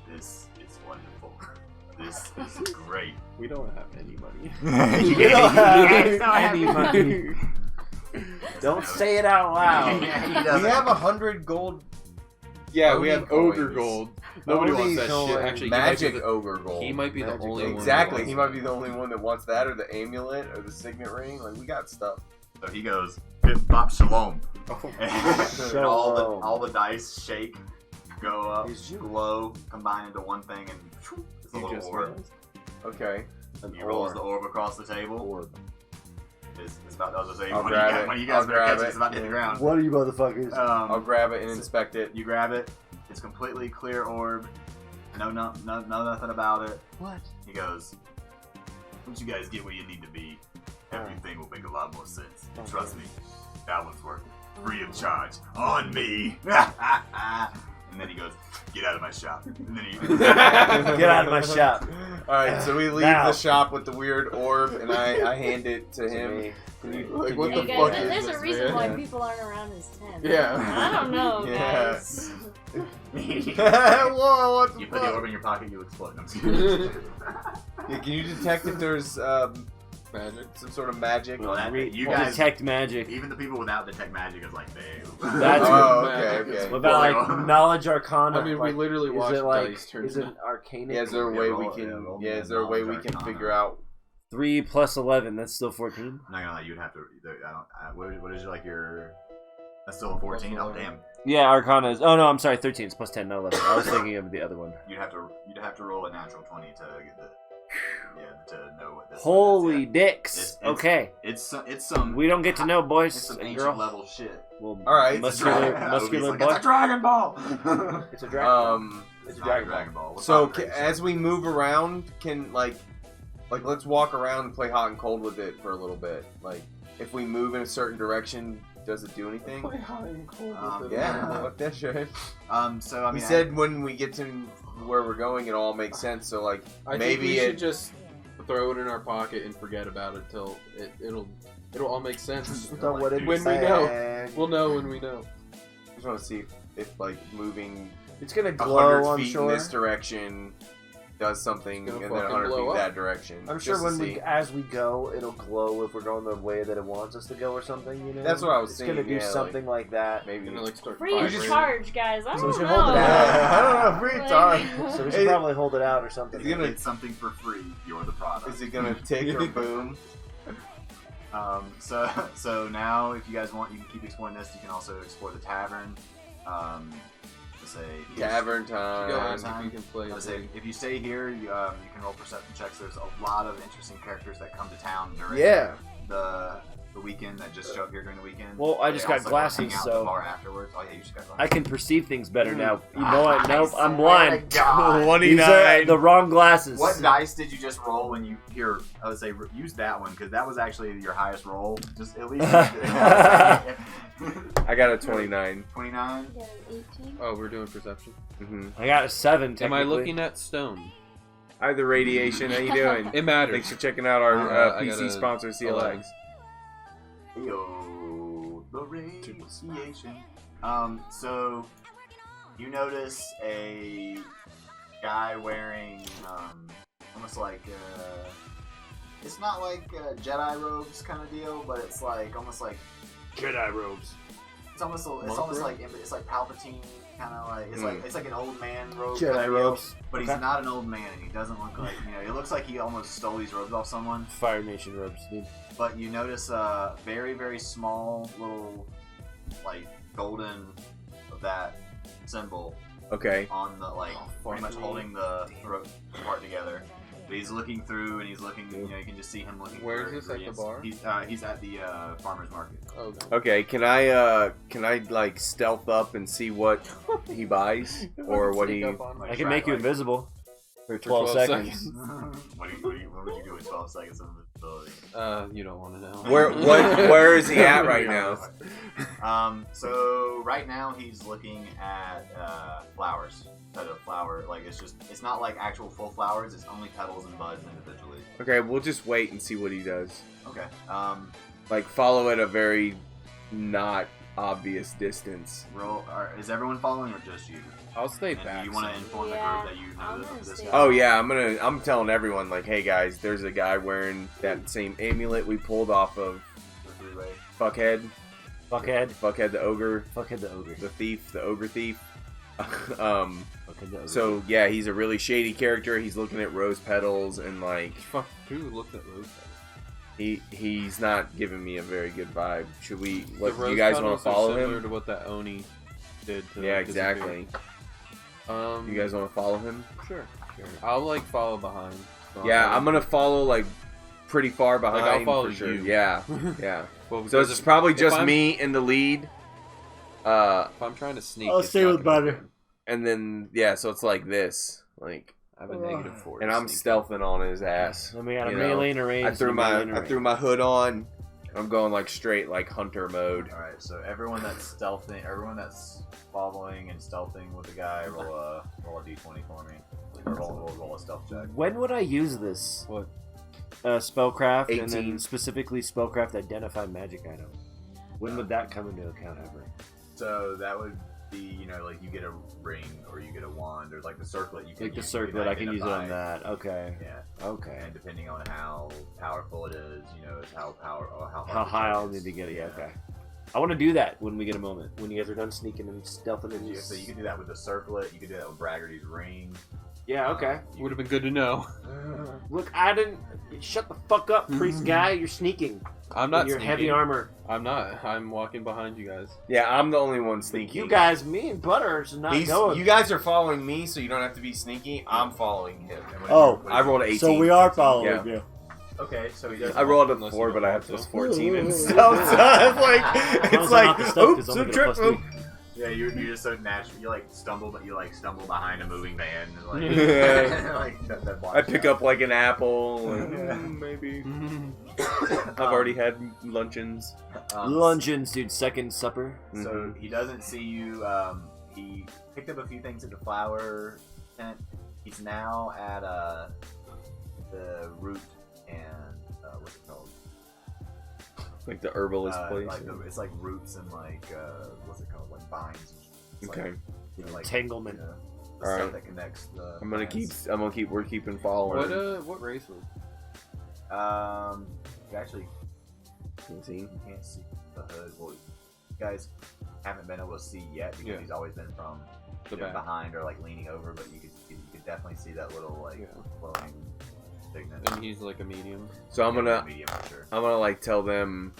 this is wonderful. This is great. We don't have any money. You don't have any money. Don't say it out loud. Yeah, he We doesn't. have 100 gold Yeah, we Only have ogre coins. gold. Nobody Only wants that coins. shit. Actually, magic ogre gold. he might be the Magic only one. Exactly, that he wants might be the only one that wants that, or the amulet, or the signet ring. Like, we got stuff. So he goes, Pip Pop Shalom. Oh. And all the dice shake, go up, He's you. glow, combine into one thing, and it's a You little just orb. realized. Okay. He rolls the orb across the table. Orb. It's about, I was gonna say, I'll when grab you, it. when you I'll guys better grab catch it, it. it's about to hit the ground. What are you motherfuckers? I'll grab it and inspect it. You grab it. It's completely clear orb. No, nothing about it. What? He goes, once you guys get where you need to be, everything will make a lot more sense. Okay. Trust me, that one's working. Free of charge. On me. And then he goes, get out of my shop. And then he Get out of my shop. Alright, so we leave Now. the shop with the weird orb, and I hand it to him. me. Can you, Like, can what you- the Hey fuck guys, is there's this, a reason man? why people aren't around his tent. Yeah. I don't know, Yeah. guys. Whoa, what the You put the fuck? orb in your pocket, you explode. I'm just kidding. Yeah, can you detect if there's Magic. some sort of magic? Well, that, you Well, guys, detect magic. even the people without detect magic is like, damn. That's Oh, what okay, magic is. okay. What about Well, like knowledge arcana? I mean, like, we literally is watched it like dice turn. is it arcana? Yeah, is there a way we roll- can? roll Yeah, me is there a way we knowledge can arcana. figure out? 3 plus 11. That's still 14. I'm not gonna lie, you'd have to. What is like your? That's still a 14. Oh damn! Yeah, arcana is. Oh no, I'm sorry. 13. It's plus 10, not 11. I was thinking of the other one. You'd have to roll a natural 20 to get the. Yeah, to know what this. Holy is. dicks. It's- Okay, It's some. we don't get to know, It's boys some and ancient girls. level shit. Well, All right, muscular, I would be muscular like, butt. it's a Dragon Ball. It's a dragon. It's a not Dragon a Dragon Ball. What's So not a Dragon as we move around, can like let's walk around and play hot and cold with it for a little bit. Like if we move in a certain direction, does it do anything? Yeah, fuck that shit. So I mean, He said when we get to where we're going, it all makes sense. So like I maybe think we it should just throw it in our pocket and forget about it till it'll all make sense. So what did when you we say? know. We'll know when we know. I just want to see if like moving It's gonna 100 glow, I'm feet in sure. this direction does something, It's and gonna then fucking 100 blow feet up. that direction. I'm sure just to when see. as we go, it'll glow if we're going the way that it wants us to go or something. You know. That's what I was It's thinking, gonna do yeah, something like that. maybe. Gonna like start Free of vibrating. charge, guys. I So we don't should know. hold it out. I don't know. Free Like- time. So we should Hey, probably hold it out or something. Is he gonna- Get something for free. You're the product. Is it gonna tick or boom? So now, if you guys want, you can keep exploring this. You can also explore the tavern. To say Tavern Go time. ask if you can play. Let's say if you stay here, you can roll perception checks. There's a lot of interesting characters that come to town during Yeah. the weekend that just show up here during the weekend. Well, I just They got also glasses, hang out at the so bar afterwards. Oh yeah, you just got glasses. I can perceive things better now. You know what? Nope, I I'm swear blind. to God. 29. These are the wrong glasses. What dice did you just roll when you here? I would say use that one because that was actually your highest roll. Just at least I got a 29. 29. Yeah, 18. Oh, we're doing perception. Mm-hmm. I got a 7. Am Technically. I looking at stone? Hi, the radiation. How you doing? It matters. Thanks for checking out our I got PC a sponsor, CLX. Yo, the radiation. So you notice a guy wearing almost like it's not like Jedi robes kind of deal, but it's like almost like Jedi robes. It's almost like Palpatine, kind of like it's like an old man robe. Jedi kind of robes. deal, but he's not an old man, and he doesn't look like It looks like he almost stole these robes off someone. Fire Nation robes, dude. But you notice a very, very small little, like, golden of that symbol Okay. on the, like, pretty much holding the rope part together. But he's looking through, and he's looking, you can just see him looking Where through. is this, at the bar? He's at the farmer's market. Oh, Okay, can I like stealth up and see what he buys or what he? Like, I can make you invisible for 12 seconds. What would you do with 12 seconds of invisibility? You don't want to know. Where is he at right now? So right now he's looking at flowers. Like it's not like actual full flowers. It's only petals and buds individually. Okay, we'll just wait and see what he does. Okay. Like follow at a very not obvious distance. Is everyone following or just you? I'll stay And back. do you want to inform the Yeah, group that you I'm know gonna this stay guy? Oh yeah, I'm telling everyone like, hey guys, there's a guy wearing that same amulet we pulled off of The three-way. Fuckhead Fuckhead. the ogre, Fuckhead the ogre. the thief, the ogre thief. Fuckhead the ogre. So yeah, he's a really shady character. He's looking at rose petals and like Fuck, who looked at rose he's not giving me a very good vibe. Should we? petals? What The do rose you guys want petals to are follow similar him? to what that Oni did to Yeah, disappear. exactly. You You guys want to follow him? Sure. I'll like follow behind. So Yeah, I'll- I'm gonna follow like pretty far behind. I'll follow for sure. you. Yeah, yeah. Well, So because it's probably if just I'm- me in the lead. If I'm trying to sneak, I'll it's stay not with gonna Butter. happen. And then yeah, so it's like this, like, I have a -4. and to I'm sneak. stealthing on his ass. Then we got a You know, melee and a range. I threw and a melee and a my range. hood on. I'm going like straight like hunter mode. All right, so everyone that's following and stealthing with the guy, roll a d20 for me. Or roll a stealth check. When would I use this? What? Spellcraft, and 18. then specifically spellcraft identify magic item. When would that come into account ever? So that would be, like you get a ring or you get a wand or like the circlet. You can Like the use, circlet, I can use it on identify. that. Okay. Yeah. Okay. And depending on how powerful it is, is how How hard high the I'll check need is. to get it. Yeah. Okay. I want to do that when we get a moment. When you guys are done sneaking and stealthing and Yeah, so you can do that with the circlet. You can do that with Braggarty's ring. Yeah. Okay. Would have been good to know. Look, I didn't. Shut the fuck up, priest guy. You're sneaking. I'm not in your sneaking. heavy armor. I'm not. I'm walking behind you guys. Yeah, I'm the only one sneaky. You guys, me and Butter are not going. You guys are following me, so you don't have to be sneaky. I'm following him. Oh, I rolled an 18. So we are following Yeah. you. Okay, so he does. I rolled a Unless 4, you but I have don't plus want 14 and Ooh. stuff. So it's like, oops, I'm a trip. Yeah, you're just so natural. You stumble behind a moving van. And, Yeah. like that blocks I pick you up like an apple, and Yeah. maybe. I've already had luncheons. out. Luncheons, dude. Second supper. So he doesn't see you. He picked up a few things at the flower tent. He's now at the root and what's it called? Like the herbalist place. It's like roots and what's it called? Like vines. And it's Okay. Entanglement. the All stuff right. that connects the. We're keeping following. What race was? You actually Can't see. you can't see the hood. Well, you guys haven't been able to see yet because Yeah. he's always been from The back. behind or like leaning over, but you could definitely see that little flowing signet. And he's like a medium. So I'm gonna medium for sure. like tell them.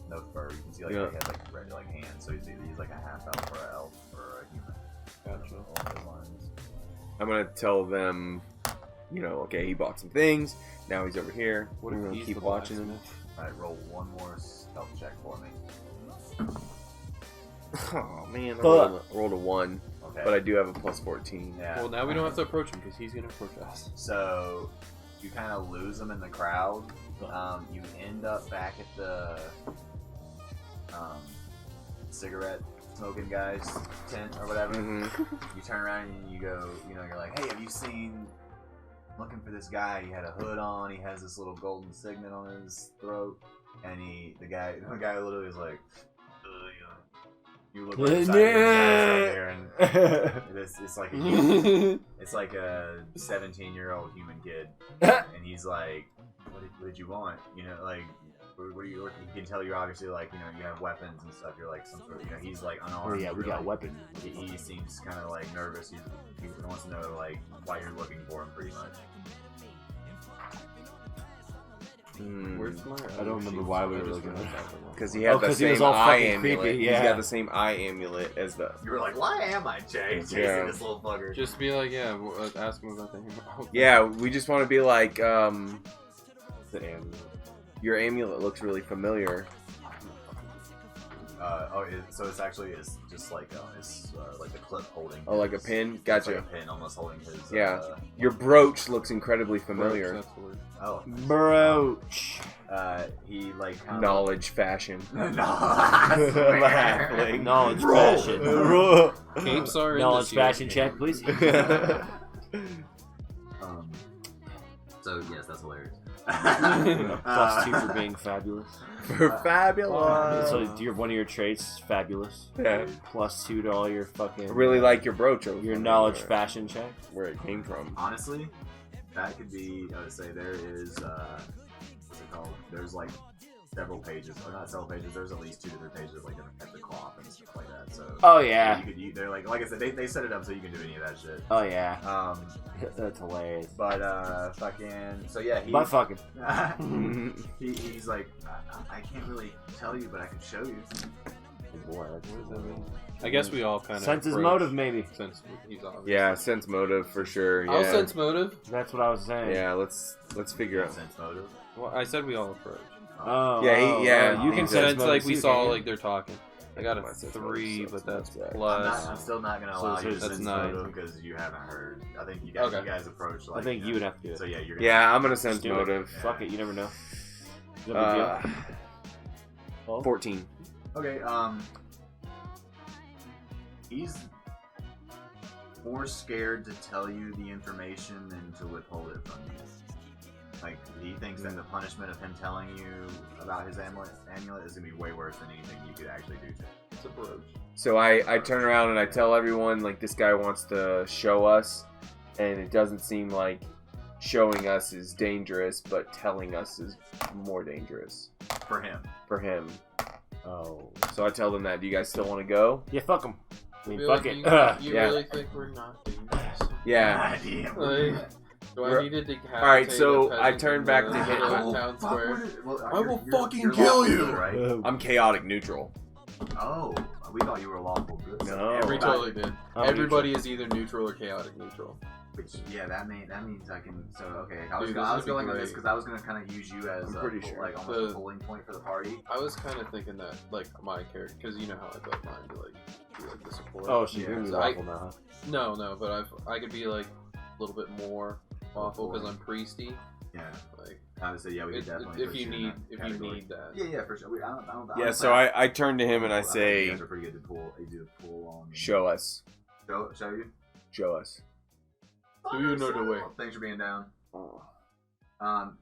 No fur. You can see Yeah. he has like red hands, so he's like a half elf or an elf or a human. Gotcha. Along those lines. I'm gonna tell them. Okay, he bought some things. Now he's over here. What We're if gonna he's keep the watching him. blacksmith? Alright, roll one more stealth check for me. Oh man, I Fuck. rolled a 1, Okay. but I do have a plus 14. Yeah. Well, now we don't have to approach him because he's gonna approach us. So you kind of lose them in the crowd. You end up back at the cigarette smoking guy's tent or whatever. Mhm. You turn around and you go, you're like, hey, have you seen? Looking for this guy. He had a hood on. He has this little golden signet on his throat, and the guy literally is like, you look right beside him, and the guy's right there, and it's like a human. It's like a 17-year-old human kid, and he's like, "What did you want?" What are you looking? You can tell you're obviously like, you know, you have weapons and stuff. You're like some sort of, you know, he's like Oh unarmed. yeah, we You're got like, weapons. He seems kind of like nervous. He wants to know like why you're looking for him, pretty much. Where's my? I don't remember why we were looking at Because he had the 'cause he was same all eye fucking amulet. creepy, He's yeah. got the same eye amulet as the. You were like, why am I chasing Yeah. this little bugger? Just be like, yeah, ask him about the hammer. Yeah, we just want to be like, the amulet. Your amulet looks really familiar. So it's actually just like it's like the clip holding. Oh, like a his- pin? it's Gotcha. Like a pin almost holding his. Yeah. Your brooch looks incredibly familiar. That's the word. Oh. Brooch. He like kind of Knowledge fashion. Laughing. Knowledge Roll. fashion. Capes are in Knowledge this year. fashion check, please. So yes, that's hilarious. +2 for being fabulous. For fabulous. So one of your traits, fabulous. Yeah. +2 to all your fucking. I really like your brooch. Over your from knowledge where- fashion check. Where it came from. Honestly, that could be. I would say there is. What's it called? There's like several pages, or not several pages. There's at least 2 to 3 pages of like different types of cloth and stuff like that. So. Oh yeah. They're like I said, they set it up so you can do any of that shit. Oh yeah. That's hilarious. But fucking. So yeah, he. But fucking. he's like, I can't really tell you, but I can show you. I guess we all kind of Sense his motive, maybe. Since he's obvious. Yeah, sense motive for sure. Yeah. I'll sense motive. That's what I was saying. Yeah, let's figure out. Sense motive. Well, I said we all approach. Oh. Yeah, you can he's sense Sense motive like we too, saw can't you? like they're talking. I got a My sense 3, motive, but that's so plus. I'm still not gonna So- allow so you to that's sense 9. motive because you haven't heard. I think you guys, Okay. you guys approach like. I think you would have to do it. So yeah, you're. Gonna, Yeah, I'm gonna sense Just do it. motive. Fuck it, you never know. Is that a big deal? 14. Okay. He's more scared to tell you the information than to withhold it from you. Like he thinks that the punishment of him telling you about his amulet is gonna be way worse than anything you could actually do to him. It's a brooch. So I turn around and I tell everyone like this guy wants to show us, and it doesn't seem like showing us is dangerous, but telling us is more dangerous For him. for him. Oh. So I tell them that. Do you guys still want to go? Yeah, fuck him. I mean, Feel fuck like it. You Yeah. really think we're not dangerous? Yeah. Like, do I need to decapitate Alright, so a I peasant turn in back the to middle him. of town square? I will fucking kill lawful you! good, right? I'm chaotic neutral. Oh, we thought you were lawful good. No. We totally did. I'm Everybody is either neutral or chaotic neutral. Which, yeah, that means I can. So okay, I was Dude, going this would be with this great. because I was gonna kind of use you as I'm a, pretty sure. like almost a pulling point for the party. I was kind of thinking that, like, my character, because you know how I built mine to, like, be, like, the support. Oh, she's Yeah, gonna be so I- awful now, huh? No, but I could be, like, a little bit more awful because I'm priesty. Yeah, Like, obviously, yeah, we could definitely. if put you in need, that if you category. need that. Yeah, for sure. I don't Yeah, so I turn to him and I You say, guys are pretty good to pull. You do a pull on. show us. Show you. Show us. So you know the way. Thanks for being down. Oh,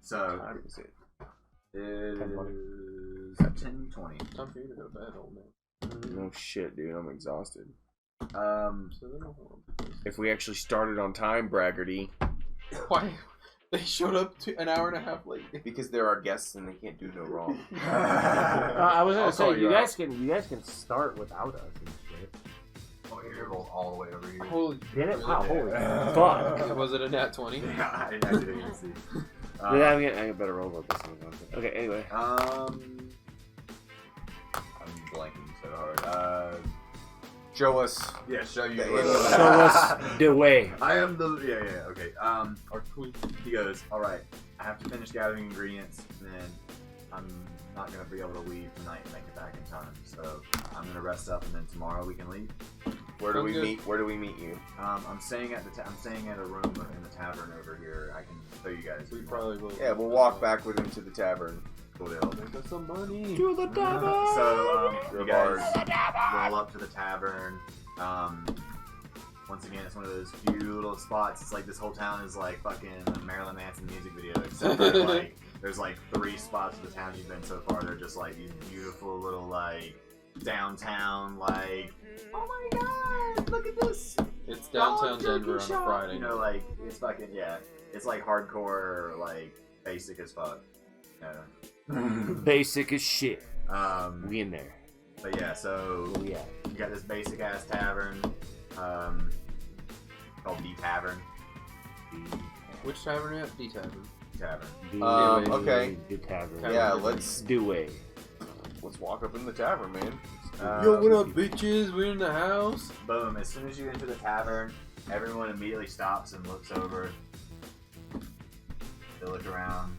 So time is it? it is 10:20. Time for you to go to bed, old man. No shit, dude. I'm exhausted. Um, So then If we actually started on time, braggarty. why? They showed up an hour and a half late. Because they're our guests and they can't do no wrong. I was gonna I'll say call you you guys can start without us and shit. oh, your rolls all the way over here. Holy Did it? Wow, holy Yeah. fuck. Was it a nat 20? Yeah, I didn't even see. Yeah, I'm getting a better roll about this one. Okay, anyway. I'm blanking so hard. Show us. Yeah, show you. Show us the way. I am the. Yeah. Okay. Our tweet. He goes, all right, I have to finish gathering ingredients, and then I'm not going to be able to leave tonight and make it back in time. So I'm going to rest up, and then tomorrow we can leave. Where do we Sounds good. meet? Where do we meet you? I'm staying at I'm staying at a room in the tavern over here. I can show you guys. We probably will. Yeah, we'll walk back with him to the tavern. Cool deal. Make us some money. To the tavern. So you Bars. guys roll up to the tavern. Once again, it's one of those few little spots. It's like this whole town is like fucking a Marilyn Manson music video. Except that, like there's like 3 spots of the town you've been so far. They're just like these beautiful little like downtown like. Oh my god! Look at this. It's downtown Dog Denver on a jerky shop. Friday. You know, like it's fucking yeah. It's like hardcore, like basic as fuck. Basic as shit. We in there. But yeah, so Oh yeah. you got this basic ass tavern, called D Tavern. Which tavern are you at? D Tavern. Tavern. Okay. The tavern. Yeah, let's Do it. walk up in the tavern, man. Yo, what up, bitches? We're in the house. Boom! As soon as you enter the tavern, everyone immediately stops and looks over. They look around.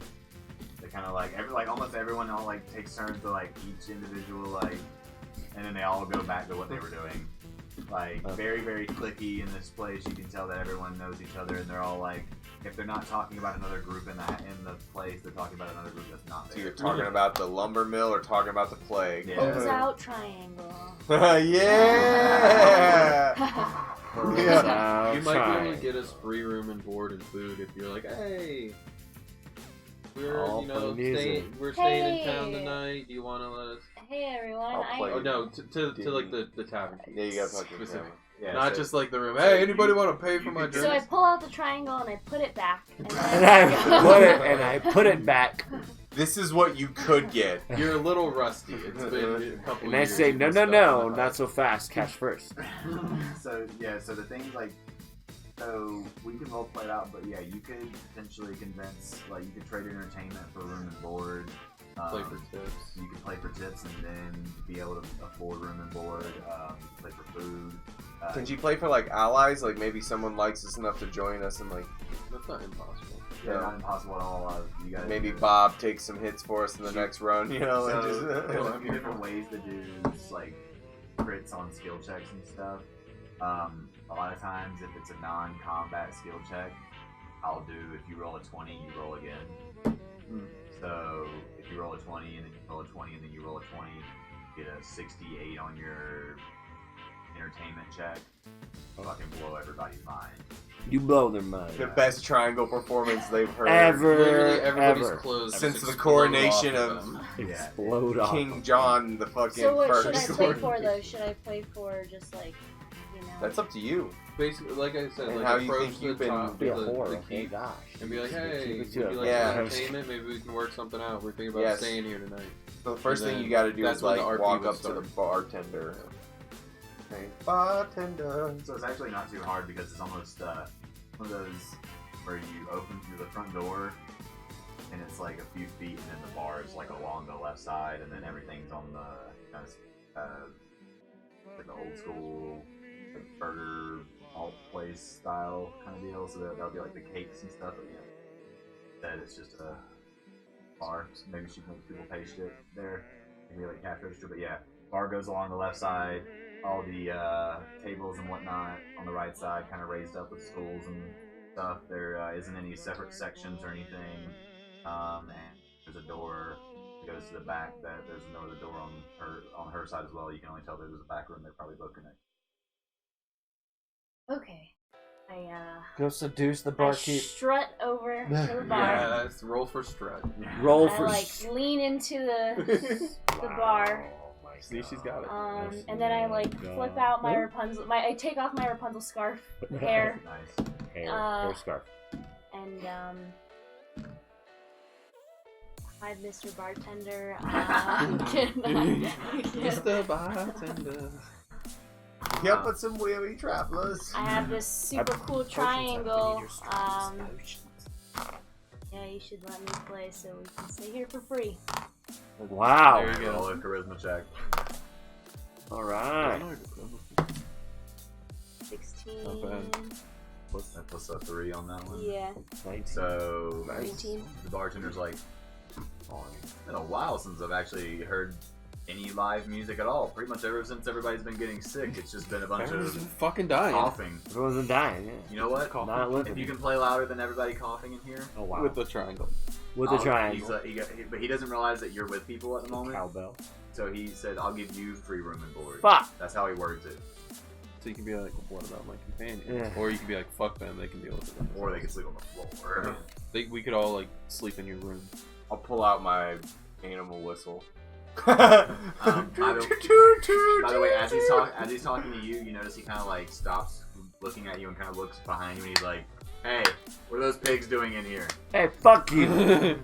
They kind of like almost everyone all like takes turns to like each individual like, and then they all go back to what they were doing. Like very very cliquey in this place. You can tell that everyone knows each other, and they're all like, if they're not talking about another group in the place, they're talking about another group that's not So there. you're talking about the lumber mill or talking about the plague? Yeah. Close out triangle. Yeah. Yeah. You might be able to get us free room and board and food if you're like, hey, we're I'll play music. staying in Hey. town tonight. Do you want to let us? Hey everyone, I'll play. Oh no, to like the tavern. Yeah, you gotta talk to Specific. him. Yeah, Not so- just like the room. Hey, anybody want to pay for my could- So I drinks? pull out the triangle and I put it back. And And I put it back. This is what you could get. You're a little rusty. It's been a couple And I years. say, You've no, been no, stuck no, in the not house. so fast. Cash first. So the things like, so we can role play it out, but yeah, you could potentially convince, like, you could trade entertainment for room and board. Play for tips. You could play for tips and then be able to afford room and board. You can play for food. Can you play for like allies? Like maybe someone likes us enough to join us and like That's not impossible. Yeah, not impossible at all. You guys maybe Bob takes some hits for us in the next run. You know, and So, just there's a few different ways to do like crits on skill checks and stuff. A lot of times, if it's a non-combat skill check, I'll do if you roll a 20, you roll again. So if you roll a 20 and then you roll a 20 and then you roll a 20, you get a 68 on your entertainment check. Fucking blow everybody's mind. You blow their mind. the best triangle performance they've heard Literally everybody's Ever. clothes since just the explode coronation off of them. Explode off. King John the fucking so what should I first. play for though? Should I play for just like, you know? That's up to you. Basically, like I said, And like how you approach think the you've been- top Be a of the whore, okay, keep gosh. and be like, hey, Keep it would to you it. like Yeah. some entertainment? Maybe we can work something out. We're thinking about Yes. staying here tonight. So the first And thing then you got to do that's is when like the RP walk would up to the start. bartender. Hey, bartender. So it's actually not too hard because it's almost one of those where you open through the front door and it's like a few feet and then the bar is like along the left side and then everything's on the kind of like the old school like burger alt place style kind of deal. So that'll be like the cakes and stuff. But yeah, that it's just a bar. So maybe she makes people pay shit there. Maybe like cash register. But yeah, bar goes along the left side. All the tables and whatnot on the right side, kind of raised up with stools and stuff. There isn't any separate sections or anything. And there's a door that goes to the back. That there's no other door on her side as well. You can only tell there's a back room. They're probably both connected. Okay. I Go seduce the I barkeep. strut over to the bar. Yes, roll for strut. Roll I for. like lean into the bar. See, she's got it. And then I like flip out my Rapunzel. I take off my Rapunzel scarf hair. Nice. Hair scarf. And hi, Mr. Bartender. Mr. Bartender. Yep, but some weary travelers. I have this super cool triangle. Yeah, you should let me play so we can stay here for free. Wow. There you go. Roll a charisma check. All right. 16. Not bad. Plus a 3 on that one. Yeah. 19. So 19. the bartender's like, oh, it's been a while since I've actually heard any live music at all. Pretty much ever since everybody's been getting sick, it's just been a bunch Everyone's of fucking dying. coughing. Everyone's been dying, yeah. You know what? Not living. If you can play louder than everybody coughing in here, Oh, wow. With the triangle. With the I'll- triangle. but he doesn't realize that you're with people at the moment. Cowbell. So he said, "I'll give you free room and board." Fuck. That's how he words it. So you can be like, what about my companions? Yeah. Or you can be like, fuck them, they can deal with it. Or they can sleep on the floor. We could all like sleep in your room. I'll pull out my animal whistle. By the way, as he's talking to you, you notice he kind of like stops looking at you and kind of looks behind you, and he's like, "Hey, what are those pigs doing in here?" Hey, fuck you.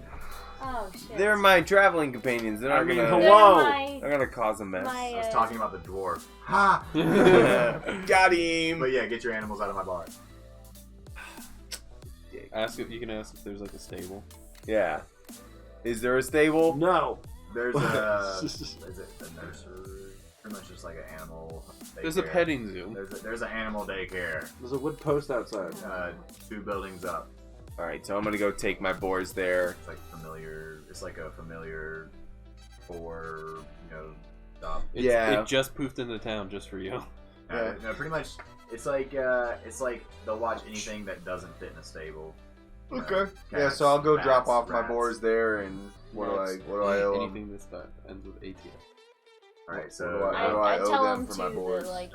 Oh shit. They're my traveling companions. They're not gonna. hello. They're gonna cause a mess. My, I was talking about the dwarf. Ha! Got him. But yeah, get your animals out of my bar. Ask if you can ask if there's like a stable. Yeah. Is there a stable? No. There's a is it a nursery? Pretty much just like an animal. There's a daycare. petting zoo. There's an animal daycare. There's a wood post outside. 2 buildings up. All right, so I'm gonna go take my boars there. It's like familiar. It's like a familiar for stop. It just poofed into town just for you. No, pretty much. It's like they'll watch anything that doesn't fit in a stable. Okay. Yeah, Cats, so I'll go bats, drop off my rats. boars there, and what do I owe 'em? Anything this that ends with ATS. All right, What so do I I owe tell them him for to my boars? like.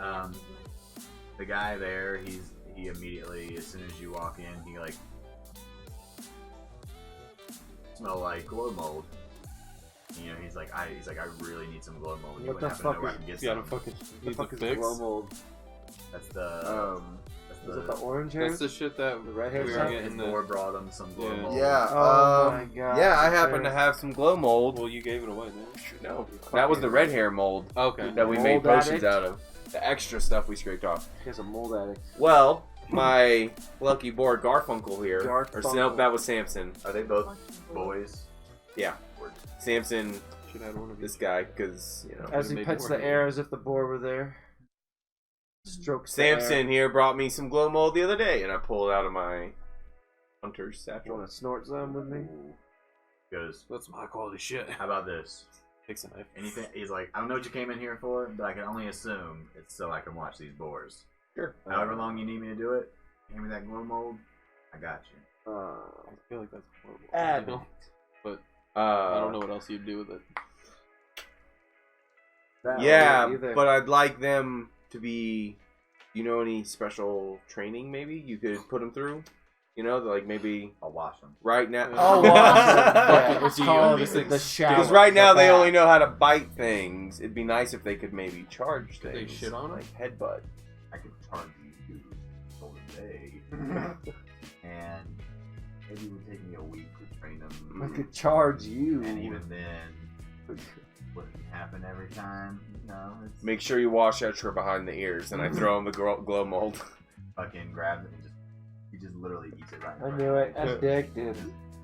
the guy there, he immediately, as soon as you walk in, he like smell like glow mold. You know, he's like I really need some glow mold. You What wouldn't the happen to know fuck where I is- can get You gotta some. fucking What need the fuck the is fix. glow mold? That's the Is it the orange hair? That's the shit that The red hair we were stuff? getting. Lord brought him some glow Yeah. mold. Yeah. Oh my god. Yeah, I happen Sure. to have some glow mold. Well, you gave it away, didn't you? No, that was the red hair mold Okay. that we made Mold potions addict? out of. The extra stuff we scraped off. He's a mold addict. Well, my lucky boy Garfunkel here, or Garfunkel. no, that was Samson. Are they both boys? Yeah, Samson, Should have one of this guy, because As he maybe pets more the than air as if the boar were there. Strokes the air. Samson here brought me some glow mold the other day, and I pulled it out of my hunter's You satchel. want to snort some with me? Goes, That's some high quality shit. how about this? Takes a knife. Anything? He's like, I don't know what you came in here for, but I can only assume it's so I can watch these boars. Sure. However long you need me to do it, hand me that glow mold, I got you. I feel like that's horrible. Add. You know? But I I don't know what else you'd do with it. That Yeah, or either. but I'd like them to be, any special training maybe you could put them through? Like maybe I'll wash them. right now. Oh, yeah, it's Do you called these things the shower. Because right now The they bath. only know how to bite things. It'd be nice if they could maybe charge Could things. they shit on 'em? like headbutt. I could charge you for the day. And maybe it would take me a week to train them. I could charge you. And even then, wouldn't happen every time. No, it's Make sure you wash extra behind the ears, and I throw them the glow mold. fucking grab it and he just literally eats it right in I front knew of it. me. Addicted.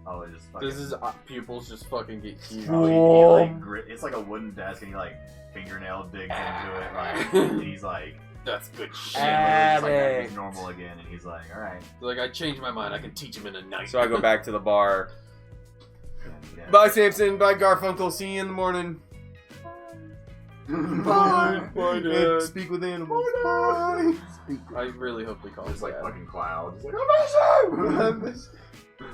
Oh, it just fucking. Does his pupils just fucking get huge? Oh, he like it's like a wooden desk, and he like fingernail digs into it. Like and he's like, That's good shit. it's like Addict. he's normal again, and he's like, all right. Like, I changed my mind. I can teach him in a night. So I go back to the bar. And, yeah. Bye, Samson. Bye, Garfunkel. See you in the morning. Bye. Bye, Dad. Speak with animals. Bye. Speak with I really hope they call Just us like that. fucking clouds. He's like, I miss you.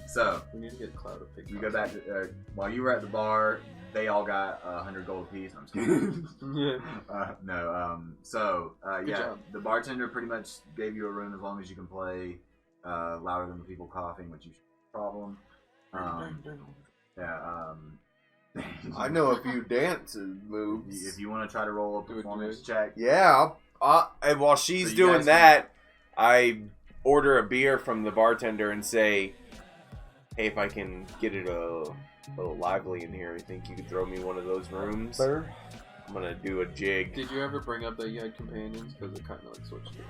So We need to get Cloud a pig. you go back to, while you were at the bar. They all got 100 gold apiece. I'm just kidding. Yeah. Good Yeah, job. the bartender pretty much gave you a room as long as you can play louder than the people coughing, which you should have a problem. I know a few dance moves. If you want to try to roll a Do it, performance do it. check, Yeah, and while she's So you doing guys that, I order a beer from the bartender and say, "Hey, if I can get it a little lively in here, you think you could throw me one of those rooms? Sir? I'm gonna do a jig." Did you ever bring up that you had companions? Because it kind of like switched to them.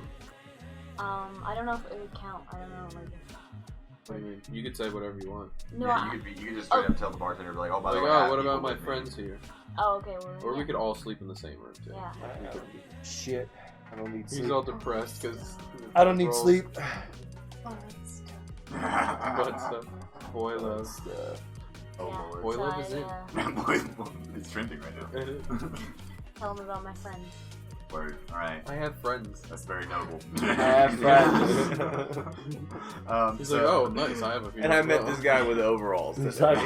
I don't know if it would count. I don't know. Like, What do you mean? You could say whatever you want. no. yeah, you could just straight up tell the bartender, like, oh, by Like, the way, I oh, have what people about my with me. friends here? Oh, okay. Well, Or yeah. we could all sleep in the same room too. Yeah. Shit. I don't need He's sleep. all depressed because I don't need sleep. But stuff. Boy love. Oh, Yeah. Lord. Boy So love is in. Boy, it's trending right now. Tell them about my friends. Word. All right. I had friends. That's very noble. I have friends. He's so, like, oh, nice. I have a few. And I as met well. this guy with overalls today. It's like-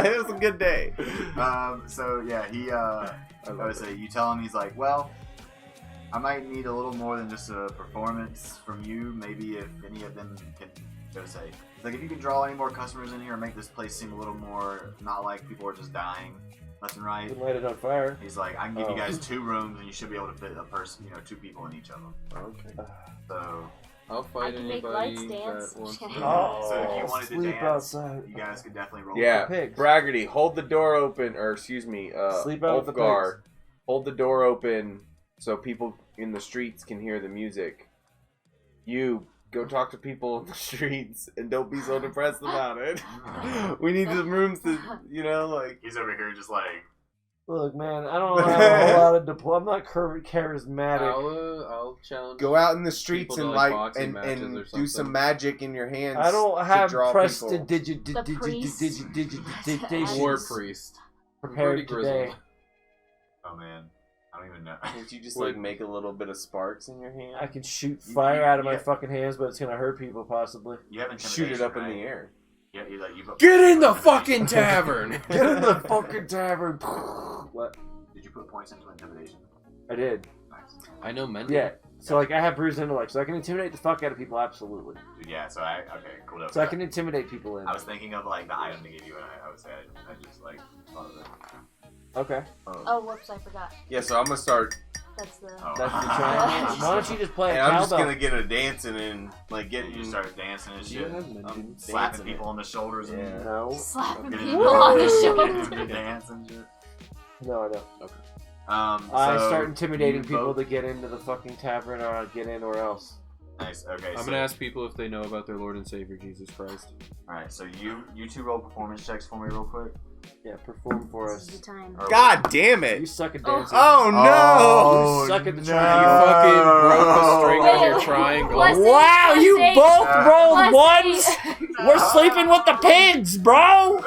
It was a good day. So yeah, he I would say you tell him, he's like, well, I might need a little more than just a performance from you. Maybe if any of them can, I would say, it's like if you can draw any more customers in here and make this place seem a little more not like people are just dying left and right. You can light it on fire. He's like, I can give you guys 2 rooms and you should be able to fit a person, 2 people in each of them. Okay. So I'll fight I can make anybody lights dance. that wants to. Oh, So if you wanted to sleep dance, outside. you guys could definitely roll. Yeah, the pigs. Braggarty, hold the door open, or excuse me, Sleep out with the Ulfgar, hold the door open so people in the streets can hear the music. You go talk to people in the streets and don't be so depressed about it. We need the rooms to, like. He's over here just like. Look, man, I don't have a whole lot of I'm not charismatic. I'll challenge. Go out in the streets people and to, like boxing matches and or do some something. magic in your hands. I don't have to draw people. prestidigitation War priest. prepared Pretty today. grizzled. Oh man, I don't even know. Can't you just like make a little bit of sparks in your hand? I can shoot fire out of my yeah. fucking hands, but it's gonna hurt people possibly. You have Shoot it up right? in the air. Yeah, you've Get in the fucking tavern. Get in the fucking tavern. What? Did you put points into intimidation? I did. Nice. I know men. Yeah. So like I have bruised intellect, so I can intimidate the fuck out of people. Absolutely. Dude, yeah. So okay, cool. So I can intimidate people in. I was thinking of like the item to give you, and I would say I just like thought of it. Okay. Oh, whoops, I forgot. Yeah, so I'm gonna start. That's the. Oh. That's the triangle. Why don't you just play And a I'm just cowbell? gonna get a dancing and like And you getting. start dancing and shit, I'm slapping dancing people on the shoulders Yeah. and No. Slapping getting people on the getting shoulders. into dance and shit. No, I don't. I I start intimidating people to get into the fucking tavern or get in or else. Nice. Okay. I'm gonna ask people if they know about their Lord and Savior Jesus Christ. All right. So you two roll performance checks for me real quick. Yeah, perform for This is us. the time. Or- God damn You it! suck at dancing. Oh no! You suck at the You triangle. fucking broke the string on Wait, your triangle. what's Wow, Plus you eight. both rolled Plus ones. We're sleeping with the pigs, bro.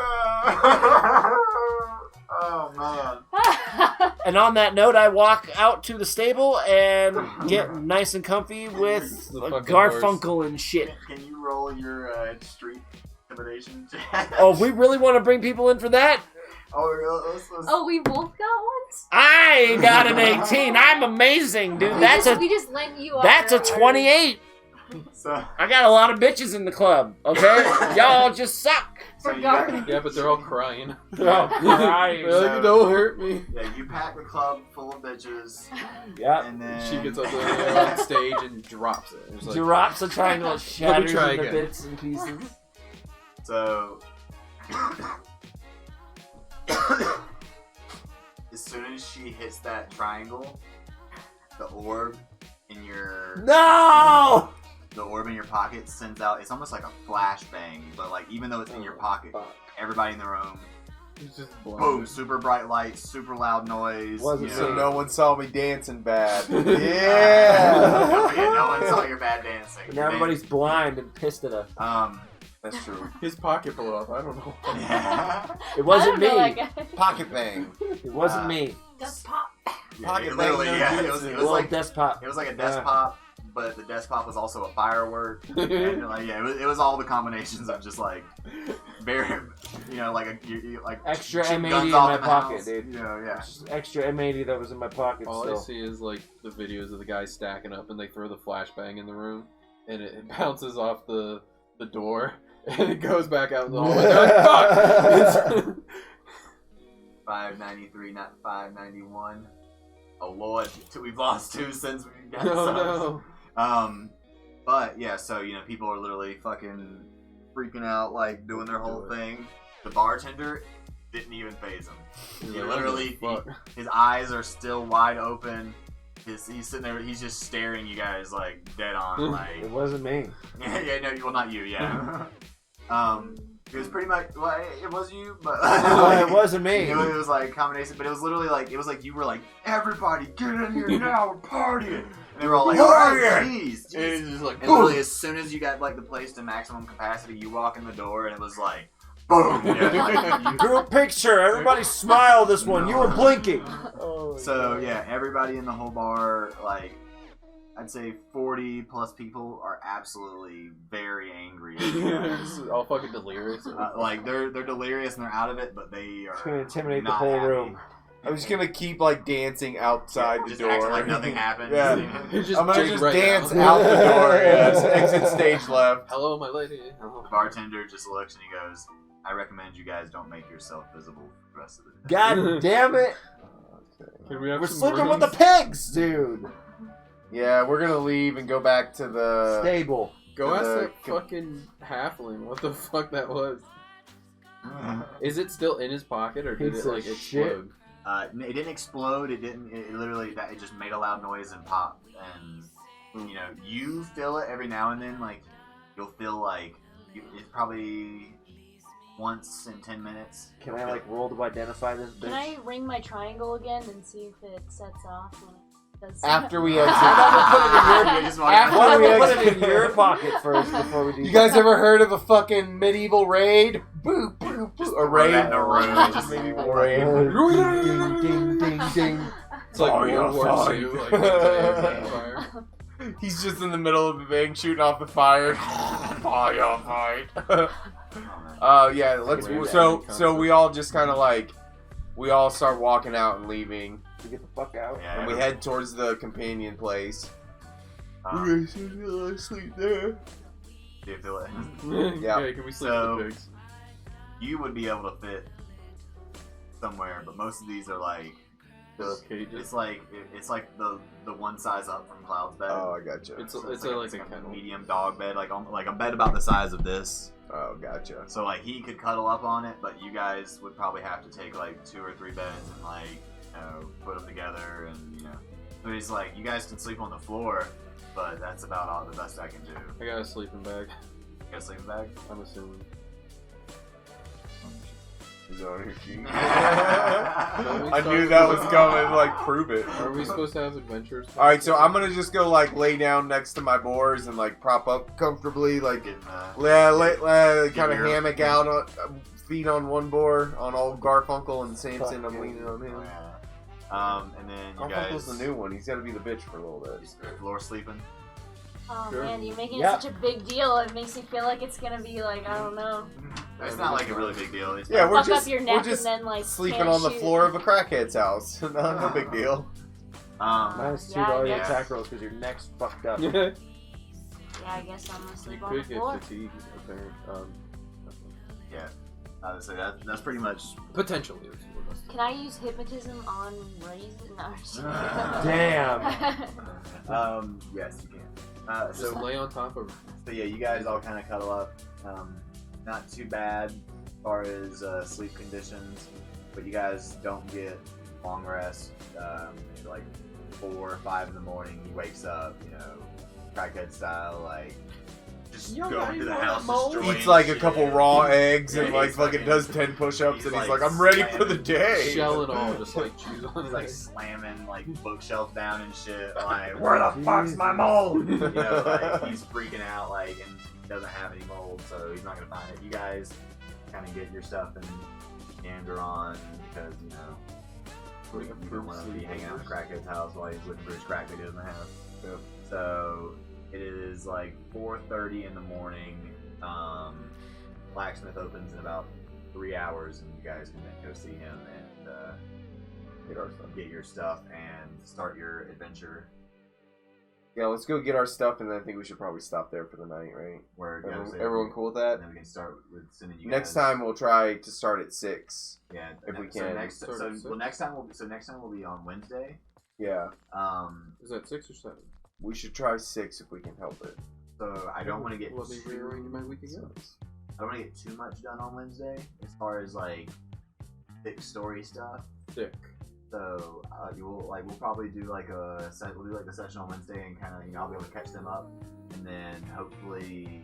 Oh man. And on that note, I walk out to the stable and get nice and comfy with The fucking Garfunkel and shit. Can you roll your street intimidation check? Oh, we really want to bring people in for that? let's Oh, we both got ones? I got an 18. I'm amazing, dude. We just lent you That's a our- 28. So, I got a lot of bitches in the club, okay? Y'all just suck. so For you got, Garth. Yeah, but they're all crying. They're all crying. They're like, don't hurt me. yeah, you pack the club full of bitches, Yeah. and then She gets up there on stage and drops it. It's like, Drops the triangle, shatters try into again. bits and pieces. So, as soon as she hits that triangle, the orb in your No! the orb in your pocket sends out. It's almost like a flashbang, but like even though it's in your pocket, everybody in the room, it's just boom, blind. super bright lights, super loud noise. Wasn't you So know. no one saw me dancing bad. No, Yeah. yeah, no one saw your bad dancing. And everybody's blind and pissed at us. That's true. His pocket blew up. I don't know. yeah. It wasn't I don't know that me. guy. Pocket bang. It wasn't me. Just pop. Pocket literally, bang, no yeah. It jutsu. was Little like despot. it was like a desk pop, but the desk pop was also a firework. And like it was all the combinations of just like very, like like Extra shoot M80 guns in off my the pocket, house, dude. yeah. Just extra M80 that was in my pocket All I still. see is like the videos of the guys stacking up and they throw the flashbang in the room and it bounces off the door and it goes back out in the hallway. They're like, fuck! 593, not 591. Oh lord, we've lost 2 since we got Oh subs. But yeah, so people are literally fucking freaking out, like doing their whole thing. The bartender didn't even faze him. He's He like, literally, "What the his eyes are still wide open. He's sitting there, he's just staring you guys like dead on, like It wasn't me. well, not you, yeah. It was pretty much, well, it was you, but No, it wasn't me. It was like a combination, but it was literally like, you were like, everybody get in here now, we're partying. And they were all like, alright, jeez. And it's just like, And literally, as soon as you got like the place to maximum capacity, you walk in the door and it was like, boom. Yeah. Group picture. Everybody smile this one. You were blinking. Oh, So yeah, everybody in the whole bar, like, I'd say 40 plus people are absolutely very angry at you guys. all fucking delirious. Like they're delirious and they're out of it, but they are It's gonna intimidate the not whole happy. room. I'm just gonna keep like dancing outside the Just door. acting like nothing happened. Yeah. He's just I'm gonna Jake just right dance now. out the door. Yes, exit stage left. Hello, my lady. The bartender just looks and he goes, I recommend you guys don't make yourself visible for the rest of the day. God damn it. Can we have We're some sleeping with rooms? the pigs, dude. Yeah, we're gonna leave and go back to the Stable. Go ask the- that fucking halfling what the fuck that was. Is it still in his pocket or did Piece it of like shit. explode? It didn't explode. It didn't. It literally it just made a loud noise and popped. And you know, you feel it every now and then. Like you'll feel like it's probably once in 10 minutes. Can I like roll to identify this bitch? Can I ring my triangle again and see if it sets off when it does? after we exit. After Why don't we After put it in your pocket first before we do You guys ever heard of a fucking medieval raid? Boop, boop, boop. A raid? that in a room. Just medieval raid. Ding, ding, ding, ding. It's like Oh, World you're War fine. II. Like, on fire. He's just in the middle of the thing, shooting off the fire. Fire fight. Yeah. Let's. So we all just kind of like, we all start walking out and leaving, We get the fuck out. and we head towards the companion place. Sleep there. Do you feel it? Yeah. Hey, can we sleep So- with the pigs? You would be able to fit somewhere, but most of these are like Cages. it's like the one size up from Cloud's bed. Oh, I gotcha. It's So like it's a like a kennel. medium dog bed, like a bed about the size of this. Oh, gotcha. So like he could cuddle up on it, but you guys would probably have to take like 2 or 3 beds and like put them together, and So he's like, you guys can sleep on the floor, but that's about all the best I can do. I got a sleeping bag. You got a sleeping bag? I'm assuming. Is it on your sheet? I I knew that was coming. Like, prove it. Are we supposed to have adventures? All right, so I'm gonna just go like lay down next to my boars and like prop up comfortably, like Getting, kind of your- hammock out, on, feet on one boar on old Garfunkel, and Samson. I'm leaning on him. Oh, yeah. And then you Garfunkel's guys the new one. He's got to be the bitch for a little bit. floor sleeping. Oh Sure. man, you're making Yeah. it such a big deal. It makes me feel like it's gonna be like, I don't know, It's not like a really big deal. It's Yeah, we're fuck just up your we're neck just and then like sleeping can't on the shoot. floor of a crackhead's house. No big deal. Minus Yeah, I $2 guess. attack rolls because your neck's fucked up. you Yeah, I guess I'm gonna sleep on the could get floor. fatigued, apparently. So that's pretty much. Potentially. Can I use hypnotism on Raisin? No, I'm just Damn. Yes, you can. Just So lay on top of. yeah, you guys all kind of cuddle up. Not too bad as far as sleep conditions, but you guys don't get long rest. Like 4 or 5 in the morning, he wakes up, crackhead style, like just going to the house, destroying Eats like a shit. couple raw eggs and Yeah, like he's fucking does 10 push-ups, and he's like, I'm like ready for the slamming day. Shell it all, just like chews on He's it. like slamming like bookshelf down and shit. Like Where the fuck's my mold? like he's freaking out, like, and he doesn't have any mold, so he's not gonna find it. You guys kind of get your stuff and gander on because you don't want to be hanging out in the crackhead's house while he's looking for his crack that he doesn't have. Yep. So it is like 4:30 in the morning. Blacksmith opens in about 3 hours, and you guys can then go see him and get your stuff and start your adventure. Yeah, let's go get our stuff, and then I think we should probably stop there for the night, right? Where Everyone cool with that? And then we can start with sending you Next guys. time we'll try to start at 6. Yeah, if we so can. next Start at six? next time we'll be on Wednesday. Yeah, Is that 6 or 7? we should try 6 if we can help it. So I don't want to get Let me rearrange my week again. I don't want to get too much done on Wednesday as far as like thick story stuff. Sick. So we'll probably do like we'll do like the session on Wednesday and kind of I'll be able to catch them up, and then hopefully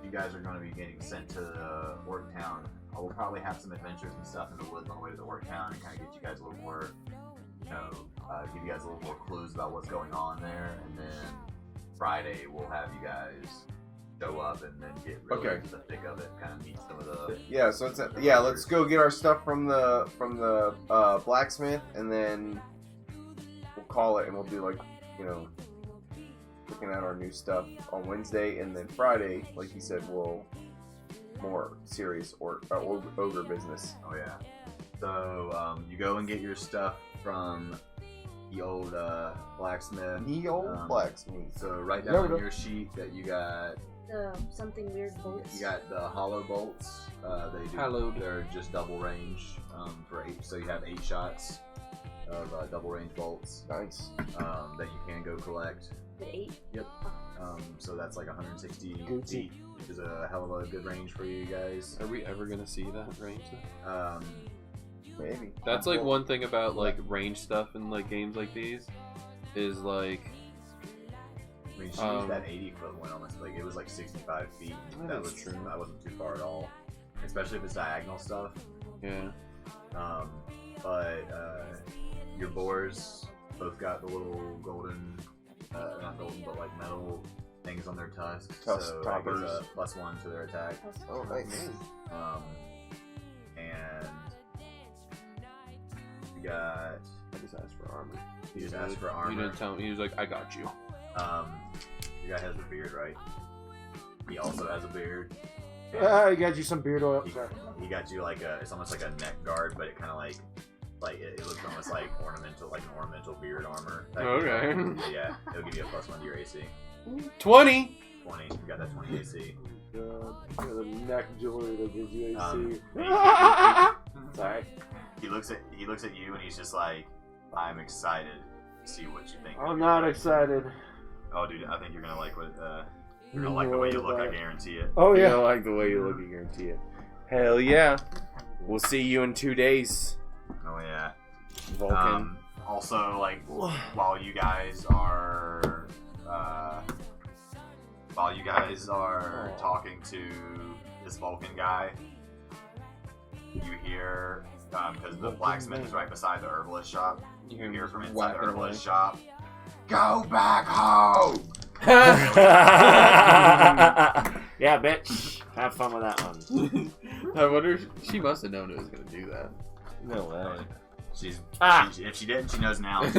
you guys are going to be getting sent to the work town. I will probably have some adventures and stuff in the woods on the way to the work town and kind of get you guys a little more, give you guys a little more clues about what's going on there, and then Friday we'll have you guys show up and then get really into the thick of it, kind of meet some of the. Yeah, so let's go get our stuff from the blacksmith, and then we'll call it, and we'll do like looking at our new stuff on Wednesday, and then Friday, like you said, we'll more serious ogre business. Oh yeah. So you go and get your stuff from the old blacksmith. The old blacksmith. So write down on your sheet that you got. Something weird bolts. You got the hollow bolts. They're just double range for 8. So you have 8 shots. of double range bolts. Nice. That you can go collect. The 8? Yep. So that's like 160 Gucci. feet, which is a hell of a good range for you guys. Are we ever gonna see that range? Maybe. That's like one thing about like range stuff in like games like these, is like. I mean, she used that 80-foot one almost. Like it was like 65 feet. That was true. That wasn't too far at all, especially if it's diagonal stuff. Yeah. But your boars both got the little golden, not golden, but like metal things on their tusks. Tusk so toppers. that gives a +1 to their attack. Oh, nice. And you got. I just asked for armor. You just asked for armor. You didn't tell me. He was like, I got you. Your guy has a beard, right? He also has a beard. Ah, he got you some beard oil. He got you like it's almost like a neck guard, but it kind of like it looks almost like ornamental, like an ornamental beard armor. Okay. Yeah, it'll give you a +1 to your AC. 20. 20. You got that 20 AC. The neck jewelry that gives you AC. Sorry. He looks at you and he's just like, I'm excited to see what you think. I'm not excited. Oh, dude, I think you're gonna like what. You're gonna like the way you look. I guarantee it. Oh yeah. I like the way you look. I guarantee it. Hell yeah. We'll see you in 2 days. Oh yeah. Vulcan. Also, like while you guys are talking to this Vulcan guy, you hear because the blacksmith is right beside the herbalist shop. You hear from inside the herbalist shop. Go back home! Yeah, bitch. Have fun with that one. I wonder if she must have known it was gonna do that. No way. If she didn't, she knows now.